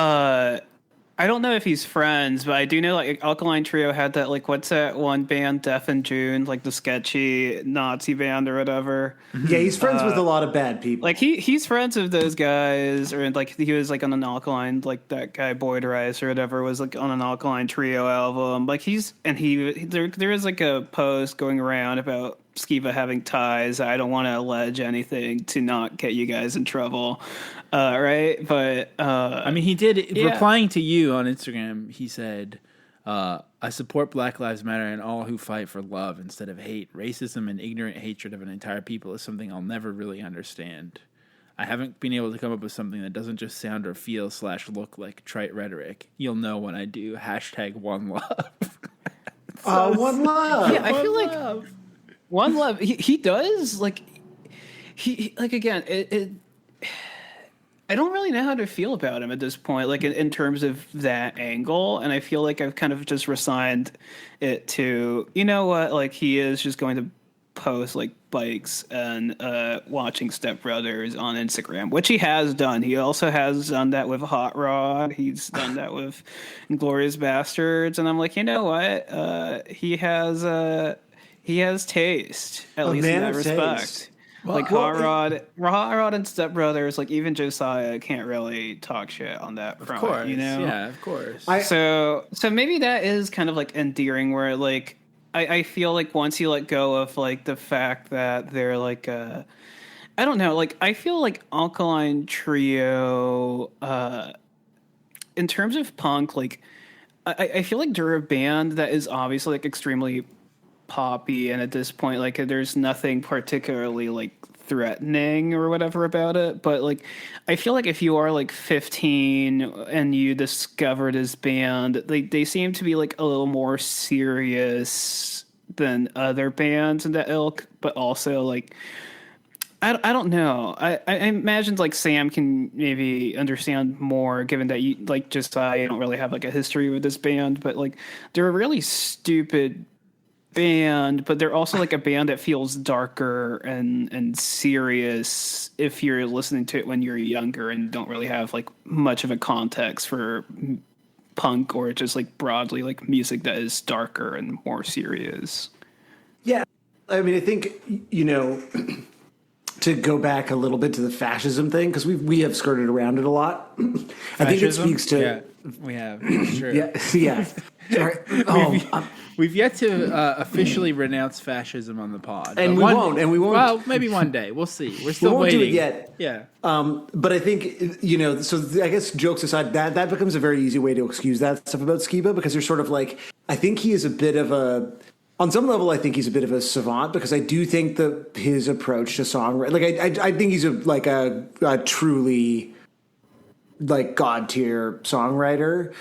I don't know if he's friends, but I do know like Alkaline Trio had that like what's that one band, Death in June, like the sketchy Nazi band or whatever. Yeah, he's friends with a lot of bad people. Like he's friends with those guys, or like he was like on an Alkaline, like that guy Boyd Rice or whatever was like on an Alkaline Trio album. Like there is like a post going around about Skiba having ties. I don't want to allege anything to not get you guys in trouble. Right, but I mean, he did replying to you on Instagram. He said, "I support Black Lives Matter and all who fight for love instead of hate. Racism and ignorant hatred of an entire people is something I'll never really understand. I haven't been able to come up with something that doesn't just sound or feel / look like trite rhetoric. You'll know when I do. # one love." One love. Yeah, I feel like One Love. He does like he like again it I don't really know how to feel about him at this point, like in terms of that angle. And I feel like I've kind of just resigned it to, you know what, like he is just going to post like bikes and watching Step Brothers on Instagram, which he has done. He also has done that with Hot Rod. He's done that with Inglourious Bastards. And I'm like, you know what? He has taste, at least in that respect. Taste. Like Hot Rod and Step Brothers, like even Josiah can't really talk shit on that front, Of course, you know? yeah, of course. So maybe that is kind of like endearing, where like I feel like once you let go of like the fact that they're like I don't know, like I feel like Alkaline Trio, in terms of punk, like I feel like they're a band that is obviously like extremely poppy, and at this point like there's nothing particularly like threatening or whatever about it, but like I feel like if you are like 15 and you discover this band, they seem to be like a little more serious than other bands in that ilk, but also like I don't know. I imagine like Sam can maybe understand more, given that you like just I don't really have like a history with this band, but like they're a really stupid band, but they're also like a band that feels darker and serious if you're listening to it when you're younger and don't really have like much of a context for punk or just like broadly like music that is darker and more serious. Yeah, I mean, I think, you know, to go back a little bit to the fascism thing, because we have skirted around it a lot. I think it speaks to... Yeah, we have. It's true. Yeah. We've yet to officially renounce fascism on the pod. And we won't. Well, maybe one day. We'll see. We're still won't waiting. do it yet. Yeah. But I think, you know, so I guess jokes aside, that becomes a very easy way to excuse that stuff about Skiba, because you're sort of like, I think he is a bit of a... On some level, I think he's a bit of a savant, because I do think that his approach to songwriting, like I think he's a truly like god tier songwriter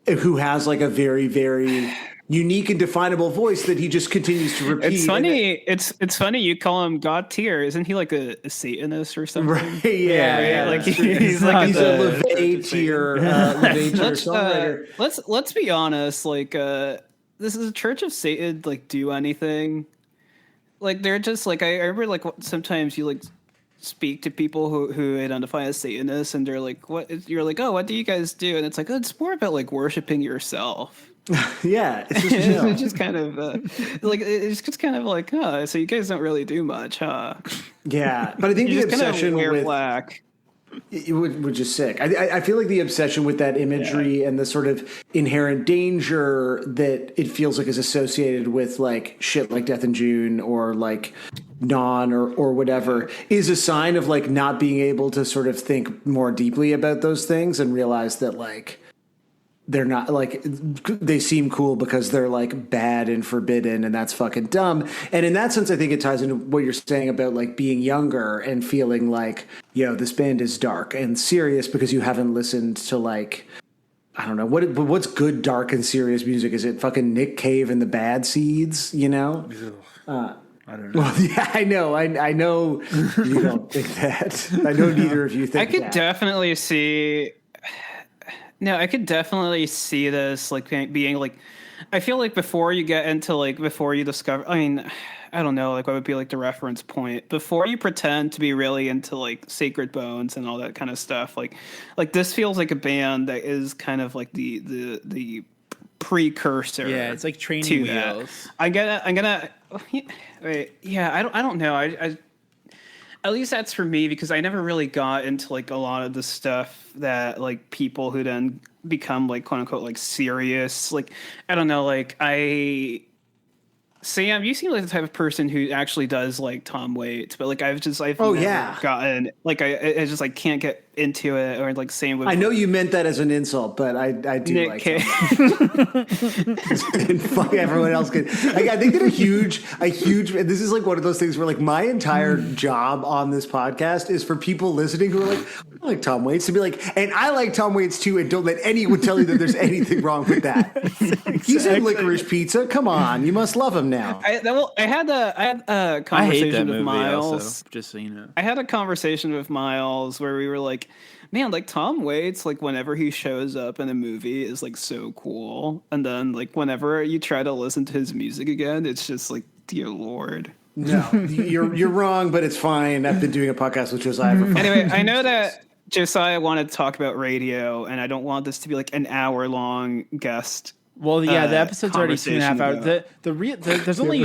who has like a very, very unique and definable voice that he just continues to repeat. It's funny. It's funny you call him god tier. Isn't he like a Satanist or something? Right? Yeah. Like he's he's a LaVey tier songwriter. Let's be honest. Like this is a Church of Satan. Like do anything? Like they're just like I remember like sometimes you like speak to people who identify as Satanists and they're like, what? You're like, oh, what do you guys do? And it's like, oh, it's more about like worshiping yourself. Yeah, it's just, it's just kind of like it's just kind of like, oh, so you guys don't really do much, huh? Yeah, but I think the obsession wear with black, which is sick. I feel like the obsession with that imagery and the sort of inherent danger that it feels like is associated with like shit like Death in June or like Non or whatever is a sign of like not being able to sort of think more deeply about those things and realize that like they're not like they seem cool because they're like bad and forbidden, and that's fucking dumb. And in that sense, I think it ties into what you're saying about like being younger and feeling like, yo, this band is dark and serious because you haven't listened to like, I don't know, what's good dark and serious music? Is it fucking Nick Cave and the Bad Seeds? You know. I don't know. Well, yeah, I know. I know you don't think that. I know neither of you think I could that. definitely see. No, I could definitely see this like being like. I feel like before you get into like before you discover. I mean, I don't know. Like, what would be like the reference point before you pretend to be really into like Sacred Bones and all that kind of stuff? Like this feels like a band that is kind of like the precursor. Yeah, it's like training to wheels. that. I'm gonna. Wait, yeah, I don't know. I at least that's for me because I never really got into like a lot of the stuff that like people who then become like quote unquote like serious. Like I don't know. Like Sam, you seem like the type of person who actually does like Tom Waits, but like I've never gotten like I just like can't get into it or like same with. I know you meant that as an insult, but I do Nick like Cave. and fuck everyone else. Like, I think that a huge. This is like one of those things where like my entire job on this podcast is for people listening who are like, I like Tom Waits to be like, and I like Tom Waits too, and don't let anyone tell you that there's anything wrong with that. Exactly. He's in Licorice Pizza. Come on, you must love him now. I had a conversation I hate that with movie Miles. also, just so you know. I had a conversation with Miles where we were like, man, like Tom Waits, like whenever he shows up in a movie is like so cool. And then like whenever you try to listen to his music again, it's just like, dear Lord. No, you're wrong, but it's fine. I've been doing a podcast with Josiah for 5 Anyway, years. I know that Josiah wanted to talk about radio, and I don't want this to be like an hour-long guest. Well, yeah, the episode's already 2.5 hours. There's only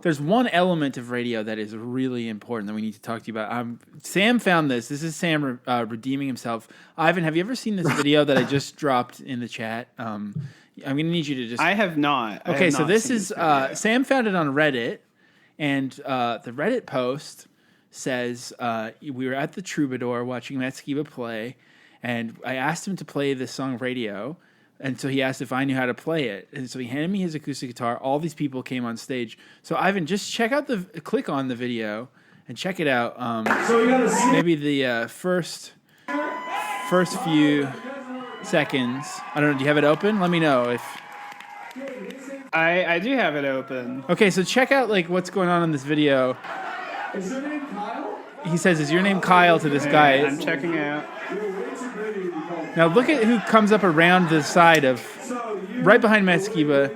there's one element of radio that is really important that we need to talk to you about. Sam found this. This is Sam redeeming himself. Ivan, have you ever seen this video that I just dropped in the chat? I'm going to need you to just. I have not. Okay, so this is Sam found it on Reddit, and the Reddit post says we were at the Troubadour watching Matt Skiba play, and I asked him to play this song Radio. And so he asked if I knew how to play it. And so he handed me his acoustic guitar. All these people came on stage. So Ivan, just click on the video and check it out. So you gotta see maybe the first few seconds. I don't know. Do you have it open? Let me know if. I do have it open. Okay, so check out like what's going on in this video. Is your name Kyle? He says, "Is your name Kyle?" to this guy. I'm checking out. Now look at who comes up around the side of, right behind Matt Skiba.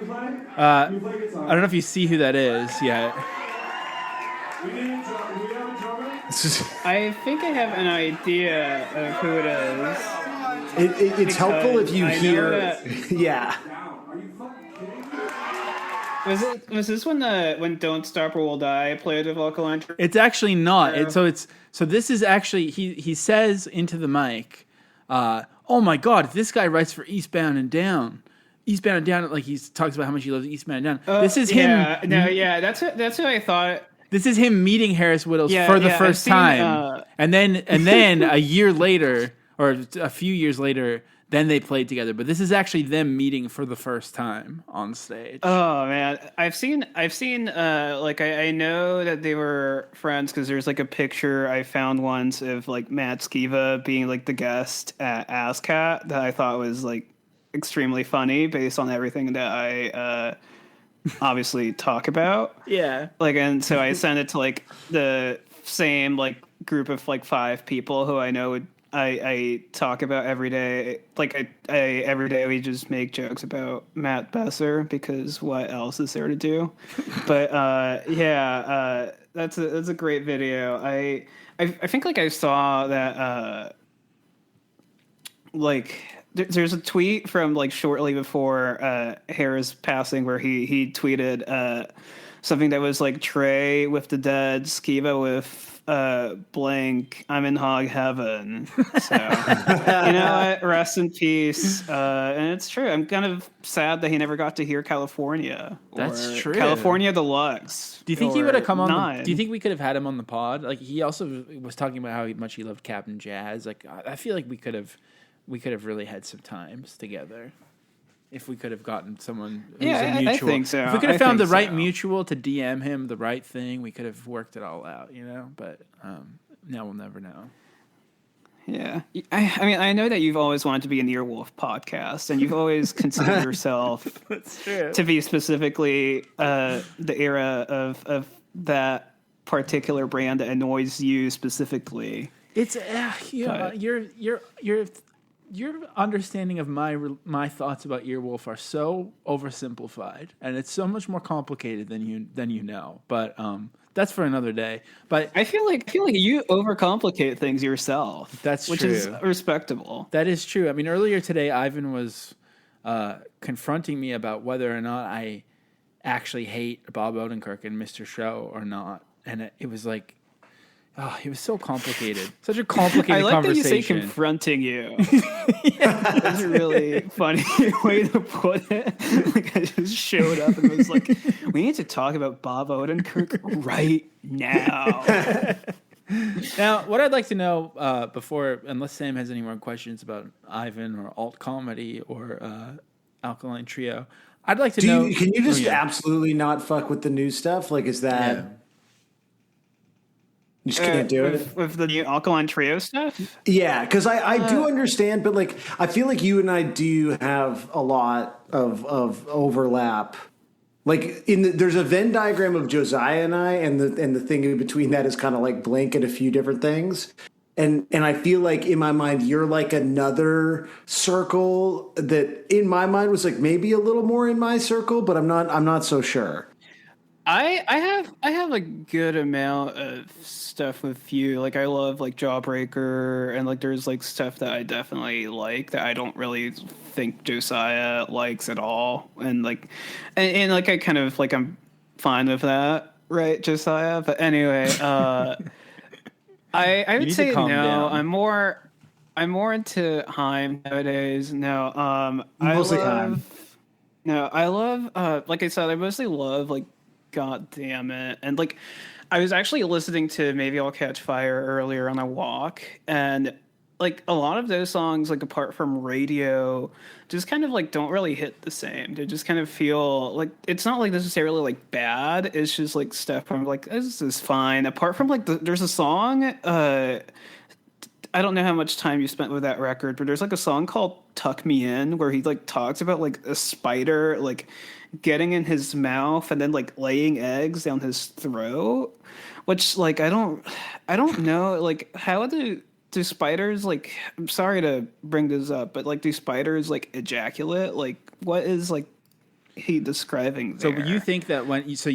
I don't know if you see who that is yet. I think I have an idea of who it is. It's helpful if you hear. Yeah. Was this when Don't Stop or We'll Die played with Alkaline Trio? It's actually not. So this is actually he says into the mic. Oh my God! This guy writes for Eastbound and Down. Eastbound and Down, like he talks about how much he loves Eastbound and Down. This is him. That's who I thought. This is him meeting Harris Whittles for the first time, and then a year later, or a few years later, then they played together. But this is actually them meeting for the first time on stage. Oh man, I've seen. Like I know that they were friends because there's like a picture I found once of like Matt Skiba being like the guest at ASCAT that I thought was like extremely funny based on everything that I obviously talk about. Yeah. Like, and so I sent it to like the same like group of like 5 people who I know would. I talk about every day. Like I every day we just make jokes about Matt Besser because what else is there to do? But that's a great video. I think like I saw that like there's a tweet from like shortly before Harris passing where he tweeted something that was like Trey with the dead, Skiba with blank, I'm in hog heaven. So you know what? Rest in peace. And it's true. I'm kind of sad that he never got to hear California. That's true. California Deluxe. Do you think he would have come on? Do you think we could have had him on the pod? Like he also was talking about how much he loved Captain Jazz. Like I feel like we could have really had some times together. If we could have gotten someone who's a mutual. I think so. If we could have found the right mutual to DM him the right thing, we could have worked it all out, you know? But now we'll never know. Yeah. I mean, I know that you've always wanted to be an Earwolf podcast, and you've always considered yourself to be specifically the era of that particular brand that annoys you specifically. It's you're your understanding of my thoughts about Earwolf are so oversimplified, and it's so much more complicated than you know. But that's for another day. But I feel like you overcomplicate things yourself. Which true. is respectable. That is true. I mean, earlier today, Ivan was confronting me about whether or not I actually hate Bob Odenkirk and Mr. Show or not, and it was like. Oh, it was so complicated. Such a complicated I like conversation. that you say confronting you. That's a really funny way to put it. Like I just showed up and was like, we need to talk about Bob Odenkirk right now. Now, what I'd like to know before, unless Sam has any more questions about Ivan or alt comedy or Alkaline Trio, I'd like to know. Can you just absolutely not fuck with the new stuff? Like, is that... Yeah. You just can't do it with the new Alkaline Trio stuff. Yeah, because I do understand, but like I feel like you and I do have a lot of overlap. Like there's a Venn diagram of Josiah and I, and the thing in between that is kind of like blank at a few different things. And I feel like in my mind you're like another circle that in my mind was like maybe a little more in my circle, but I'm not so sure. I have a good amount of stuff with you. Like I love like Jawbreaker, and like there's like stuff that I definitely like that I don't really think Josiah likes at all. And like and like I kind of like I'm fine with that, right, Josiah? But anyway, I would say no. Down. I'm more into Haim nowadays. No, mostly Haim. No, I love like I said, I mostly love like God damn it. And like I was actually listening to Maybe I'll Catch Fire earlier on a walk, and like a lot of those songs, like apart from Radio, just kind of like don't really hit the same. They just kind of feel like it's not like necessarily like bad. It's just like stuff I'm like, this is fine. Apart from like there's a song, I don't know how much time you spent with that record, but there's like a song called Tuck Me In where he like talks about like a spider like getting in his mouth and then like laying eggs down his throat, which like I don't know, like how do spiders, like, I'm sorry to bring this up, but like do spiders like ejaculate? Like what is like he describing there? So you think that when so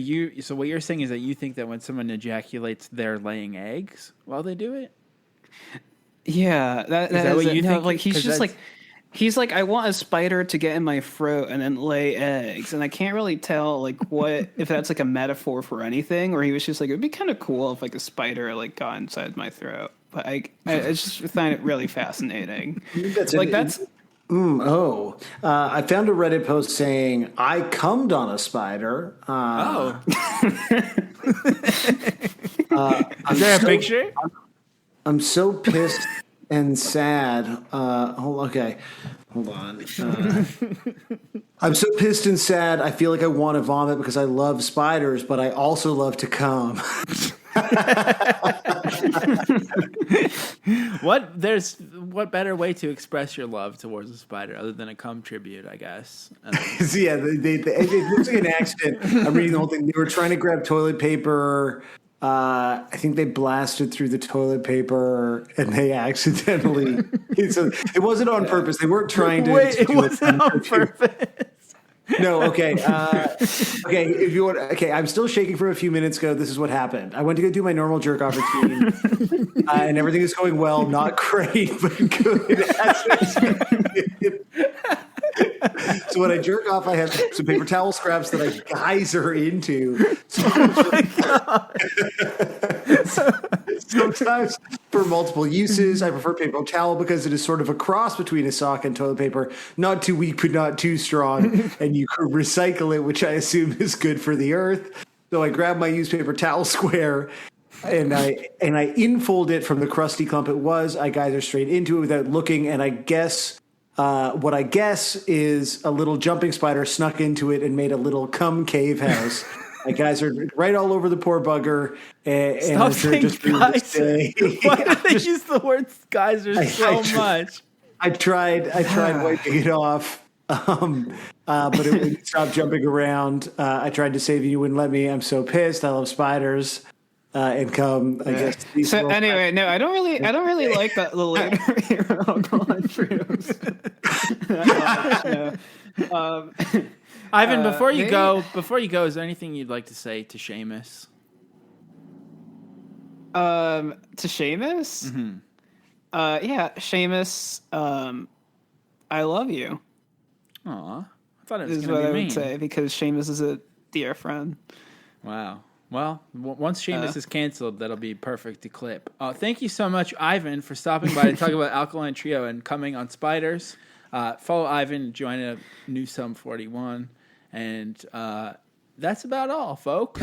what you're saying is that you think that when someone ejaculates they're laying eggs while they do it? Yeah, that what you think? Like he's like, I want a spider to get in my throat and then lay eggs, and I can't really tell like what if that's like a metaphor for anything, or he was just like, it'd be kind of cool if like a spider like got inside my throat. But I just find it really fascinating. I found a Reddit post saying I cummed on a spider. Is there a picture? I'm so pissed and sad. Hold on. I'm so pissed and sad. I feel like I want to vomit because I love spiders, but I also love to cum. What better way to express your love towards a spider other than a cum tribute, I guess. Yeah, it looks like an accident. I'm reading the whole thing. They were trying to grab toilet paper. I think they blasted through the toilet paper and they accidentally. It wasn't on purpose. They weren't trying to. Wait, it wasn't on purpose. No, okay. Okay, if you want. Okay, I'm still shaking from a few minutes ago. This is what happened. I went to go do my normal jerk off routine, and everything is going well. Not great, but good. So when I jerk off, I have some paper towel scraps that I geyser into. Sometimes for multiple uses. I prefer paper towel because it is sort of a cross between a sock and toilet paper. Not too weak, but not too strong. And you can recycle it, which I assume is good for the earth. So I grab my used paper towel square and I infold it from the crusty clump it was. I geyser straight into it without looking, and I guess what I guess is a little jumping spider snuck into it and made a little cum cave house. I geysered right all over the poor bugger. And Stop I'm sure saying just geyser. Why do they use the word geyser so much? I tried wiping it off, but it wouldn't stop jumping around. I tried to save you, wouldn't let me. I'm so pissed. I love spiders. and come. I guess. So anyway, no, I don't really like that little interview with Alkaline Trios. Ivan, before you go, is there anything you'd like to say to Seamus? To Seamus? Mm-hmm. Yeah, Seamus, I love you. Aw, I thought it was is going what to I be mean. would say, because Seamus is a dear friend. Wow. Well, once Seamus is canceled, that'll be perfect to clip. Thank you so much, Ivan, for stopping by to talk about Alkaline Trio and coming on Spiders. Follow Ivan, join a new Sum 41. And that's about all, folks.